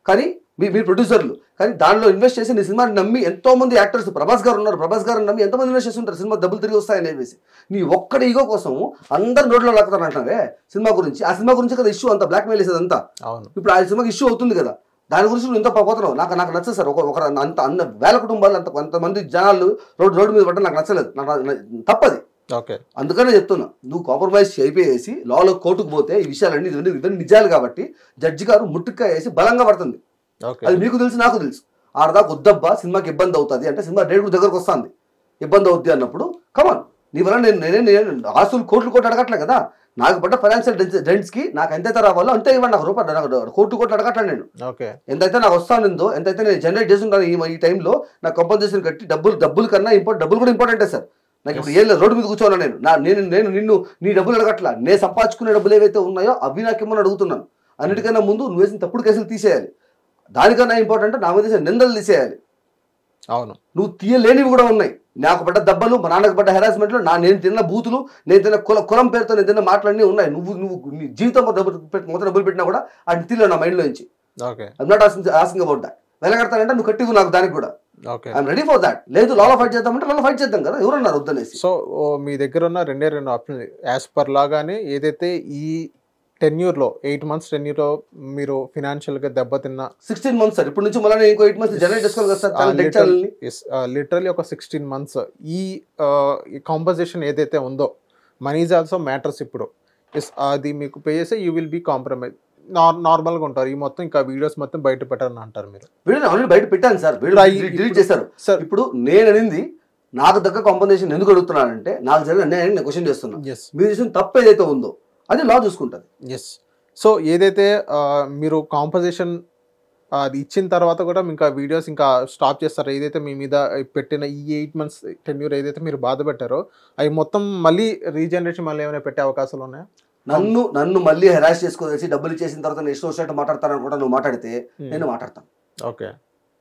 కానీ మీరు ప్రొడ్యూసర్లు. కానీ దానిలో ఇన్వెస్ట్ చేసి నీ సినిమాని నమ్మి ఎంతోమంది యాక్టర్స్, ప్రభాస్ గారు ఉన్నారు, ప్రభాస్ గారిని నమ్మి ఎంతమంది ఇన్వెస్ట్ చేస్తుంటారు సినిమా డబ్బులు తిరిగి వస్తాయని చెప్పేసి. నీ ఒక్కడి ఈగో కోసం అందరు నోట్లో లాక్కుతారు అంటారే సినిమా గురించి. ఆ సినిమా గురించి కదా ఇష్యూ అంతా, బ్లాక్మెయిల్ చేసేది అంతా. ఇప్పుడు ఆ సినిమాకి ఇష్యూ అవుతుంది కదా, దాని గురించి నువ్వు ఇంత పోతున్నావు. నాకు నచ్చదు సార్. అంత వేల కుటుంబాలు అంతమంది జనాలు రోడ్డు మీద పడ్డా నాకు నచ్చలేదు, తప్పది. అందుకనే చెప్తున్నా, నువ్వు కాంప్రమైజ్ అయిపోయేసి లాలో కోర్టుకు పోతే ఈ విషయాలన్నీ ఇవన్నీ నిజాలు కాబట్టి జడ్జి గారు ముట్టుకాయ వేసి బలంగా పడుతుంది. అది మీకు తెలుసు, నాకు తెలుసు. ఆడదాకా వద్దబ్బా సినిమాకి ఇబ్బంది అవుతుంది అంటే, సినిమా డేట్ కూడా దగ్గరకు వస్తుంది, ఇబ్బంది అవుద్ది అన్నప్పుడు కమాన్ నీ వల్ల నేను ఆస్తులు కోట్లు అడగట్లే కదా. నాకు పడ్డ ఫైనాన్షియల్ డెంట్స్కి నాకు ఎంతైతే రావాలో అంతే ఇవ్వండి. నాకు రూపాయలు కోట్లు అడగట్లే నేను. ఎంతైతే నాకు వస్తానుందో, ఎంతైతే నేను జనరేట్ చేస్తుంటాను ఈ టైంలో నాకు కంపల్సేషన్ కట్టి డబ్బులు కన్నా డబ్బులు కూడా ఇంపార్టెంటే సార్. నాకు ఇప్పుడు ఏం లేదు, రోడ్డు మీద కూర్చోన్నా నేను నిన్ను నీ డబ్బులు అడగట్లా. నేను సంపాదించుకునే డబ్బులు ఏవైతే ఉన్నాయో అవి నాకు ఇమ్మని అడుగుతున్నాను. అన్నిటికన్నా ముందు నువ్వు వేసిన తప్పుడు కేసులు తీసేయాలి. దానికన్నా ఇంపార్టెంట్ నా మీద నిందలు తీసేయాలి. అవును, నువ్వు తీయలేనివి కూడా ఉన్నాయి. నాకు పడ్డ దెబ్బలు, మా నాన్నకు పడ్డ హెరాస్మెంట్లు, నేను తిన్న బూతులు, నేను తిన్న కులం పేరుతో నేను తిన్న మాటలన్నీ ఉన్నాయి. నువ్వు నీ జీవితం మొత్తం డబ్బులు పెట్టినా కూడా అది తీయలేవు నా మైండ్లో నుంచి. I'm not asking about that. వెళ్ళగడతానంటే నువ్వు కట్టివు నాకు దానికి కూడా. I'm ready for that. లేదు లాలో ఫైట్ చేద్దామంటే లాలో ఫైట్ చేద్దాం కదా, ఎవరన్నారు వద్దనేసి. సో మీ దగ్గర ఉన్న 2 ఆప్షన్ యాజ్ పర్ లాగానే ఏదైతే ఈ టెన్యూర్లో 8 months టెన్యూర్లో మీరు ఫినాన్షియల్గా దెబ్బతిన్న 16 months సార్. ఇప్పుడు నుంచి మళ్ళీ ఇంకో 8 months జనరేట్ చేసుకోవాలి కదా సార్. లిటరల్లీ ఒక 16 months ఈ కాంపన్సేషన్ ఏదైతే ఉందో, మనీ ఈజ్ ఆల్సో మ్యాటర్స్. ఇప్పుడు అది మీకు పే చేస్తే యూ విల్ బీ కాంప్రమైజ్, నార్మల్గా ఉంటారు. ఈ మొత్తం ఇంకా వీడియోస్ మొత్తం బయట పెట్టారని అంటారు. మీరు వీడియో ఆల్రెడీ బయట పెట్టాను సార్, డిలీట్ చేశారు సార్. ఇప్పుడు నేను అనేది నాకు దగ్గర కాంపన్సేషన్ ఎందుకు అడుగుతున్నానంటే, నాకు జరిగిన అన్యాయాన్ని నేను క్వశ్చన్ చేస్తున్నాను. మీరు చేసిన తప్పు ఏదైతే ఉందో అది లా చూసుకుంటుంది. ఎస్. సో ఏదైతే మీరు కాంపన్సేషన్ అది ఇచ్చిన తర్వాత కూడా ఇంకా వీడియోస్ ఇంకా స్టాప్ చేస్తారు. ఏదైతే మీ మీద పెట్టిన ఈ 8 months టెన్యూర్ ఏదైతే మీరు బాధ పెట్టారో అవి మొత్తం మళ్ళీ రీజనరేషన్ మళ్ళీ ఏమైనా పెట్టే అవకాశాలు ఉన్నాయా? నన్ను మళ్ళీ హెరాస్ చేసుకోసి డబ్బులు ఇచ్చేసిన తర్వాత నేను ఇష్టం వచ్చినట్టు మాట్లాడతాను కూడా నువ్వు మాట్లాడితే నేను మాట్లాడతాను. ఓకే,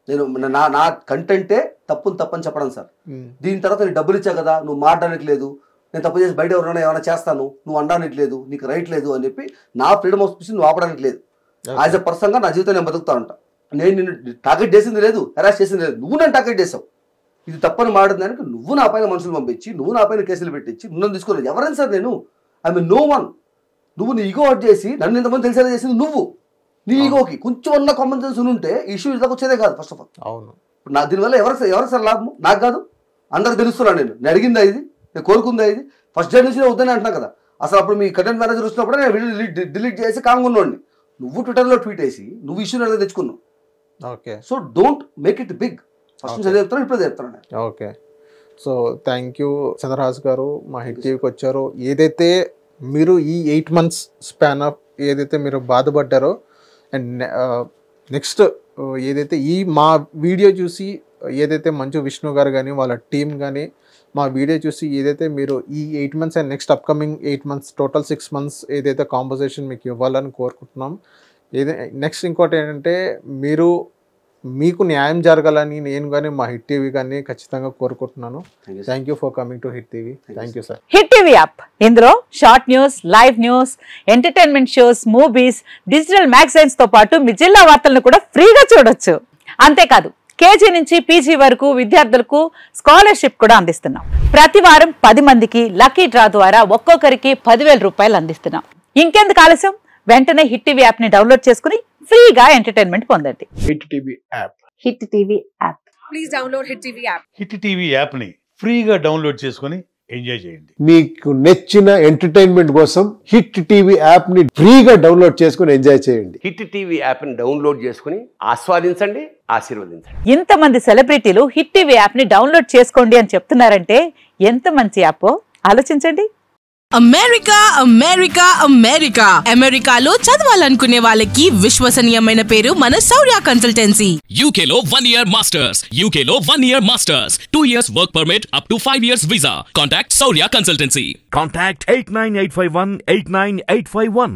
నేను నా కంటెంటే తప్పని చెప్పడం సార్. దీని తర్వాత నేను డబ్బులు ఇచ్చా కదా, నువ్వు మాట్లాడడానికి లేదు, నేను తప్పు చేసి బయట ఎవరైనా ఏమైనా చేస్తాను, నువ్వు అనడానికి లేదు, నీకు రైట్ లేదు అని చెప్పి నా ఫ్రీడమ్ ఆఫ్ స్పీచ్ నువ్వు ఆపడానికి లేదు. యాజ్ ఎ పర్సన్గా నా జీవితం నేను బతుకుతా ఉంటా. నేను నిన్ను టార్గెట్ చేసింది లేదు, హెరాస్ చేసింది లేదు, నువ్వు నన్ను టార్గెట్ చేసావు. ఇది తప్పని మాట్లాడడానికి నువ్వు నా పైన మనుషులు పంపించి, నువ్వు నా పైన కేసులు పెట్టించి, నువ్వు తీసుకోలేదు. ఎవరైనా సార్ నేను ఐ మీన్ నో వన్. నువ్వు నీ ఈగో అవుట్ చేసి నన్ను ఇంతమంది తెలిసేలా చేసింది నువ్వు. నీ ఈగోకి కొంచెం ఉన్న కామన్ సెన్స్ ఉంటే ఇష్యూ ఇలాగ వచ్చేదే కాదు. ఫస్ట్ ఆఫ్ ఆల్ అవును, నా దీనివల్ల ఎవరు సార్ లాభము? నాకు కాదు, అందరికి తెలుస్తున్నాను. నేను అడిగిందా ఇది, నేను కోరుకుందా ఇది? ఫస్ట్ డే నుంచి వద్దని అంటున్నా కదా. అసలు అప్పుడు మీ కంటెంట్ మేనేజర్ వచ్చినప్పుడు నేను వీడియో డిలీట్ చేసి కాంగా ఉన్నోడిని. నువ్వు ట్విట్టర్లో ట్వీట్ వేసి నువ్వు ఇష్యూ అనేది తెచ్చుకున్నావు. Okay, so don't make it big. First నుంచి చెప్తాను, ఇప్పుడు చెప్తాను నేను. Okay, so thank you Chandrahas garu, మా హిట్ టీవీకి వచ్చారు. ఏదైతే మీరు ఈ 8 months స్పాన్ ఆఫ్ ఏదైతే మీరు బాధపడ్డారో, అండ్ నెక్స్ట్ ఏదైతే ఈ మా వీడియో చూసి ఏదైతే మంచు విష్ణు గారు కానీ వాళ్ళ టీం కానీ మా వీడియో చూసి ఏదైతే మీరు ఈ 8 months and next upcoming 8 months total 6 months ఏదైతే కాంపోజిషన్ మీకు ఇవ్వాలని కోరుకుంటున్నాం. నెక్స్ట్ ఇంకోటి ఏంటంటే మీకు న్యాయం జరగాలని నేను కానీ మా హిట్ టీవీ కానీ ఖచ్చితంగా కోరుకుంటున్నాను. Thank you for coming to hit TV. Thank you sir. Hit TV app, ఇందులో short news, live news, entertainment shows, movies, digital magazines తో పాటు మీ జిల్లా వార్తలను కూడా ఫ్రీగా చూడొచ్చు. అంతేకాదు కేజీ నుంచి పీజీ వరకు విద్యార్థులకు స్కాలర్షిప్ కూడా అందిస్తున్నాం. ప్రతి వారం 10 మందికి లక్కీ డ్రా ద్వారా ఒక్కొక్కరికి 10,000 రూపాయలు అందిస్తున్నాం. ఇంకెందుకు ఆలస్యం, వెంటనే హిట్ టీవీ యాప్ ని డౌన్లోడ్ చేసుకుని ఫ్రీగా ఎంటర్టైన్మెంట్ పొందండి. Hit TV app. Hit TV app. Please download hit TV app. Hit TV app ని ఫ్రీగా డౌన్లోడ్ చేసుకుని ఎంజాయ్ చేయండి. మీకు నచ్చిన ఎంటర్టైన్మెంట్ కోసం హిట్ టీవీ యాప్ ని ఫ్రీగా డౌన్లోడ్ చేసుకుని ఎంజాయ్ చేయండి. హిట్ టీవీ యాప్ ని డౌన్లోడ్ చేసుకుని ఆస్వాదించండి, ఆశీర్వదించండి. ఇంతమంది సెలబ్రిటీలు హిట్ టీవీ యాప్ ని డౌన్లోడ్ చేసుకోండి అని చెప్తున్నారంటే ఎంత మంచి యాప్ ఆలోచించండి. అమెరికాలో చదవాలనుకునే వాళ్ళకి విశ్వసనీయమైన పేరు మన శౌర్య కన్సల్టెన్సీ. UK లో 1 year masters, UK లో 1 year masters, 2 years work permit up to 5 years visa. Contact Saurya Consultancy. Contact 89851 89851.